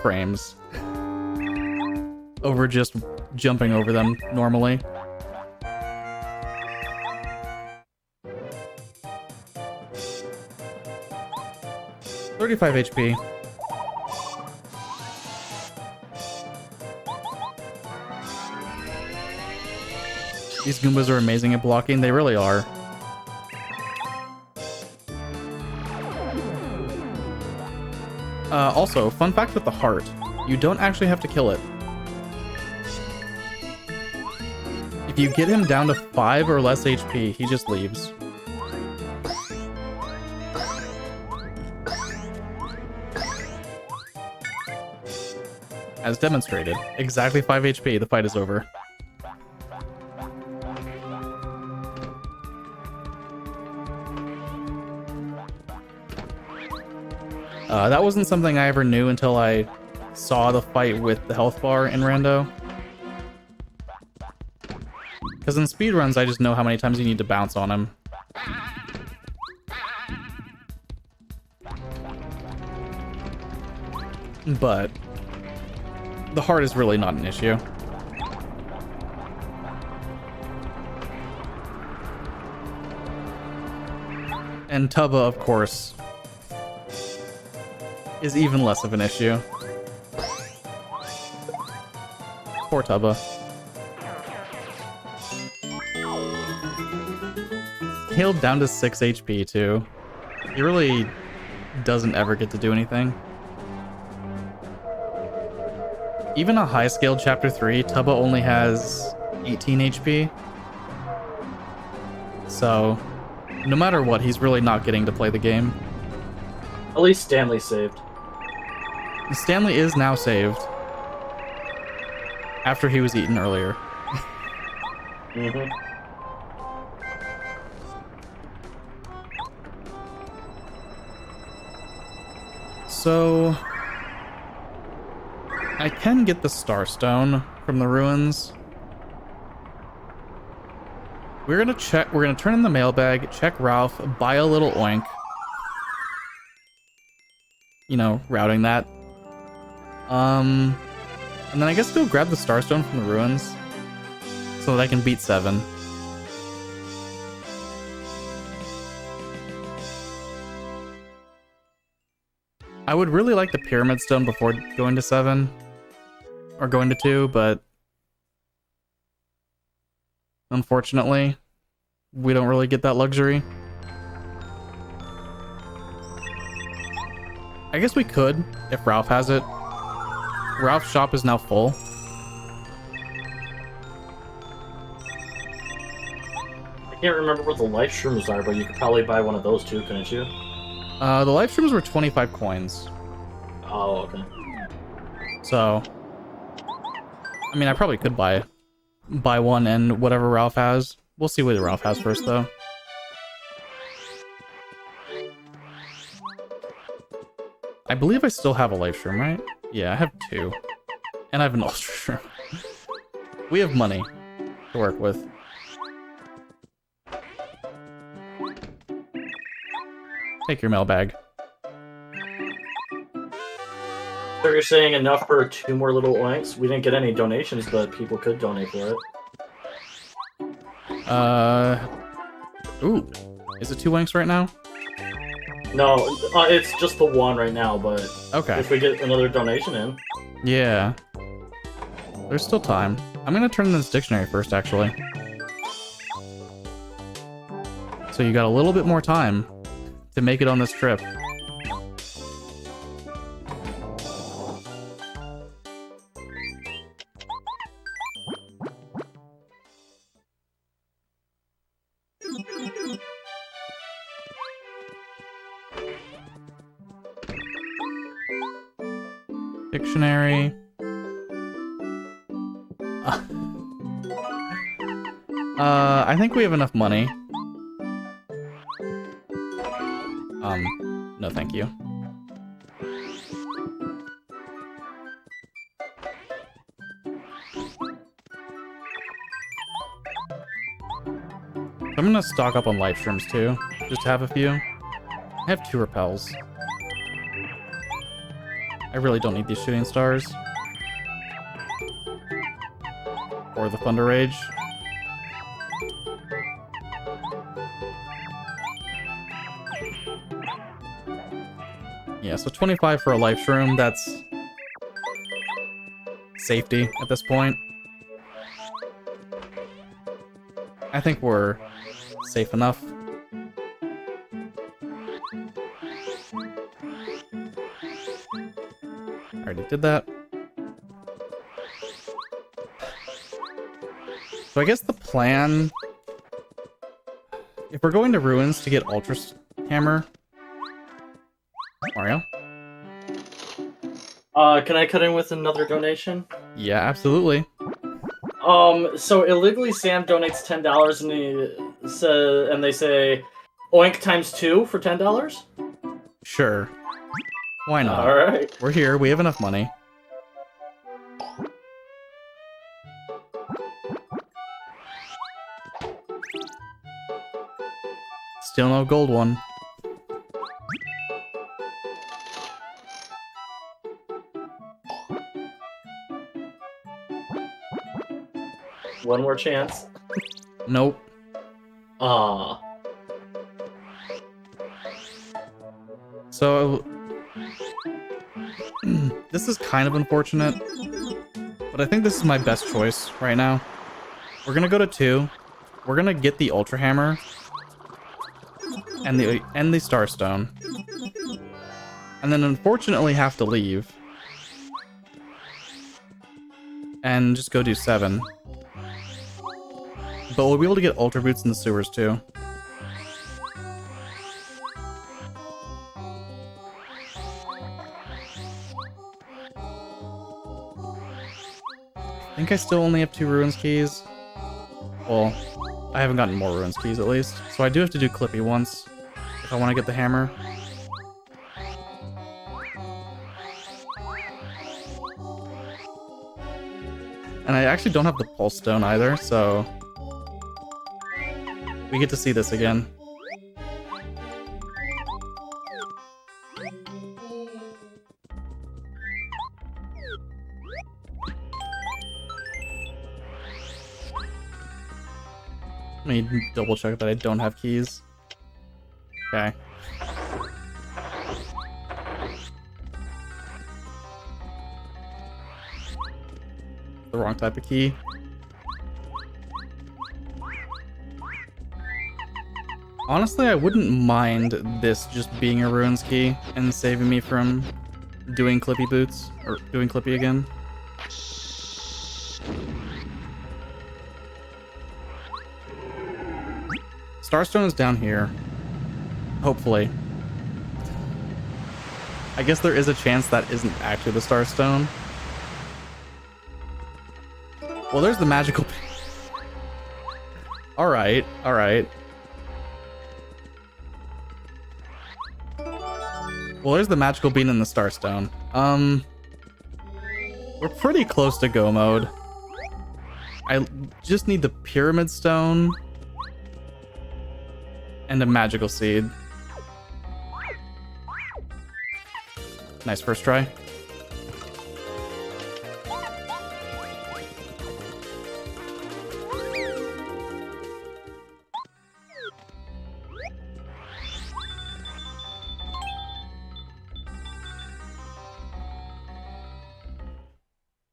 frames over just jumping over them normally. $35 HP. These Goombas are amazing at blocking. They really are. Also, fun fact with the heart. You don't actually have to kill it. If you get him down to 5 or less HP, he just leaves. As demonstrated, exactly 5 HP, the fight is over. That wasn't something I ever knew until I saw the fight with the health bar in Rando. Because in speedruns, I just know how many times you need to bounce on him. But the heart is really not an issue. And Tubba, of course, is even less of an issue. Poor Tubba. Healed down to 6 HP too. He really doesn't ever get to do anything. Even a high scaled chapter 3, Tubba only has 18 HP. So, no matter what, he's really not getting to play the game. At least Stanley's saved. Stanley is now saved. After he was eaten earlier. Mm-hmm. So I can get the Starstone from the ruins. We're gonna turn in the mailbag, check Ralph, buy a little oink. You know, routing that. And then I guess go grab the Starstone from the ruins so that I can beat 7. I would really like the Pyramid Stone before going to 7 or going to 2, but unfortunately, we don't really get that luxury. I guess we could if Ralph has it. Ralph's shop is now full. I can't remember what the life shrooms are, but you could probably buy one of those too, couldn't you? The life streams were 25 coins. Oh, okay. So, I mean, I probably could buy one and whatever Ralph has. We'll see what Ralph has first, though. I believe I still have a life shroom, right? Yeah, I have 2. And I have an ultra shroom. We have money to work with. Take your mailbag. So you're saying enough for 2 more little oinks? We didn't get any donations, but people could donate for it. Ooh. Is it 2 wanks right now? No, it's just the 1 right now, but Okay. if we get another donation in. Yeah. There's still time. I'm gonna turn this dictionary first, actually. So you got a little bit more time to make it on this trip. Dictionary. I think we have enough money. No thank you. I'm gonna stock up on life shrooms too, just to have a few. I have 2 repels. I really don't need these shooting stars. Or the Thunder Rage. Yeah, so 25 for a life shroom, that's safety at this point. I think we're safe enough. Already did that. So I guess the plan, if we're going to Ruins to get Ultra Hammer, Mario? Can I cut in with another donation? Yeah, absolutely. So illegally Sam donates $10 and they say oink times 2 for $10? Sure. Why not? Alright. We're here, we have enough money. Still no gold one. One more chance. Nope. So this is kind of unfortunate, but I think this is my best choice right now. We're gonna go to 2. We're gonna get the Ultra Hammer and the Starstone, and then unfortunately have to leave and just go do 7. But we'll be able to get Ultra Boots in the sewers too. I think I still only have 2 Ruins keys. Well, I haven't gotten more Ruins keys at least. So I do have to do Clippy once if I want to get the hammer. And I actually don't have the Pulse Stone either, so we get to see this again. Let me double check that I don't have keys. Okay. The wrong type of key. Honestly, I wouldn't mind this just being a ruins key and saving me from doing Clippy boots, or doing Clippy again. Starstone is down here. Hopefully. I guess there is a chance that isn't actually the Starstone. Well, there's the magical... Alright, alright. Well, there's the magical bean and the Starstone. We're pretty close to go mode. I just need the Pyramid Stone and a magical seed. Nice first try.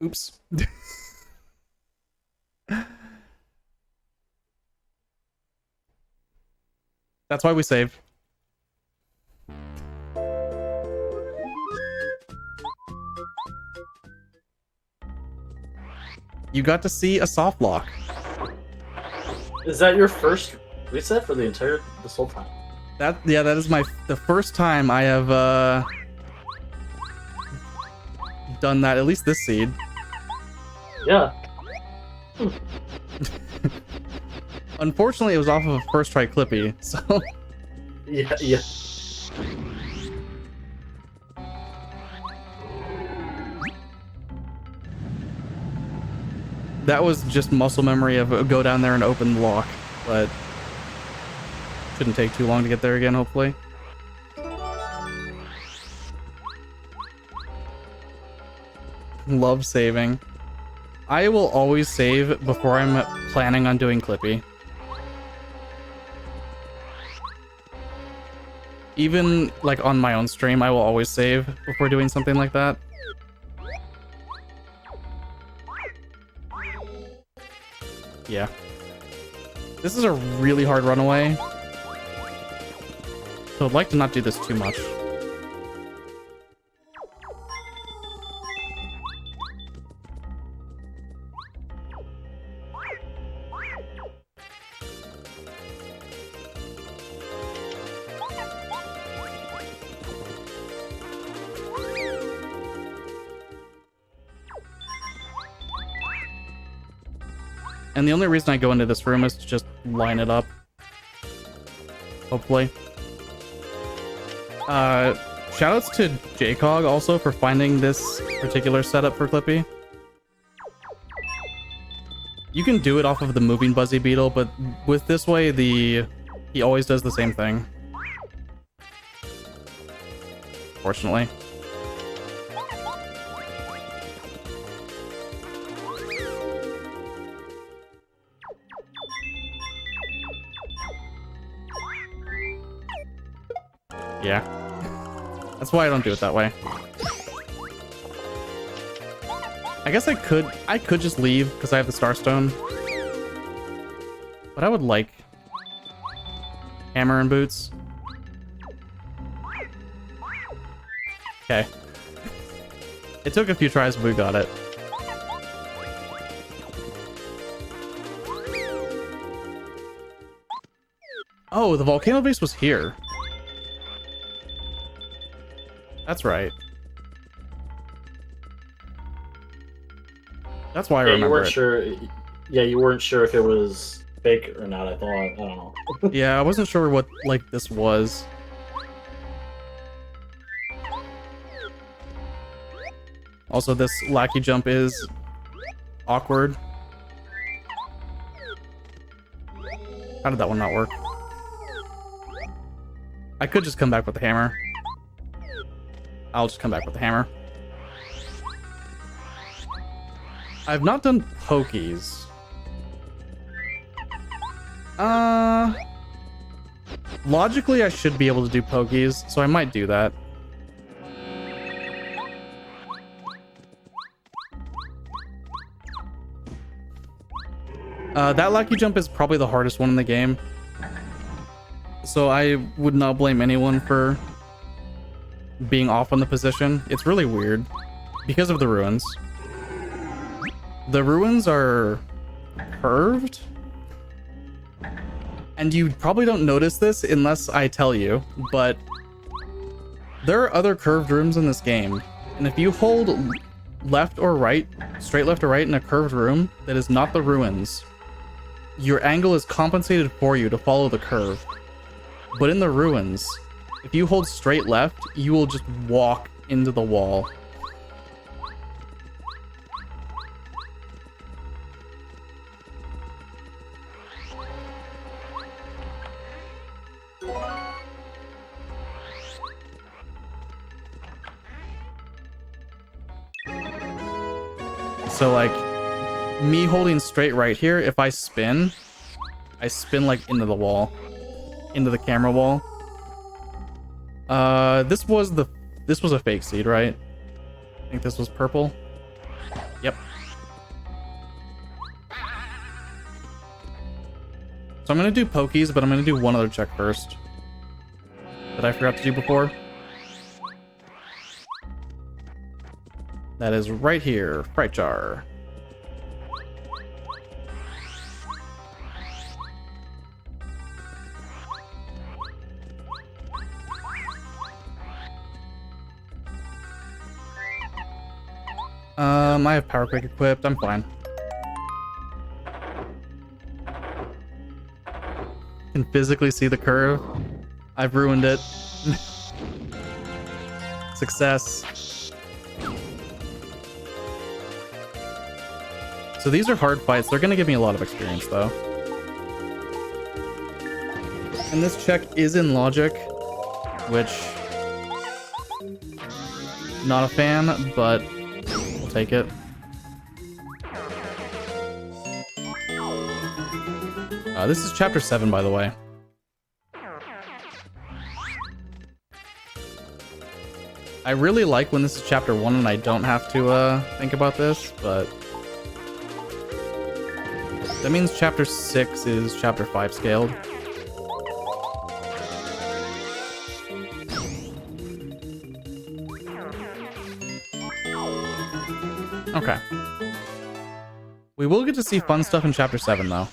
Oops. That's why we save. You got to see a soft lock. Is that your first reset for this whole time? That is the first time I have done that, at least this seed. Yeah. Unfortunately, it was off of a first try Clippy, so Yeah. that was just muscle memory of go down there and open the lock, but shouldn't take too long to get there again, hopefully. Love saving. I will always save before I'm planning on doing Clippy. Even like on my own stream, I will always save before doing something like that. Yeah. This is a really hard runaway. So I'd like to not do this too much. And the only reason I go into this room is to just line it up. Hopefully. Shoutouts to JCog also for finding this particular setup for Clippy. You can do it off of the moving Buzzy Beetle, but with this way, he always does the same thing. Fortunately. Yeah. That's why I don't do it that way. I guess I could just leave because I have the Starstone. But I would like hammer and boots. Okay. It took a few tries, but we got it. Oh, the volcano base was here. That's right. That's why I remember you weren't it. sure. Yeah, you weren't sure if it was fake or not. I thought. I don't know. Yeah, I wasn't sure what like this was. Also, this lackey jump is awkward. How did that one not work? I could just come back with the hammer. I'll just come back with the hammer. I've not done pokies. Logically, I should be able to do pokies, so I might do that. That lucky jump is probably the hardest one in the game. So I would not blame anyone for being off on the position. It's really weird because of the ruins. The ruins are curved, and you probably don't notice this unless I tell you, but there are other curved rooms in this game, and if you hold left or right, straight left or right in a curved room that is not the ruins, your angle is compensated for you to follow the curve. But in the ruins, if you hold straight left, you will just walk into the wall. So like me holding straight right here, if I spin like into the wall, into the camera wall. This was a fake seed, right? I think this was purple. Yep. So I'm gonna do pokies, but I'm gonna do one other check first that I forgot to do before. That is right here, Fright Jar. I have Power Quick equipped, I'm fine. Can physically see the curve. I've ruined it. Success. So these are hard fights. They're gonna give me a lot of experience though. And this check is in logic, which not a fan, but we'll take it. This is chapter 7, by the way. I really like when this is chapter 1 and I don't have to think about this, but that means chapter 6 is chapter 5 scaled. Okay. We will get to see fun stuff in chapter 7 though.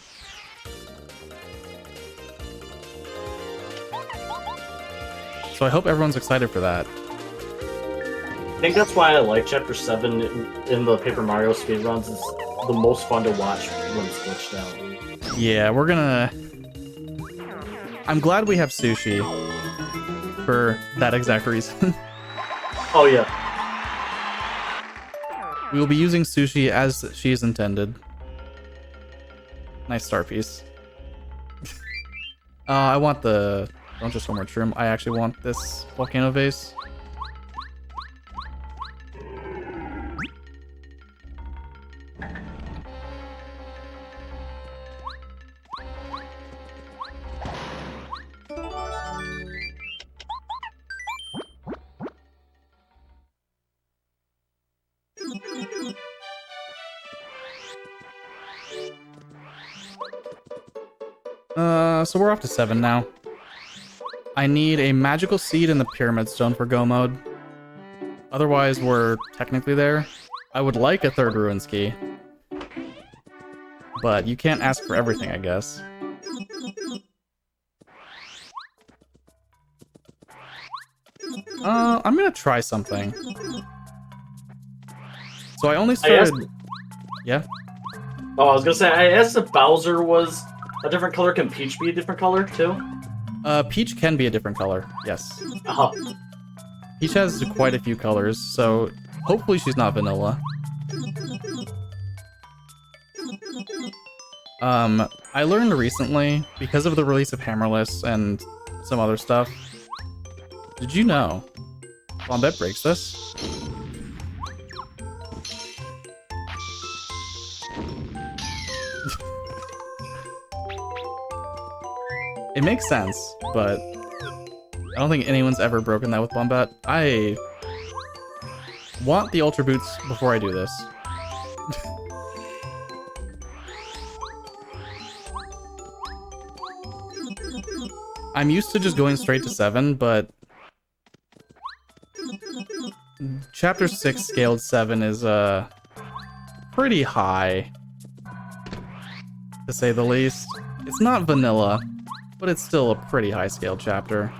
So I hope everyone's excited for that. I think that's why I like Chapter 7 in the Paper Mario speedruns. It's the most fun to watch when it's glitched out. Yeah, we're gonna... I'm glad we have Sushi for that exact reason. Oh, yeah. We will be using Sushi as she is intended. Nice star piece. I want the... Don't just one more trim. I actually want this volcano vase. So we're off to 7 now. I need a magical seed in the pyramid stone for go mode. Otherwise, we're technically there. I would like a third ruins key. But you can't ask for everything, I guess. I'm gonna try something. So I only started... Yeah? Oh, I was gonna say, I asked if Bowser was a different color. Can Peach be a different color, too? Peach can be a different color, yes. Oh. Peach has quite a few colors, so hopefully she's not vanilla. I learned recently, because of the release of Hammerless and some other stuff. Did you know Bombette breaks this? It makes sense, but I don't think anyone's ever broken that with Bombette. I want the Ultra Boots before I do this. I'm used to just going straight to 7, but Chapter 6 scaled 7 is pretty high, to say the least. It's not vanilla, but it's still a pretty high scaled chapter.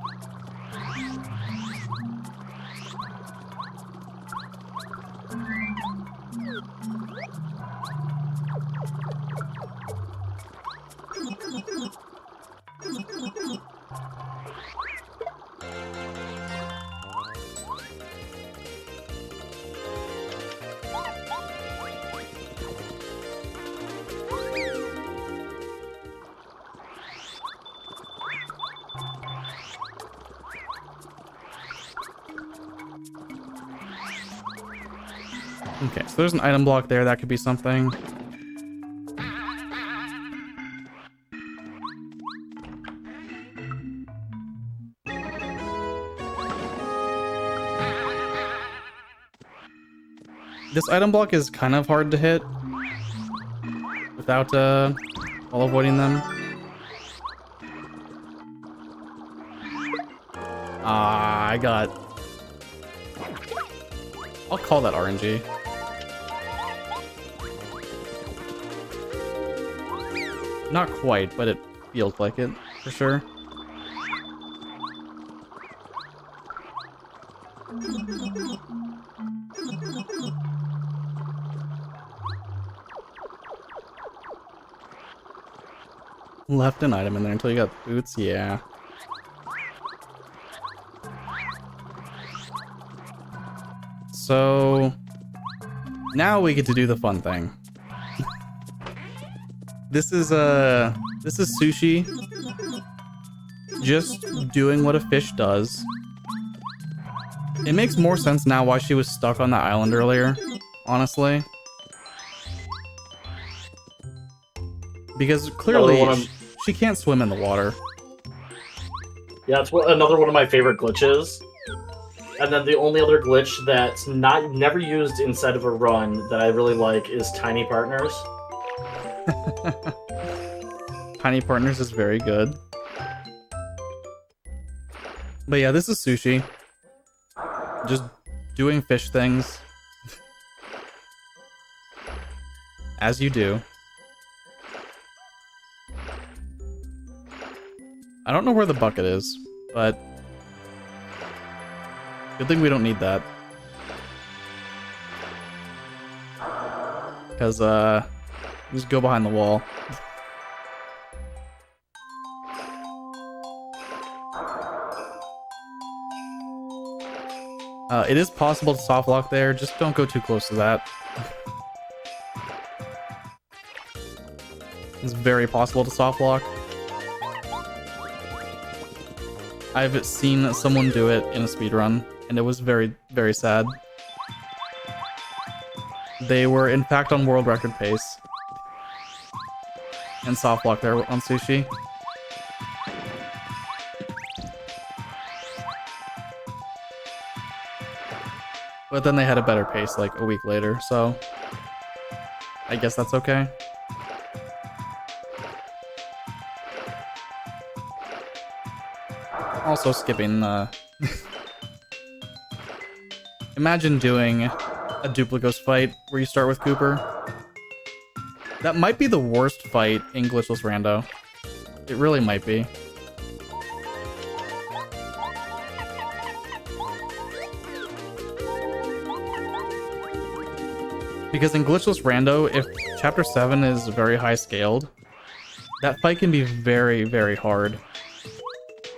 Okay, so there's an item block there. That could be something. This item block is kind of hard to hit without while avoiding them. I got... I'll call that RNG. Not quite, but it feels like it, for sure. Left an item in there until you got boots, yeah. So now we get to do the fun thing. This is sushi just doing what a fish does. It makes more sense now why she was stuck on that island earlier, honestly. Because clearly she can't swim in the water. Yeah, it's another one of my favorite glitches. And then the only other glitch that's never used inside of a run that I really like is Tiny Partners. Tiny Partners is very good. But yeah, this is sushi. Just doing fish things. As you do. I don't know where the bucket is, but good thing we don't need that. Because, just go behind the wall. It is possible to soft lock there, just don't go too close to that. It's very possible to soft lock. I've seen someone do it in a speedrun, and it was very, very sad. They were, in fact, on world record pace. And soft lock there on sushi. But then they had a better pace like a week later, so I guess that's okay. Also skipping imagine doing a duplicos fight where you start with Cooper. That might be the worst fight in Glitchless Rando. It really might be. Because in Glitchless Rando, if Chapter 7 is very high scaled, that fight can be very, very hard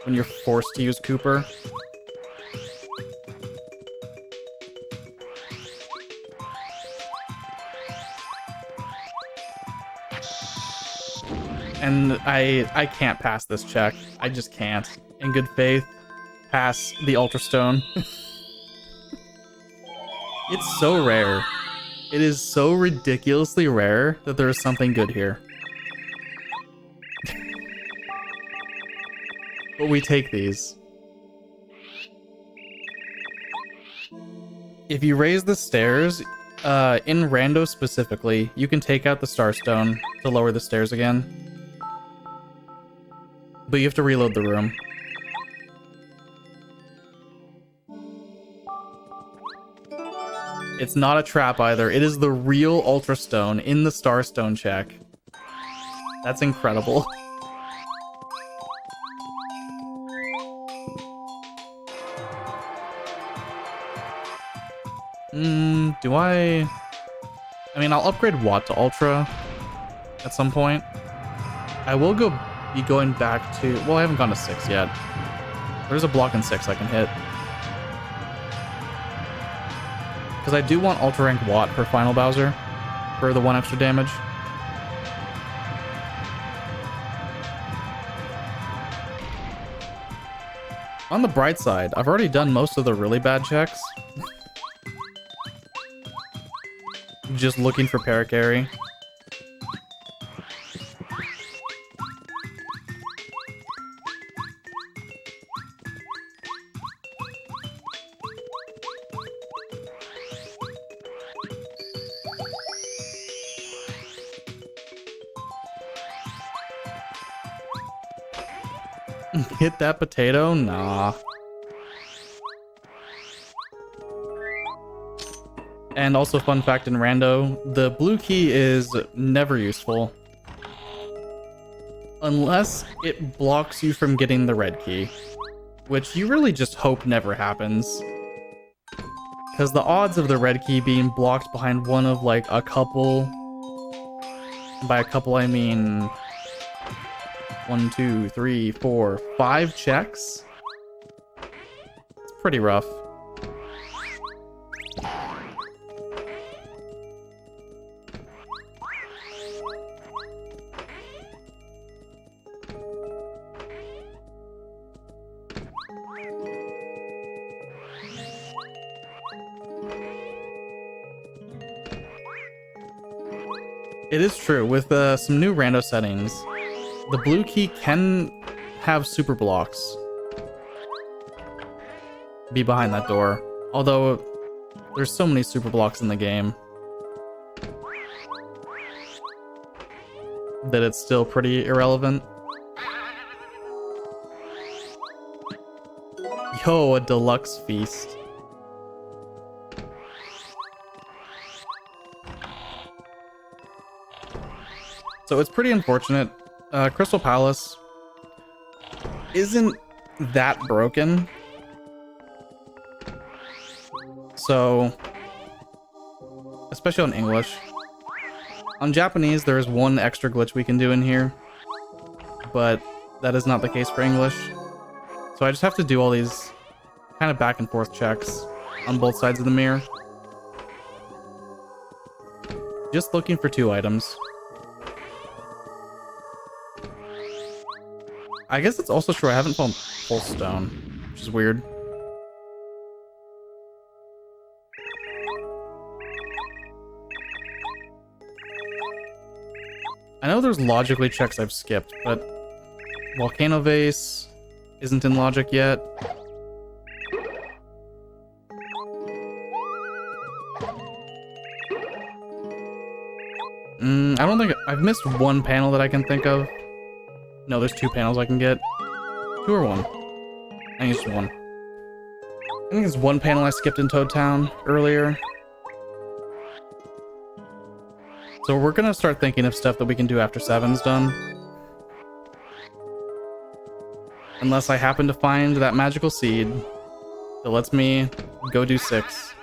when you're forced to use Cooper. And I can't pass this check. I just can't. In good faith, pass the Ultra Stone. It's so rare. It is so ridiculously rare that there is something good here. But we take these. If you raise the stairs, in Rando specifically, you can take out the Starstone to lower the stairs again. But you have to reload the room. It's not a trap either. It is the real Ultra Stone in the Starstone check. That's incredible. Do I mean, I'll upgrade Watt to Ultra at some point. I will be going back to... Well, I haven't gone to 6 yet. There's a block in 6 I can hit. Because I do want Ultra Rank Watt for Final Bowser. For the 1 extra damage. On the bright side, I've already done most of the really bad checks. Just looking for Paracarry. Hit that potato? Nah. And also, fun fact in Rando, the blue key is never useful. Unless it blocks you from getting the red key. Which you really just hope never happens. Because the odds of the red key being blocked behind one of like a couple... By a couple I mean... 1, 2, 3, 4, 5 checks? It's pretty rough. It is true, with some new rando settings, the blue key can have super blocks be behind that door. Although, there's so many super blocks in the game that it's still pretty irrelevant. Yo, a deluxe feast. So it's pretty unfortunate. Crystal Palace isn't that broken. So, especially on English. On Japanese, there is one extra glitch we can do in here, but that is not the case for English. So I just have to do all these kind of back and forth checks on both sides of the mirror. Just looking for 2 items. I guess it's also true I haven't found full stone, which is weird. I know there's logically checks I've skipped, but Volcano Vase isn't in logic yet. I don't think I've missed one panel that I can think of. No, there's 2 panels I can get. 2 or 1? I think it's 1. I think it's 1 panel I skipped in Toad Town earlier. So we're gonna start thinking of stuff that we can do after 7's done. Unless I happen to find that magical seed that lets me go do 6.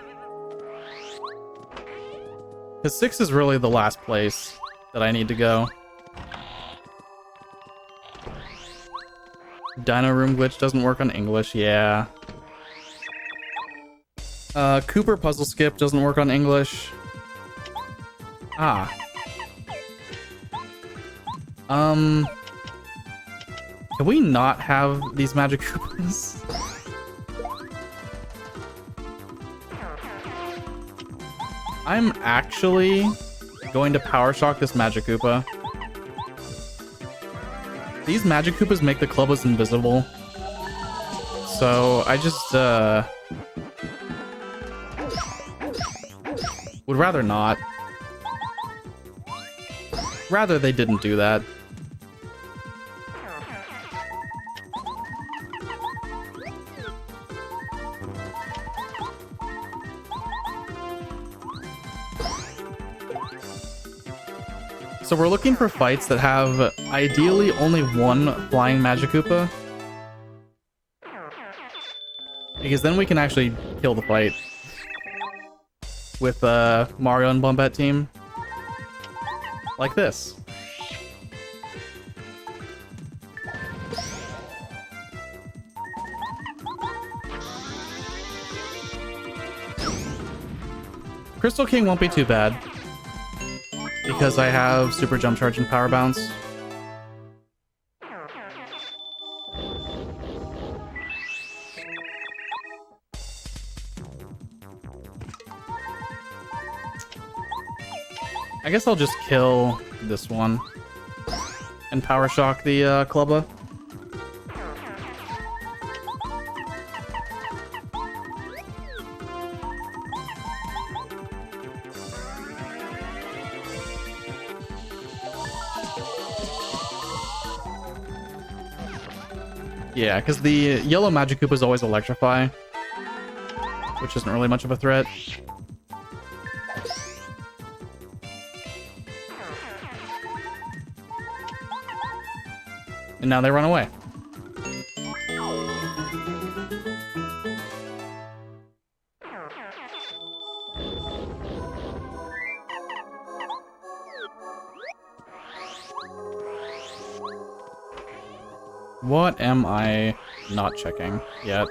Because 6 is really the last place that I need to go. Dino Room glitch doesn't work on English, yeah. Cooper puzzle skip doesn't work on English. Ah. Can we not have these magic Koopas? I'm actually going to Power Shock this Magic Koopa. These Magic Koopas make the Clubbas invisible. So I just would rather not. Rather they didn't do that. So we're looking for fights that have ideally only one flying Magikoopa. Because then we can actually kill the fight with Mario and Bombette team. Like this. Crystal King won't be too bad, because I have Super Jump Charge and Power Bounce. I guess I'll just kill this one and Power Shock the Clubba. Yeah, because the yellow Magikoopa is always Electrify, which isn't really much of a threat. And now they run away. What am I not checking yet?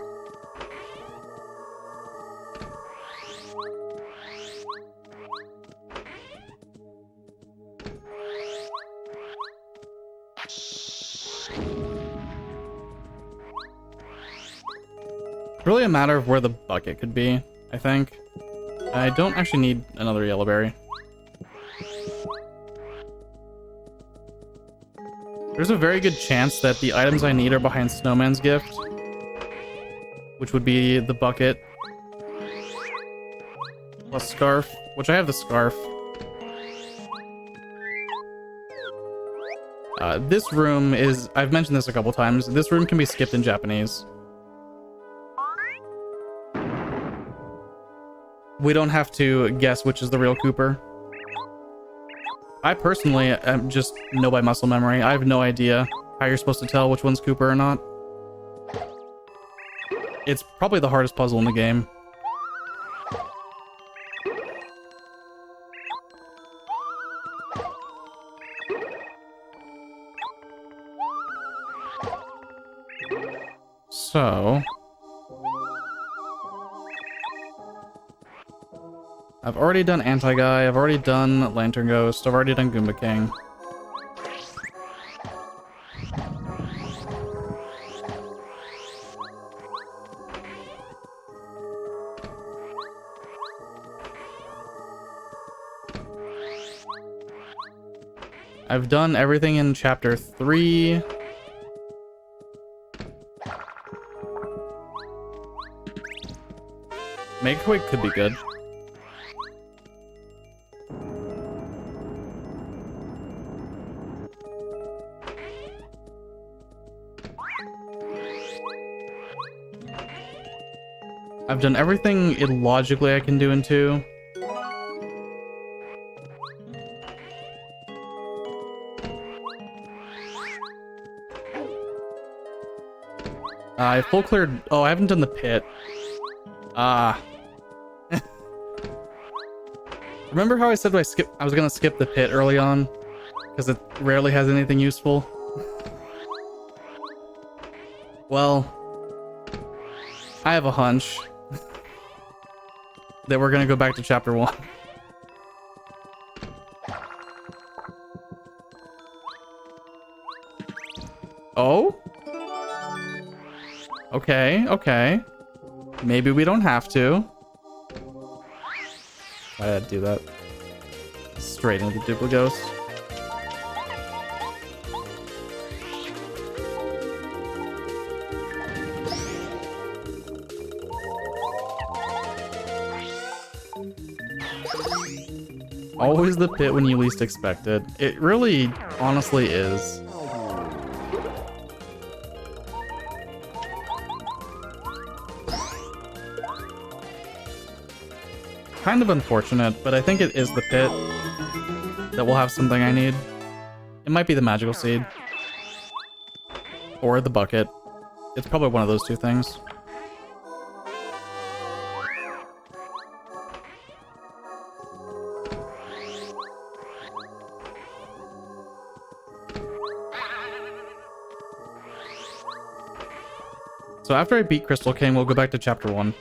Really a matter of where the bucket could be, I think. I don't actually need another yellow berry. There's a very good chance that the items I need are behind Snowman's gift, which would be the bucket plus scarf, which I have the scarf. This room is, I've mentioned this a couple times, this room can be skipped in Japanese. We don't have to guess which is the real Cooper. I personally just know by muscle memory. I have no idea how you're supposed to tell which one's Cooper or not. It's probably the hardest puzzle in the game. So... I've already done Anti-Guy, I've already done Lantern Ghost, I've already done Goomba King. I've done everything in Chapter 3. Make-A-Quake could be good. I've done everything illogically I can do in 2. I full cleared... Oh, I haven't done the pit. Remember how I said I was gonna skip the pit early on? Because it rarely has anything useful? Well... I have a hunch that we're gonna go back to Chapter 1. Oh? Okay, okay. Maybe we don't have to. Why did I do that? Straight into the Duplighost. Always the pit when you least expect it. It really, honestly is. Kind of unfortunate, but I think it is the pit. that will have something I need. It might be the magical seed. Or the bucket. It's probably one of those two things. So after I beat Crystal King, we'll go back to chapter 1.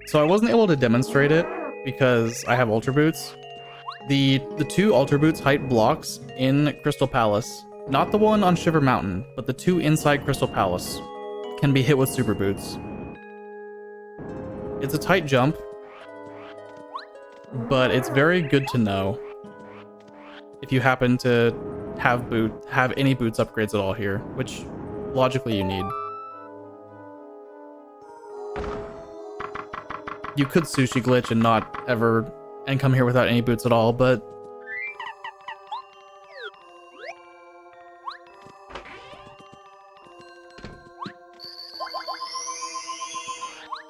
So I wasn't able to demonstrate it because I have Ultra Boots. The two Ultra Boots height blocks in Crystal Palace, not the one on Shiver Mountain, but the two inside Crystal Palace, can be hit with Super Boots. It's a tight jump, but it's very good to know if you happen to have any boots upgrades at all here, which logically you need. You could sushi glitch and come here without any boots at all, but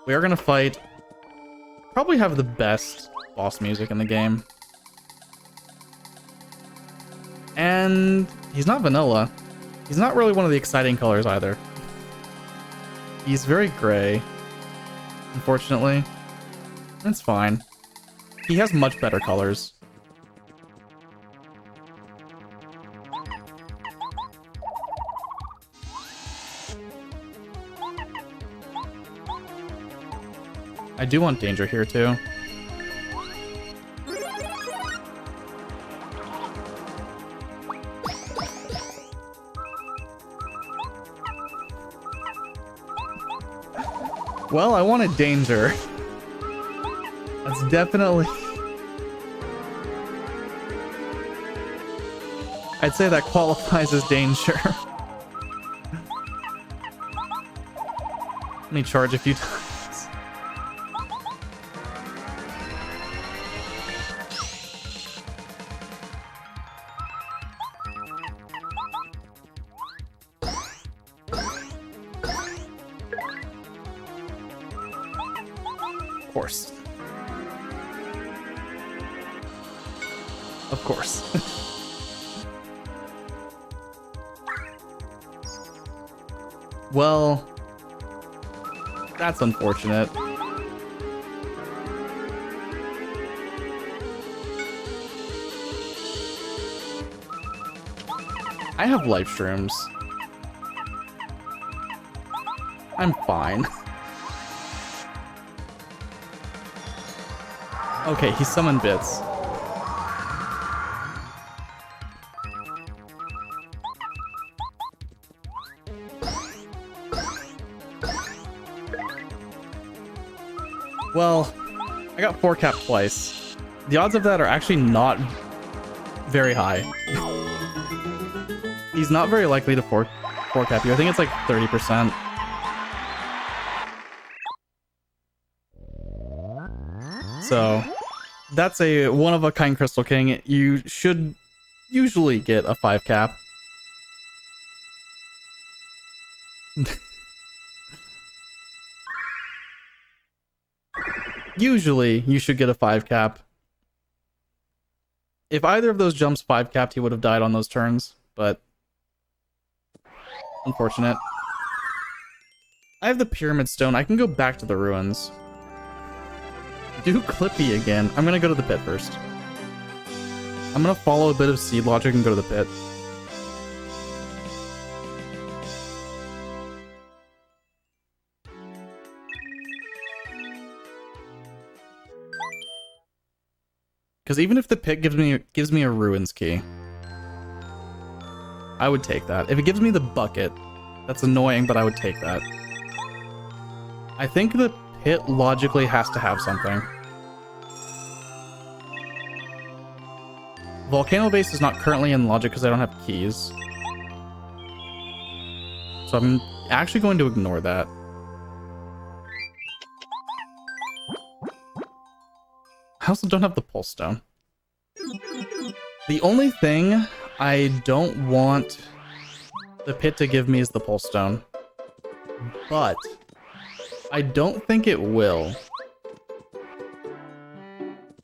we are gonna fight, probably have the best boss music in the game. And he's not vanilla. He's not really one of the exciting colors either. He's very gray, unfortunately. It's fine. He has much better colors. I do want danger here too. Well, I wanted danger. That's definitely... I'd say that qualifies as danger. Let me charge a few times. Of course. Of course. Well, that's unfortunate. I have life shrooms. I'm fine. Okay, he summoned bits. Well, I got 4 cap twice. The odds of that are actually not very high. He's not very likely to 4 cap you. I think it's like 30%. So, that's a one-of-a-kind Crystal King. You should usually get a 5 cap. Usually, you should get a 5 cap. If either of those jumps 5 capped, he would have died on those turns, but... unfortunate. I have the Pyramid Stone. I can go back to the ruins. Do Clippy again. I'm gonna go to the pit first. I'm gonna follow a bit of seed logic and go to the pit. Because even if the pit gives me a ruins key, I would take that. If it gives me the bucket, that's annoying, but I would take that. I think the pit logically has to have something. Volcano Base is not currently in logic because I don't have keys. So I'm actually going to ignore that. also don't have the pulse stone. The only thing I don't want the pit to give me is the pulse stone. But I don't think it will.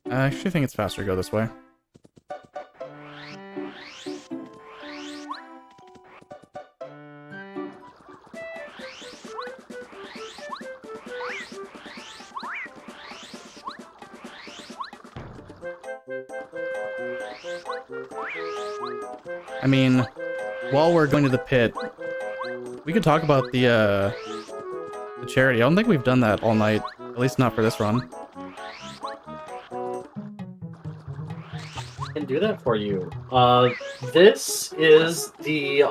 I actually think it's faster to go this way. I mean, while we're going to the pit, we could talk about the charity. I don't think we've done that all night, at least not for this run. Can do that for you. This is the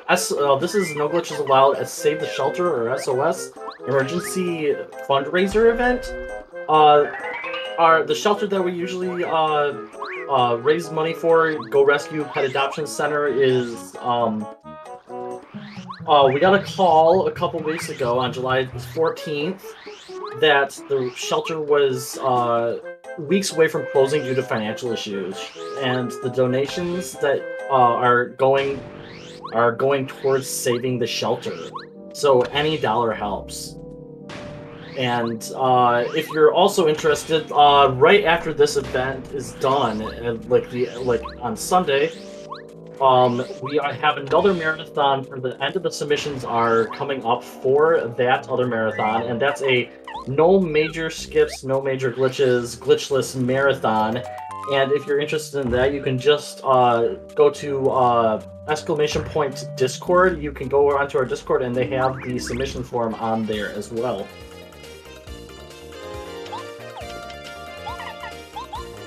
this is No Glitches Allowed as Save the Shelter or SOS emergency fundraiser event. The shelter that we usually raise money for, Go Rescue Pet Adoption Center, is we got a call a couple weeks ago on July 14th that the shelter was weeks away from closing due to financial issues, and the donations that are going towards saving the shelter. So any dollar helps. And if you're also interested, right after this event is done, like on Sunday, we have another marathon for the end of the submissions are coming up for that other marathon, and that's a no major skips, no major glitches, glitchless marathon. And if you're interested in that, you can just go to !Discord. You can go onto our Discord, and they have the submission form on there as well.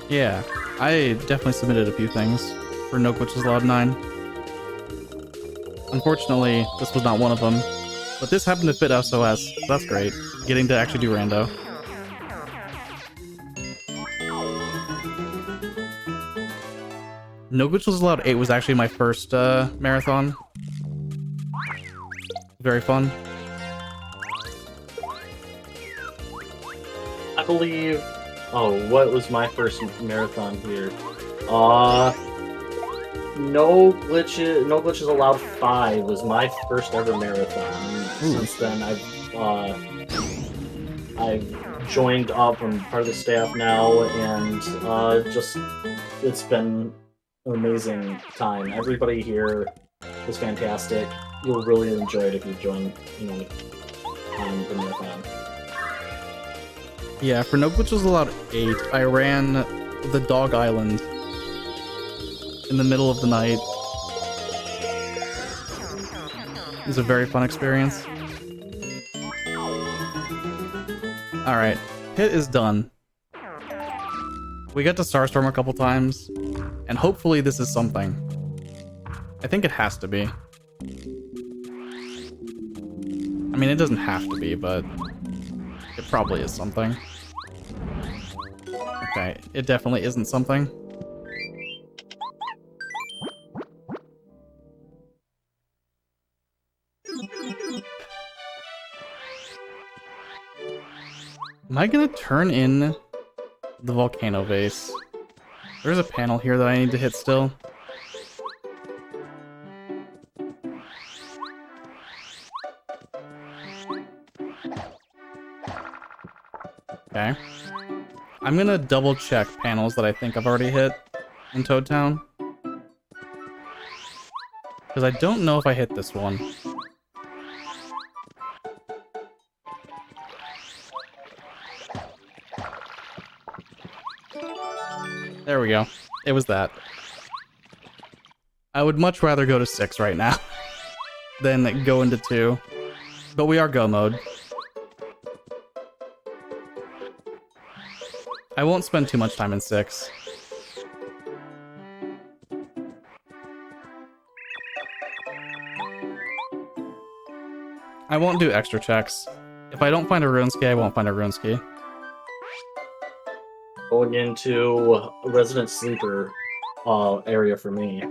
Yeah, I definitely submitted a few things for No Glitches Allowed 9. Unfortunately, this was not one of them, but this happened to fit SOS, so that's great. Getting to actually do rando. No Glitches Allowed 8 was actually my first marathon. Very fun. I believe... Oh, what was my first marathon here? No Glitches Allowed 5 was my first ever marathon. Ooh. Since then, I've joined up. I'm part of the staff now, and it's been an amazing time. Everybody here was fantastic. You'll really enjoy it if you join, on the marathon. Yeah, for No Glitches Allowed 8, I ran the Dog Island in the middle of the night. It was a very fun experience. Alright, pit is done. We got to Starstorm a couple times, and hopefully this is something. I think it has to be. I mean, it doesn't have to be, but it probably is something. Okay, it definitely isn't something. Am I gonna turn in the volcano vase? There's a panel here that I need to hit still. Okay. I'm gonna double check panels that I think I've already hit in Toad Town. Because I don't know if I hit this one. There we go. It was that. I would much rather go to 6 right now than go into 2. But we are go mode. I won't spend too much time in 6. I won't do extra checks. If I don't find a Runesky, I won't find a Runesky. Going into a resident sleeper area for me.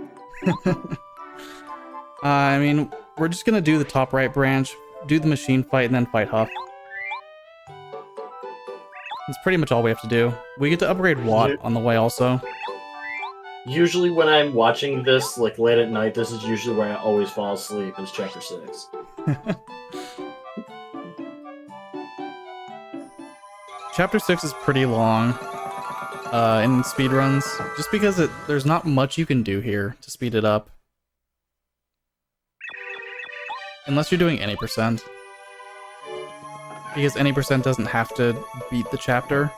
I mean, we're just gonna do the top right branch, do the machine fight, and then fight Huff. That's pretty much all we have to do. We get to upgrade Watt on the way also. Usually when I'm watching this, like, late at night, this is usually where I always fall asleep, is Chapter 6. Chapter 6 is pretty long in speedruns, just because there's not much you can do here to speed it up. Unless you're doing any percent. Because any percent doesn't have to beat the chapter.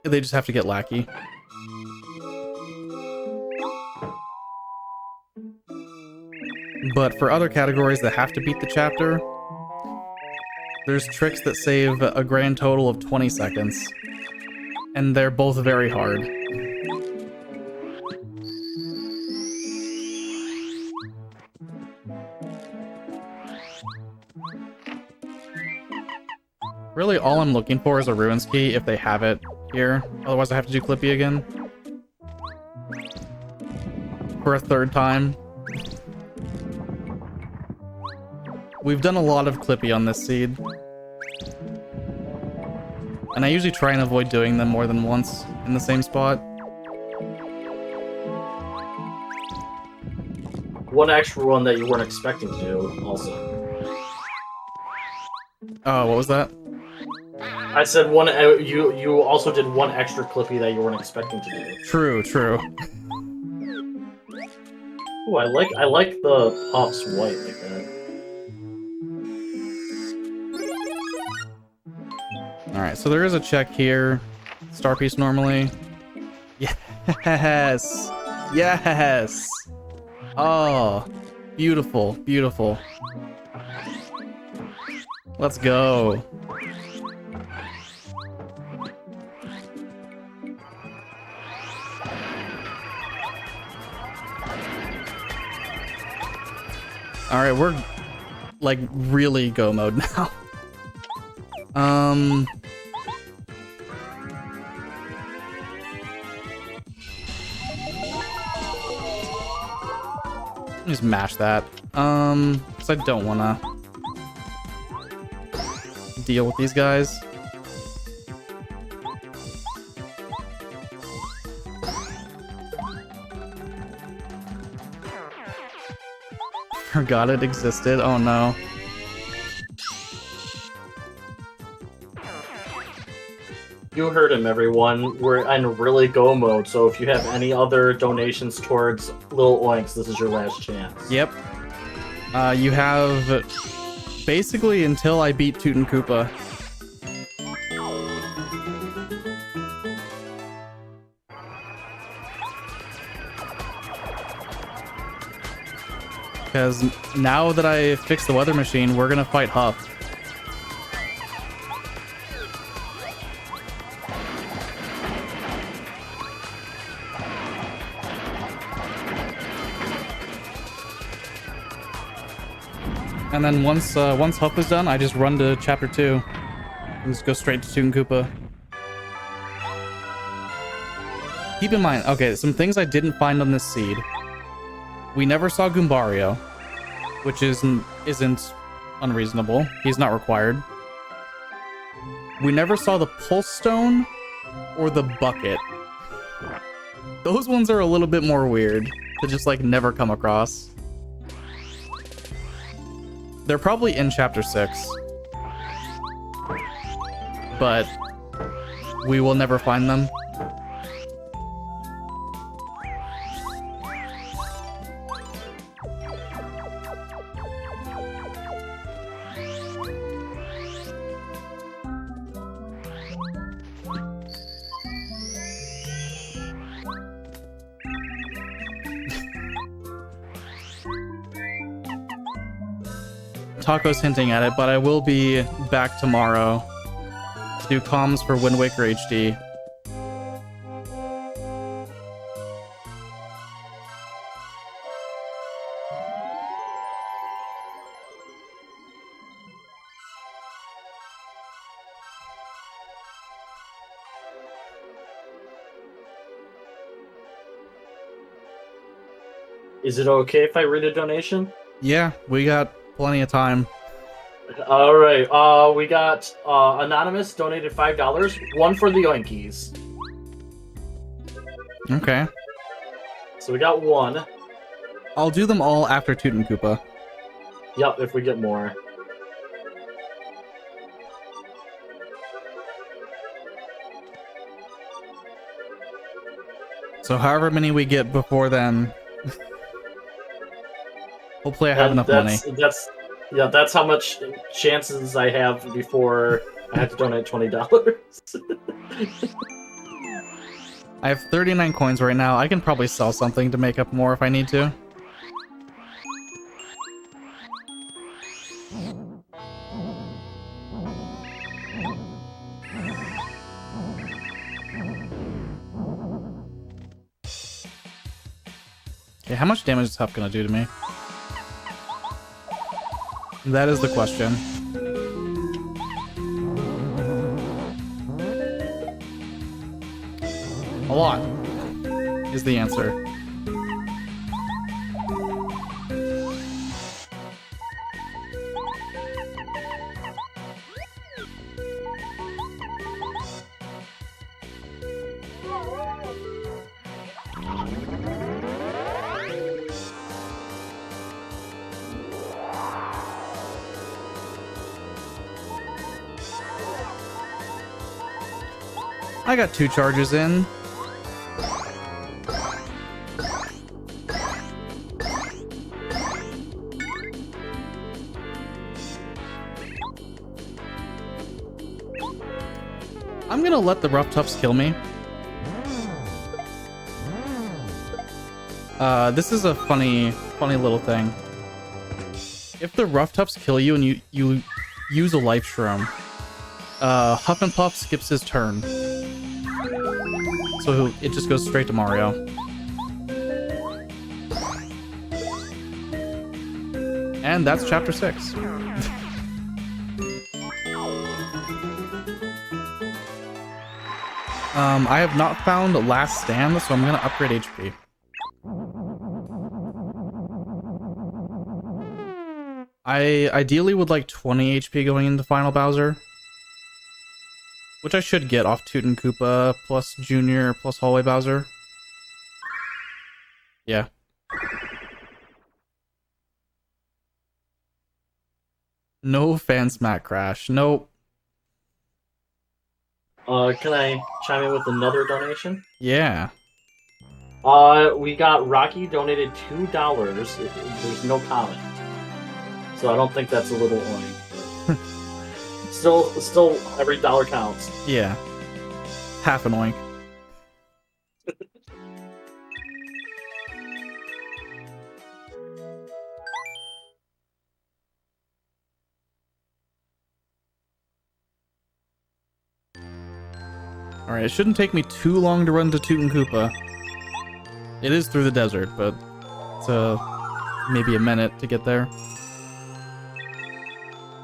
They just have to get lackey. But for other categories that have to beat the chapter, there's tricks that save a grand total of 20 seconds. And they're both very hard. Really, all I'm looking for is a Ruins Key if they have it here. Otherwise, I have to do Clippy again. For a third time. We've done a lot of Clippy on this seed. And I usually try and avoid doing them more than once in the same spot. One extra one that you weren't expecting to do, also. Oh, what was that? I said one. You also did one extra Clippy that you weren't expecting to do. True, true. Ooh, I like the puffs white like that. Alright, so there is a check here. Star piece normally. Yes! Yes! Oh, beautiful, beautiful. Let's go. Alright, we're like really go mode now. Just mash that. Because I don't wanna deal with these guys. Forgot it existed. Oh no. You heard him, everyone. We're in really go mode, so if you have any other donations towards Little Oinks, this is your last chance. Yep. You have basically until I beat Toot and Koopa. Because now that I fixed the weather machine, we're gonna fight Huff. And then once Huff is done, I just run to Chapter 2. And just go straight to Toon Koopa. Keep in mind, okay, some things I didn't find on this seed. We never saw Goombario, which isn't unreasonable. He's not required. We never saw the Pulse Stone or the Bucket. Those ones are a little bit more weird to just like never come across. They're probably in Chapter 6. But we will never find them. Taco's hinting at it, but I will be back tomorrow to do comms for Wind Waker HD. Is it okay if I read a donation? Yeah, we got plenty of time. All right. We got Anonymous donated $5. One for the Yankees. Okay. So we got one. I'll do them all after Toot and Koopa. Yep, if we get more. So however many we get before then, hopefully I have enough money. That's how much chances I have before I have to donate $20. I have 39 coins right now. I can probably sell something to make up more if I need to. Okay, how much damage is Huff gonna do to me? That is the question. A lot is the answer. I got 2 charges in. I'm gonna let the Rough Tufts kill me. This is a funny little thing. If the Rough Tufts kill you and you use a Life Shroom, Huff and Puff skips his turn. So it just goes straight to Mario. And that's chapter 6. I have not found Last Stand, so I'm gonna upgrade HP. I ideally would like 20 HP going into Final Bowser, which I should get off Toot and Koopa plus Junior plus Hallway Bowser. Yeah. No fan smack crash. Nope. Can I chime in with another donation? Yeah. We got Rocky donated $2. There's no comment, so I don't think that's a little annoying. Still, every dollar counts. Yeah. Half an oink. Alright, it shouldn't take me too long to run to Toot and Koopa. It is through the desert, but it's maybe a minute to get there.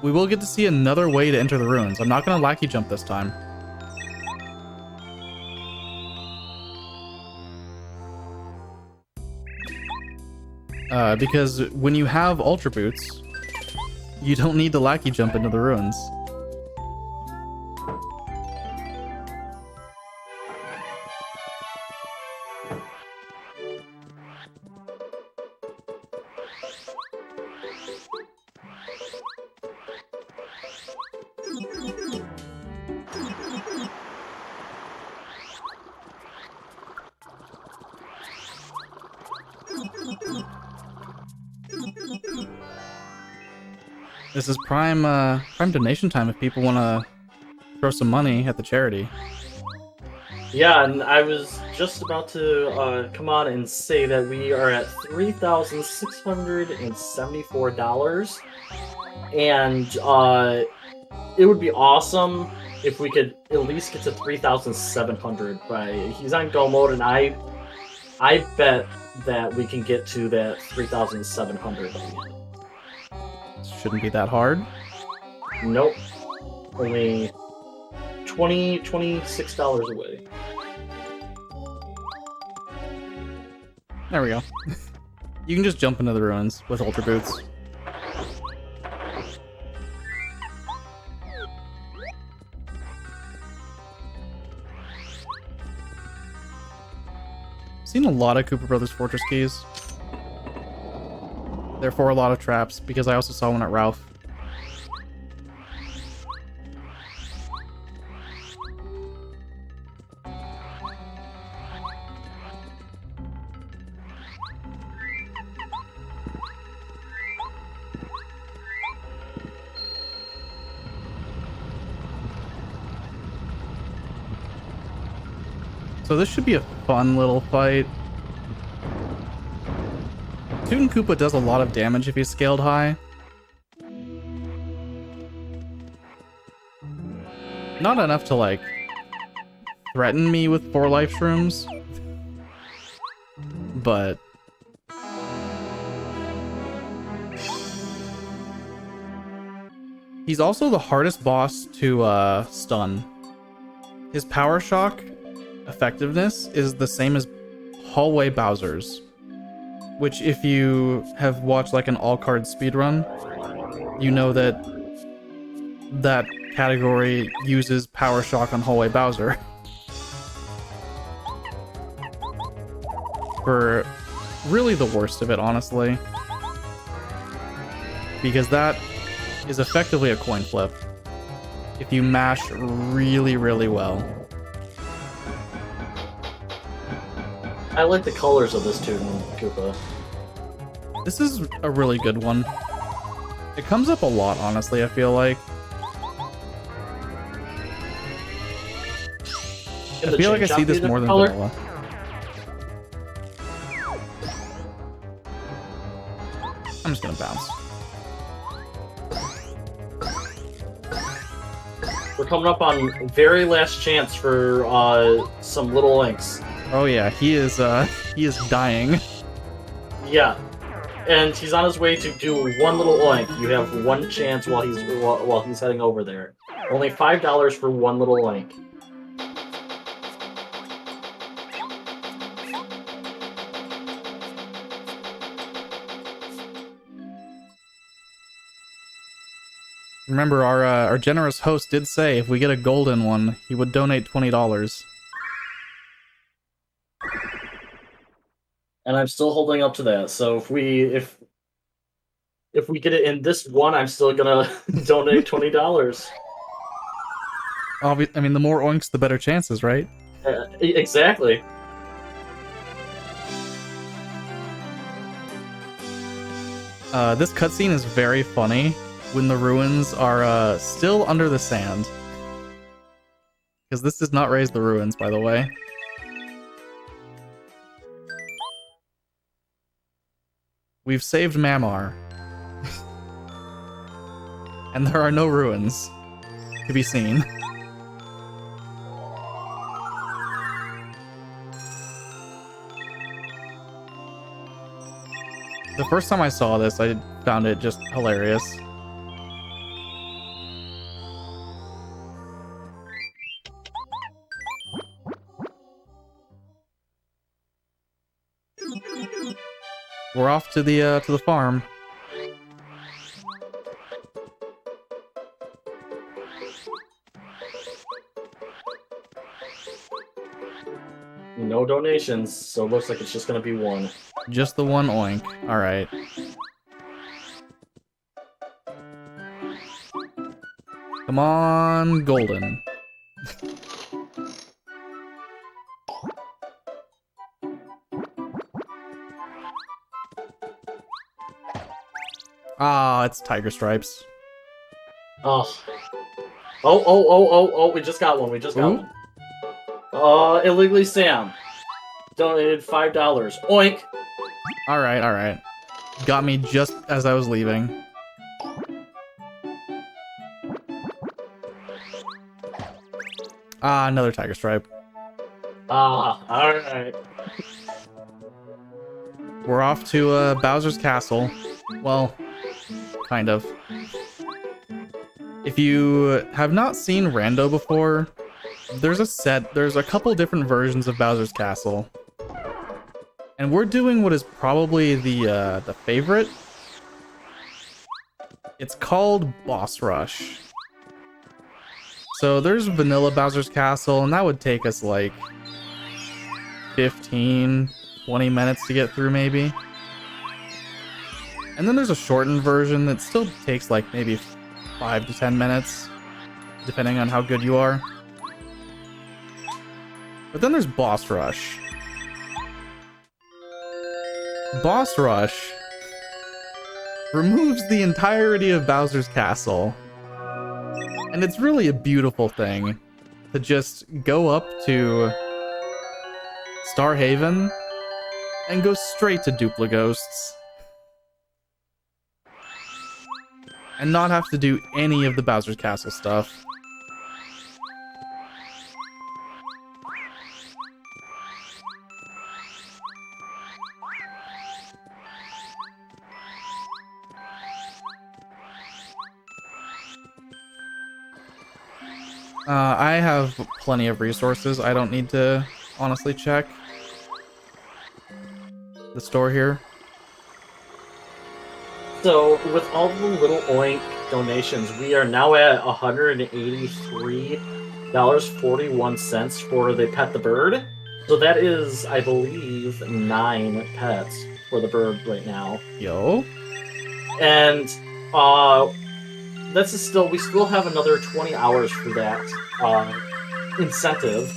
We will get to see another way to enter the ruins. I'm not going to lackey jump this time. Because when you have Ultra Boots, you don't need to lackey jump into the ruins. This is prime donation time if people want to throw some money at the charity. Yeah, and I was just about to come on and say that we are at $3,674, and it would be awesome if we could at least get to 3,700 by he's on go mode, and I bet that we can get to that 3,700 by the end. Shouldn't be that hard. Nope. Only $26 away. There we go. You can just jump into the ruins with Ultra Boots. seen a lot of Cooper Brothers Fortress keys. Therefore, a lot of traps, because I also saw one at Ralph. So this should be a fun little fight. Toon Koopa does a lot of damage if he's scaled high. Not enough to, like, threaten me with 4 life shrooms. But... he's also the hardest boss to stun. His power shock effectiveness is the same as hallway Bowser's, which if you have watched like an all-card speedrun, you know that that category uses power shock on hallway Bowser for really the worst of it, honestly, because that is effectively a coin flip if you mash really, really well. I like the colors of this Toon Koopa. This is a really good one. It comes up a lot, honestly, I feel like. I feel like I see this more than vanilla. I'm just gonna bounce. We're coming up on very last chance for some little links. Oh yeah, he is dying. Yeah, and he's on his way to do one little oink. You have one chance while he's heading over there. Only $5 for one little oink. Remember, our generous host did say if we get a golden one, he would donate $20. And I'm still holding up to that. So if we get it in this one, I'm still gonna donate $20. I mean, the more oinks, the better chances, right? Exactly. This cutscene is very funny when the ruins are still under the sand. Because this does not raise the ruins, by the way. We've saved Mamar. And there are no ruins to be seen. The first time I saw this, I found it just hilarious. We're off to the farm. No donations, so it looks like it's just gonna be one. Just the one oink. Alright. Come on, golden. Ah, it's Tiger Stripes. Oh. Oh, we just got one. We just got one. Illegally Sam. Donated $5. Oink! Alright. Got me just as I was leaving. Ah, another Tiger Stripe. Ah, alright. We're off to Bowser's Castle. Well, kind of. If you have not seen Rando before, there's a couple different versions of Bowser's Castle. And we're doing what is probably the favorite. It's called Boss Rush. So there's vanilla Bowser's Castle, and that would take us like 15, 20 minutes to get through, maybe. And then there's a shortened version that still takes like maybe 5 to 10 minutes, depending on how good you are. But then there's Boss Rush. Boss Rush removes the entirety of Bowser's Castle. And it's really a beautiful thing to just go up to Star Haven and go straight to Duplighosts. And not have to do any of the Bowser's Castle stuff. I have plenty of resources. I don't need to honestly check the store here. So, with all the little oink donations, we are now at $183.41 for the Pet the Bird. So that is, I believe, 9 pets for the bird right now. Yo. And we still have another 20 hours for that incentive.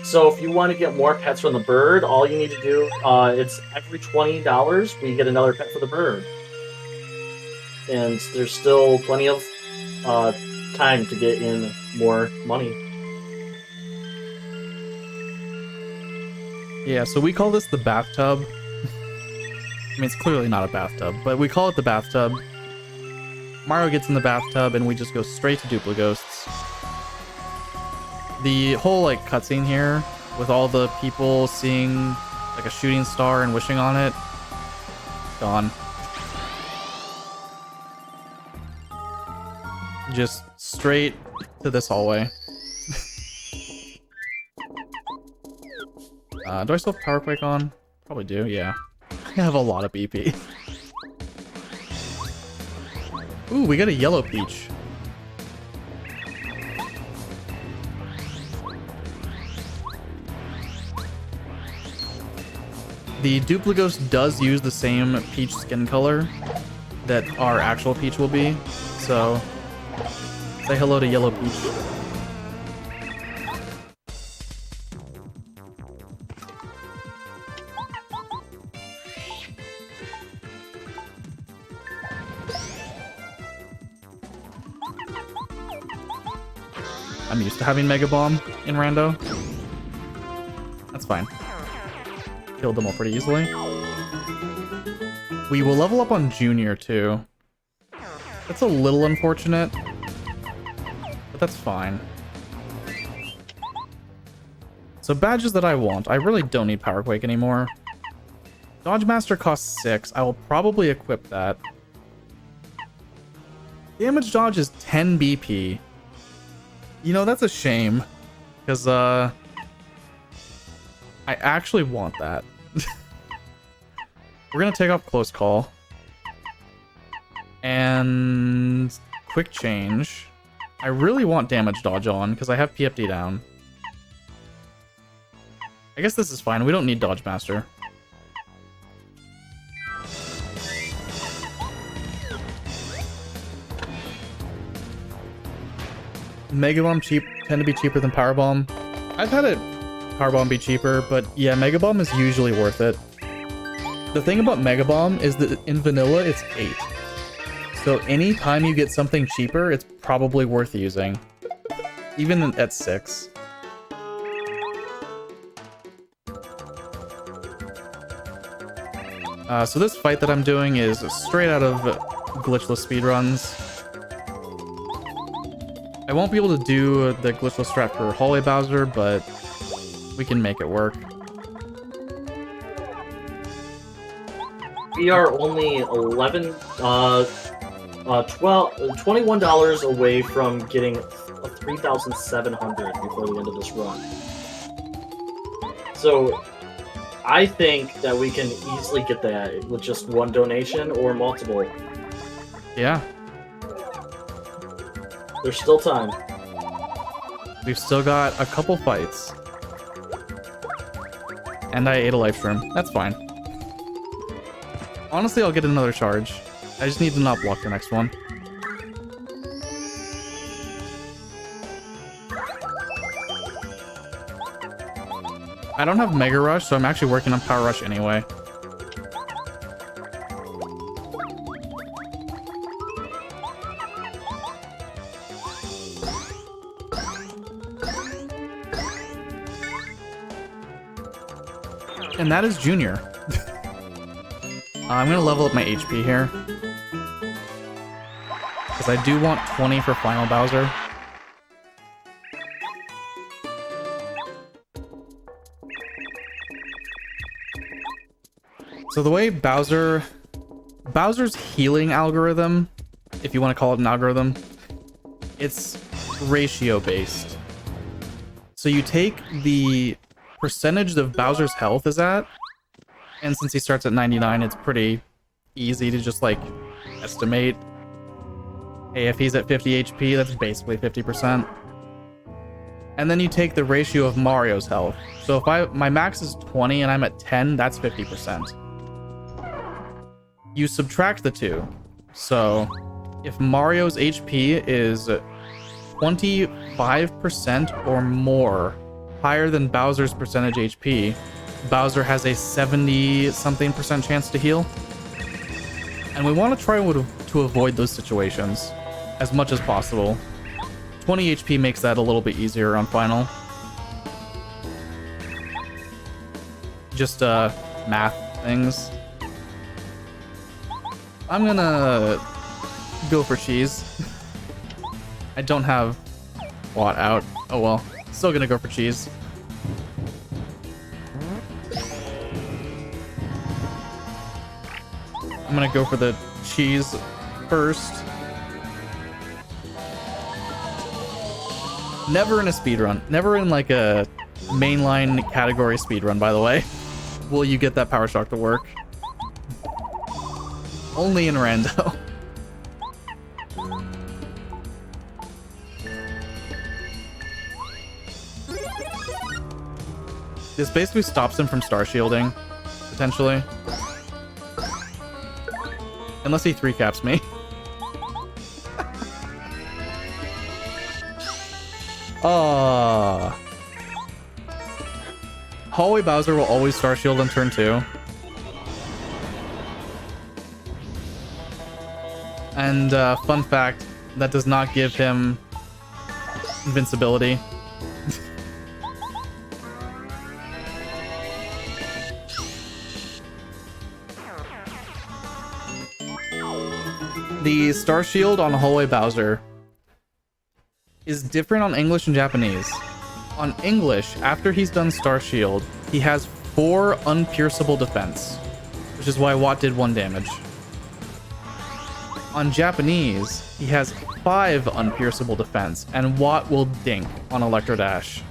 So if you want to get more pets from the bird, all you need to do, it's every $20, we get another pet for the bird. And there's still plenty of time to get in more money. Yeah, so we call this the bathtub. I mean, it's clearly not a bathtub, but we call it the bathtub. Mario gets in the bathtub and we just go straight to Duplighosts. The whole like cutscene here with all the people seeing like a shooting star and wishing on it, gone. Just straight to this hallway. Do I still have Power Quake on? Probably do, yeah. I have a lot of BP. Ooh, we got a yellow peach. The Duplighost does use the same peach skin color that our actual peach will be, so say hello to yellow peach. I'm used to having Mega Bomb in Rando. That's fine. Killed them all pretty easily. We will level up on Junior too. That's a little unfortunate, but that's fine. So badges that I want. I really don't need Power Quake anymore. Dodge Master costs 6. I will probably equip that. Damage dodge is 10 BP. You know, that's a shame, because I actually want that. We're gonna take off Close Call and Quick Change. I really want Damage Dodge on because I have PFD down. I guess this is fine. We don't need Dodge Master. Mega Bomb tend to be cheaper than Power Bomb. I've had it Power Bomb be cheaper, but yeah, Mega Bomb is usually worth it. The thing about Mega Bomb is that in vanilla it's 8. So anytime you get something cheaper, it's probably worth using. Even at 6. So this fight that I'm doing is straight out of glitchless speedruns. I won't be able to do the glitchless strat for Hallway Bowser, but we can make it work. We are only $21 away from getting 3,700 before the end of this run. So I think that we can easily get that with just one donation or multiple. Yeah. There's still time. We've still got a couple fights. And I ate a life shroom. That's fine. Honestly, I'll get another charge. I just need to not block the next one. I don't have Mega Rush, so I'm actually working on Power Rush anyway. And that is Junior. I'm gonna level up my HP here. Because I do want 20 for Final Bowser. So the way Bowser's healing algorithm, if you want to call it an algorithm, it's ratio based. So you take the percentage of Bowser's health is at, and since he starts at 99, it's pretty easy to just like estimate. Hey, if he's at 50 HP, that's basically 50%. And then you take the ratio of Mario's health. So if my max is 20 and I'm at 10, that's 50%. You subtract the two. So if Mario's HP is 25% or more higher than Bowser's percentage HP, Bowser has a 70-something% chance to heal. And we want to try to avoid those situations as much as possible. 20 HP makes that a little bit easier on Final. Just math things. I'm gonna go for cheese. I don't have Watt out. Oh well. Still gonna go for cheese. I'm gonna go for the cheese first. Never in a speedrun. Never in like a mainline category speedrun, by the way, will you get that power shock to work. Only in rando. This basically stops him from star shielding, potentially. Unless he 3-caps me. Hallway Bowser will always star shield on turn 2. And fun fact, that does not give him invincibility. The star shield on Hallway Bowser is different on English and Japanese. On English, after he's done star shield, he has 4 unpierceable defense, which is why Watt did 1 damage. On Japanese, he has 5 unpierceable defense, and Watt will dink on Electro Dash.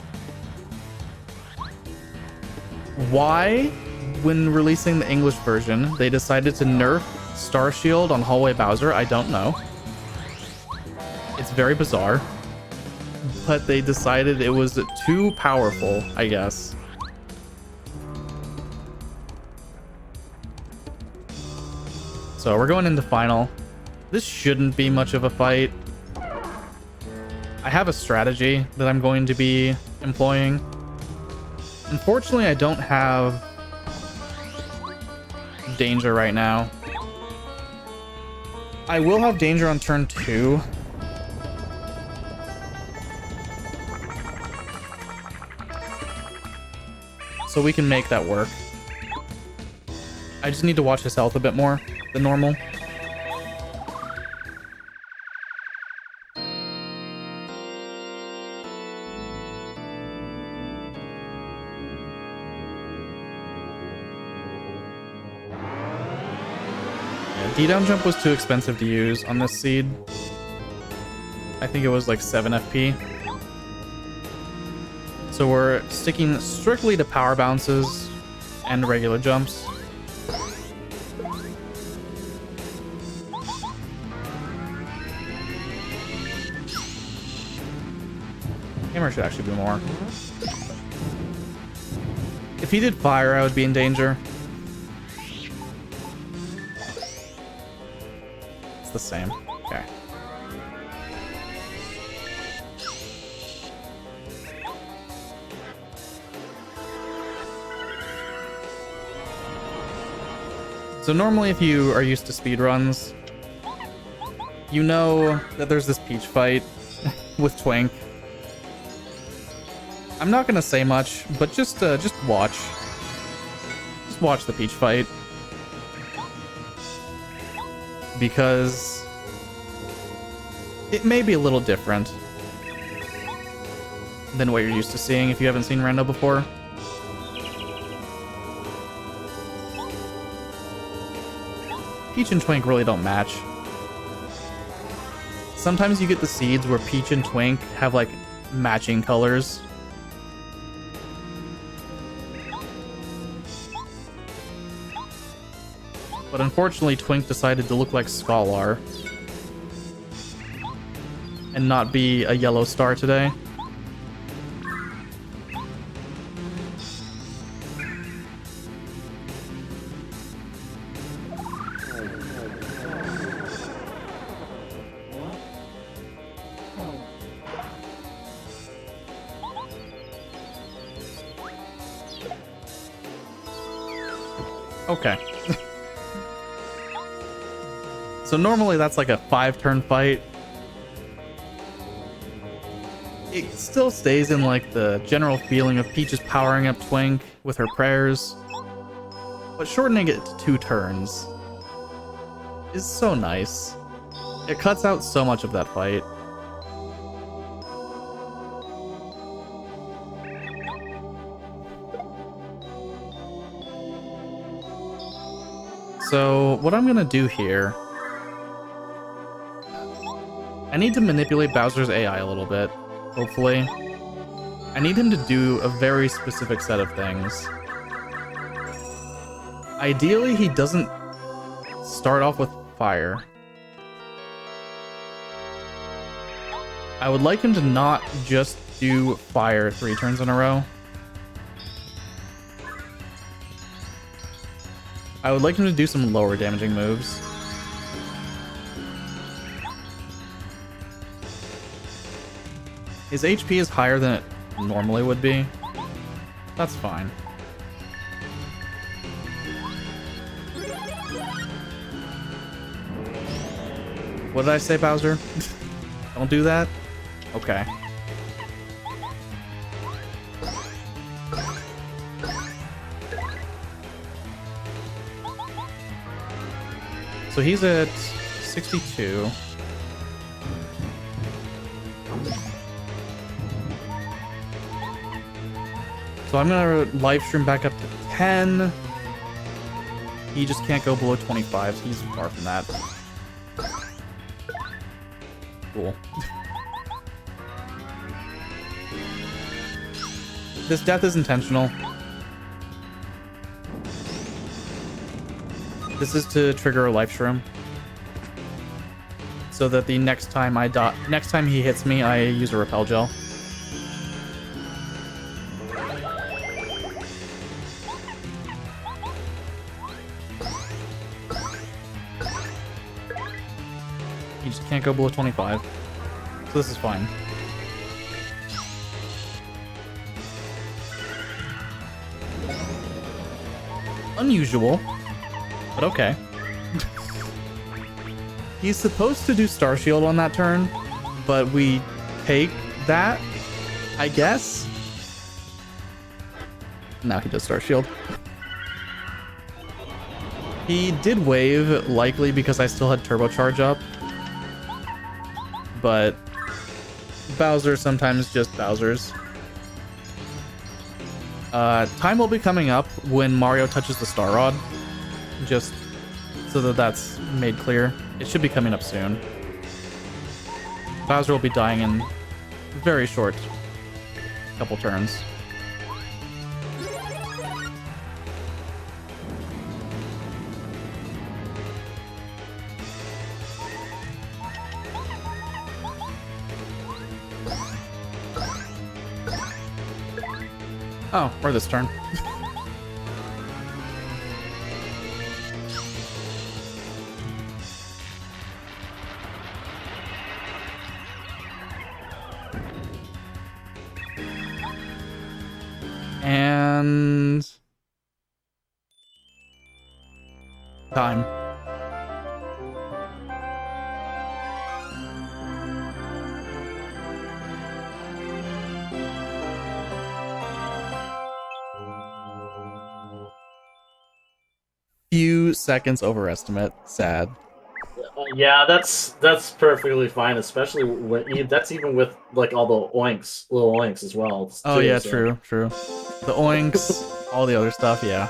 Why, when releasing the English version, they decided to nerf Star Shield on Hallway Bowser, I don't know. It's very bizarre. But they decided it was too powerful, I guess. So we're going into Final. This shouldn't be much of a fight. I have a strategy that I'm going to be employing. Unfortunately, I don't have danger right now. I will have danger on turn 2. So we can make that work. I just need to watch his health a bit more than normal. D-down jump was too expensive to use on this seed. I think it was like 7 FP. So we're sticking strictly to power bounces and regular jumps. Hammer should actually be more. If he did fire, I would be in danger. It's the same. Okay. So normally if you are used to speedruns, you know that there's this Peach fight with Twink. I'm not gonna say much, but just watch. Just watch the Peach fight. Because it may be a little different than what you're used to seeing if you haven't seen Rando before. Peach and Twink really don't match. Sometimes you get the seeds where Peach and Twink have like matching colors. But unfortunately, Twink decided to look like Scholar and not be a yellow star today. Okay. So normally that's like a 5-turn fight. It still stays in like the general feeling of Peach is powering up Twink with her prayers, but shortening it to 2 turns is so nice. It cuts out so much of that fight. So what I'm gonna do here, I need to manipulate Bowser's AI a little bit, hopefully. I need him to do a very specific set of things. Ideally, he doesn't start off with fire. I would like him to not just do fire 3 turns in a row. I would like him to do some lower damaging moves. His HP is higher than it normally would be. That's fine. What did I say, Bowser? Don't do that? Okay. So he's at 62. So I'm gonna live stream back up to 10. He just can't go below 25, so he's far from that. Cool. This death is intentional. This is to trigger a life shroom, so that the next time he hits me, I use a repel gel. You just can't go below 25, so this is fine. Unusual. But okay. He's supposed to do Star Shield on that turn, but we take that, I guess. Now he does Star Shield. He did wave, likely because I still had Turbocharge up. But Bowser sometimes just Bowsers. Time will be coming up when Mario touches the Star Rod. Just so that that's made clear. It should be coming up soon. Bowser will be dying in very short couple turns. Oh, or this turn. time. Few seconds overestimate. Sad. Yeah, that's perfectly fine, especially when that's even with like all the oinks, little oinks as well. Oh Too, yeah, so. true. The oinks, all the other stuff. Yeah,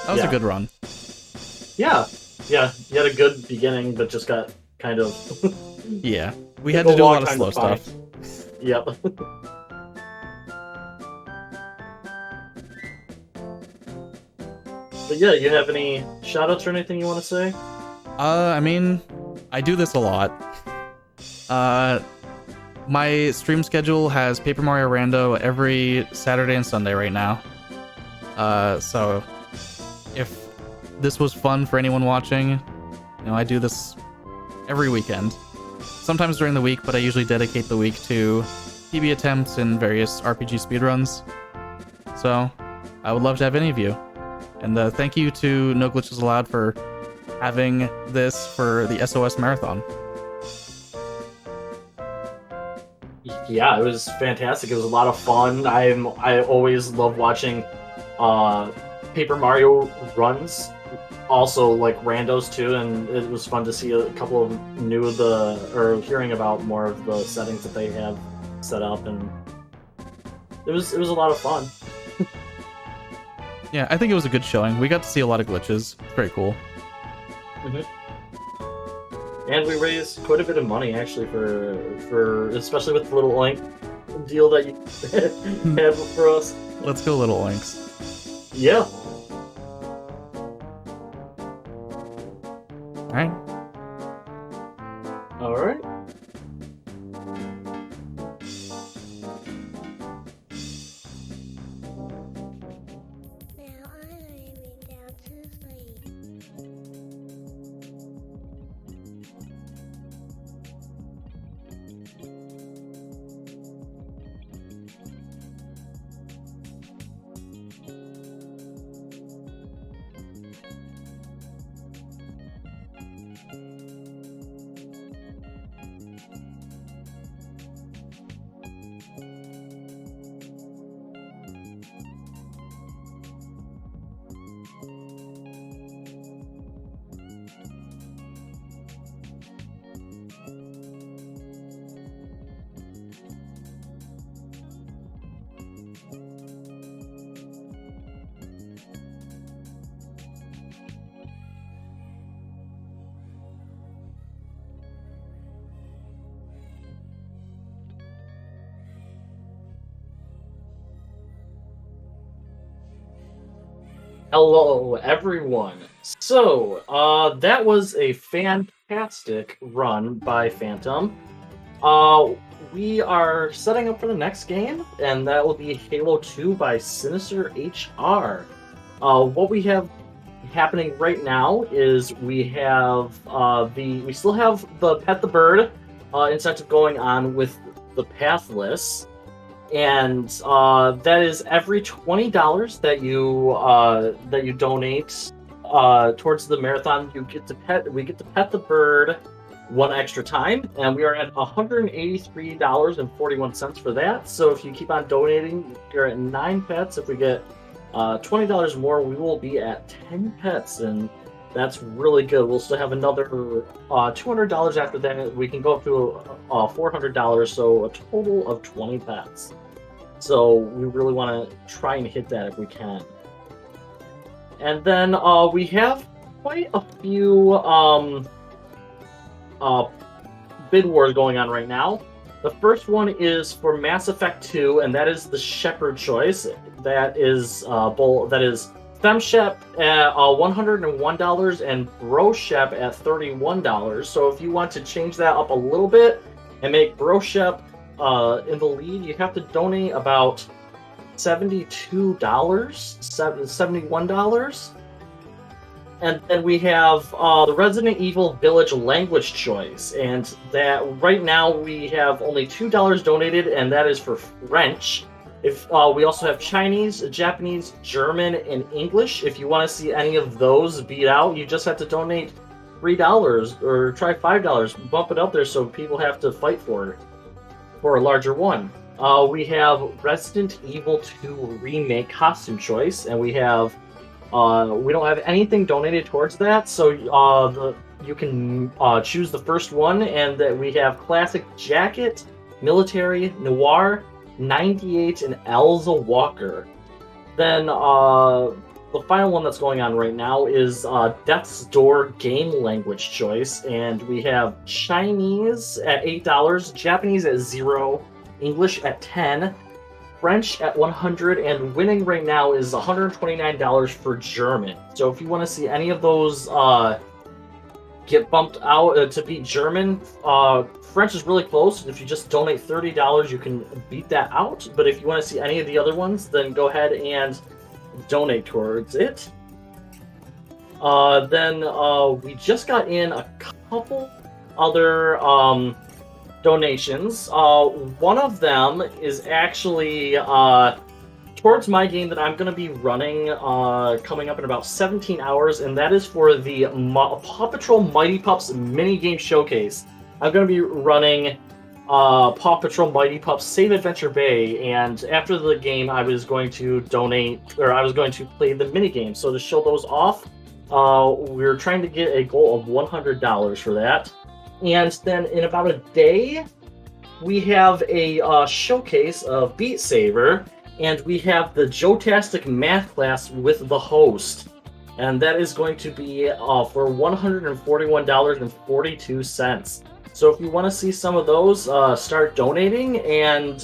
that was a Yeah. good run. Yeah, yeah. You had a good beginning, but just got kind of Yeah, we took had a to do a long lot of time to slow find. stuff. Yep. But yeah, you have any shoutouts or anything you want to say? I mean, I do this a lot. Uh, my stream schedule has Paper Mario Rando every Saturday and Sunday right now. So if this was fun for anyone watching, you know, I do this every weekend. Sometimes during the week, but I usually dedicate the week to PB attempts and various RPG speedruns. So I would love to have any of you. And thank you to No Glitches Allowed for having this for the SOS Marathon. Yeah, it was fantastic. It was a lot of fun. I always love watching Paper Mario runs. Also like randos too, and it was fun to see a couple of hearing about more of the settings that they have set up, and it was a lot of fun. Yeah, I think it was a good showing. We got to see a lot of glitches. It's very cool. And we raised quite a bit of money actually for especially with the little oink deal that you had for us. Let's go, little oinks. Yeah. All right. All right. Hello, everyone. So, that was a fantastic run by Phantom. We are setting up for the next game, and that will be Halo 2 by Sinister HR. What we have happening right now is we have we still have the Pet the Bird incentive going on with the Pathless. And that is every $20 that you donate towards the marathon. We get to pet the bird one extra time, and we are at $183.41 for that. So if you keep on donating, you're at 9 pets. If we get $20 more, we will be at 10 pets, and that's really good. We'll still have another $200 after that. We can go up to $400, so a total of 20 pets. So we really want to try and hit that if we can. And then we have quite a few bid wars going on right now. The first one is for Mass Effect 2, and that is the Shepherd choice. That is FemShep at $101 and BroShep at $31. So if you want to change that up a little bit and make BroShep in the lead, you have to donate about $71. And then we have the Resident Evil Village language choice, and that right now we have only $2 donated, and that is for French. If we also have Chinese, Japanese, German, and English. If you want to see any of those beat out, you just have to donate $3 or try $5. Bump it up there so people have to fight for a larger one. We have Resident Evil 2 Remake costume choice, and we have we don't have anything donated towards that, so you can choose the first one, and that we have classic jacket, military, noir, 98, and Elza Walker. Then the final one that's going on right now is Death's Door game language choice, and we have Chinese at $8, Japanese at 0, English at 10, French at 100, and winning right now is $129 for German. So if you want to see any of those get bumped out to beat German, French is really close. If you just donate $30, you can beat that out. But if you want to see any of the other ones, then go ahead and donate towards it. Then we just got in a couple other donations. One of them is actually towards my game that I'm going to be running coming up in about 17 hours, and that is for the Paw Patrol Mighty Pups minigame showcase. I'm going to be running Paw Patrol Mighty Pups Save Adventure Bay, and after the game I was going to donate, or I was going to play the minigame. So to show those off, we're trying to get a goal of $100 for that. And then in about a day, we have a showcase of Beat Saber, and we have the Jotastic math class with the host. And that is going to be for $141.42. So if you want to see some of those, start donating and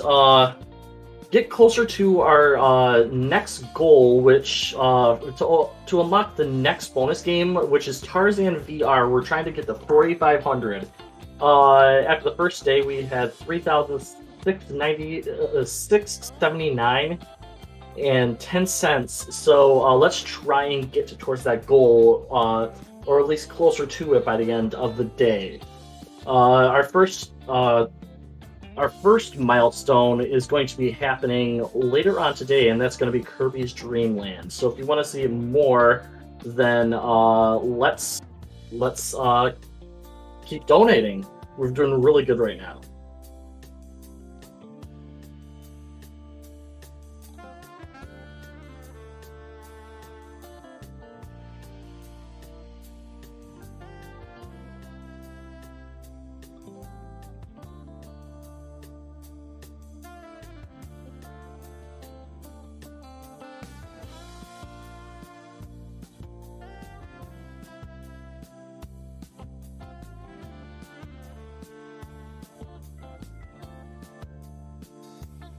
get closer to our next goal, which to unlock the next bonus game, which is Tarzan VR. We're trying to get to 4,500. After the first day, we had 3,679 and 10 cents. So let's try and get towards that goal, or at least closer to it by the end of the day. Our first milestone is going to be happening later on today, and that's going to be Kirby's Dream Land. So if you want to see more, then let's keep donating. We're doing really good right now.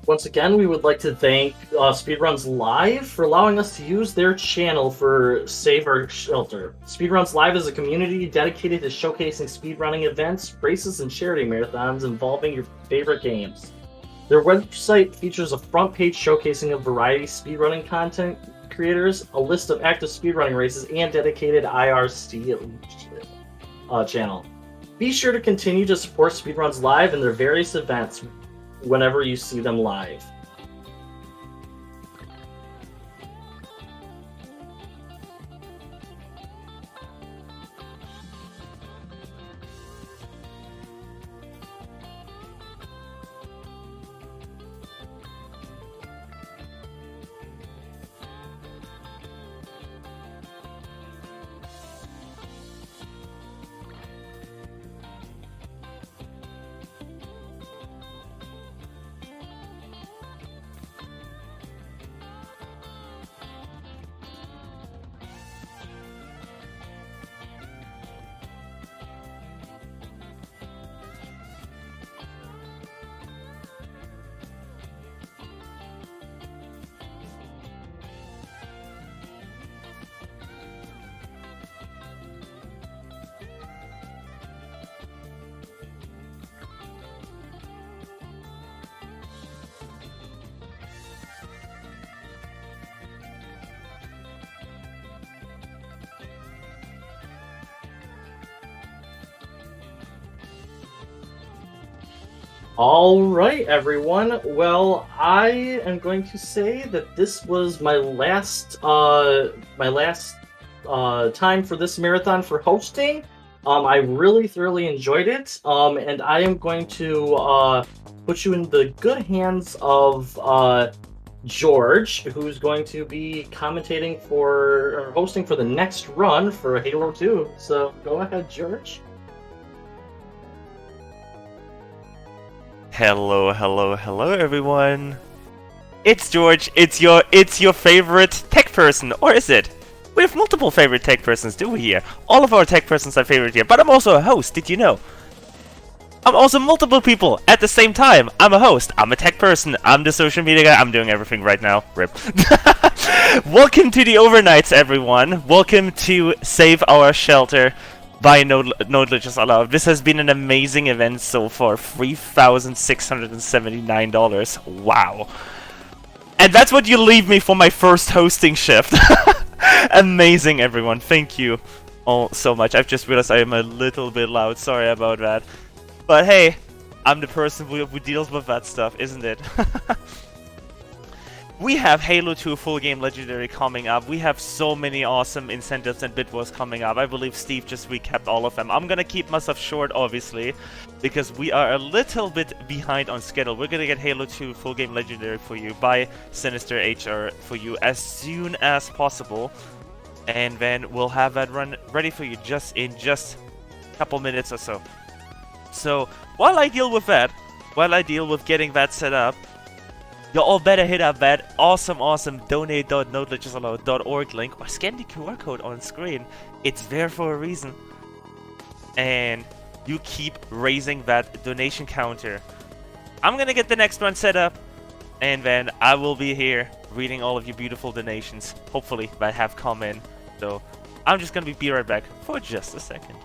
Once again, we would like to thank Speedruns Live for allowing us to use their channel for Save Our Shelter. Speedruns Live is a community dedicated to showcasing speedrunning events, races, and charity marathons involving your favorite games. Their website features a front page showcasing a variety of speedrunning content creators, a list of active speedrunning races, and dedicated IRC channel. Be sure to continue to support Speedruns Live and their various events whenever you see them live. All right, everyone. Well, I am going to say that this was my last time for this marathon for hosting. I really thoroughly enjoyed it. And I am going to put you in the good hands of George, who's going to be commentating for or hosting for the next run for Halo 2. So go ahead, George. Hello, hello, hello, everyone. It's George. It's your favorite tech person, or is it? We have multiple favorite tech persons, do we here? All of our tech persons are favorite here, but I'm also a host. Did you know? I'm also multiple people at the same time. I'm a host. I'm a tech person. I'm the social media guy. I'm doing everything right now. RIP. Welcome to the overnights, everyone. Welcome to Save Our Shelter by No Glitches Allowed. This has been an amazing event so far. $3,679. Wow. And that's what you leave me for my first hosting shift. Amazing, everyone. Thank you all so much. I've just realized I am a little bit loud. Sorry about that. But hey, I'm the person who deals with that stuff, isn't it? We have Halo 2 full game legendary coming up. We have so many awesome incentives and bid wars coming up. I believe Steve just recapped all of them. I'm gonna keep myself short, obviously, because we are a little bit behind on schedule. We're gonna get Halo 2 full game legendary for you by Sinister HR for you as soon as possible. And then we'll have that run ready for you in just a couple minutes or so. So, while I deal with that, while I deal with getting that set up, you all better hit up that awesome donate.noglitchesallowed.org link or scan the QR code on screen. It's there for a reason. And you keep raising that donation counter. I'm gonna get the next one set up, and then I will be here reading all of your beautiful donations, hopefully, that have come in. So, I'm just gonna be right back for just a second.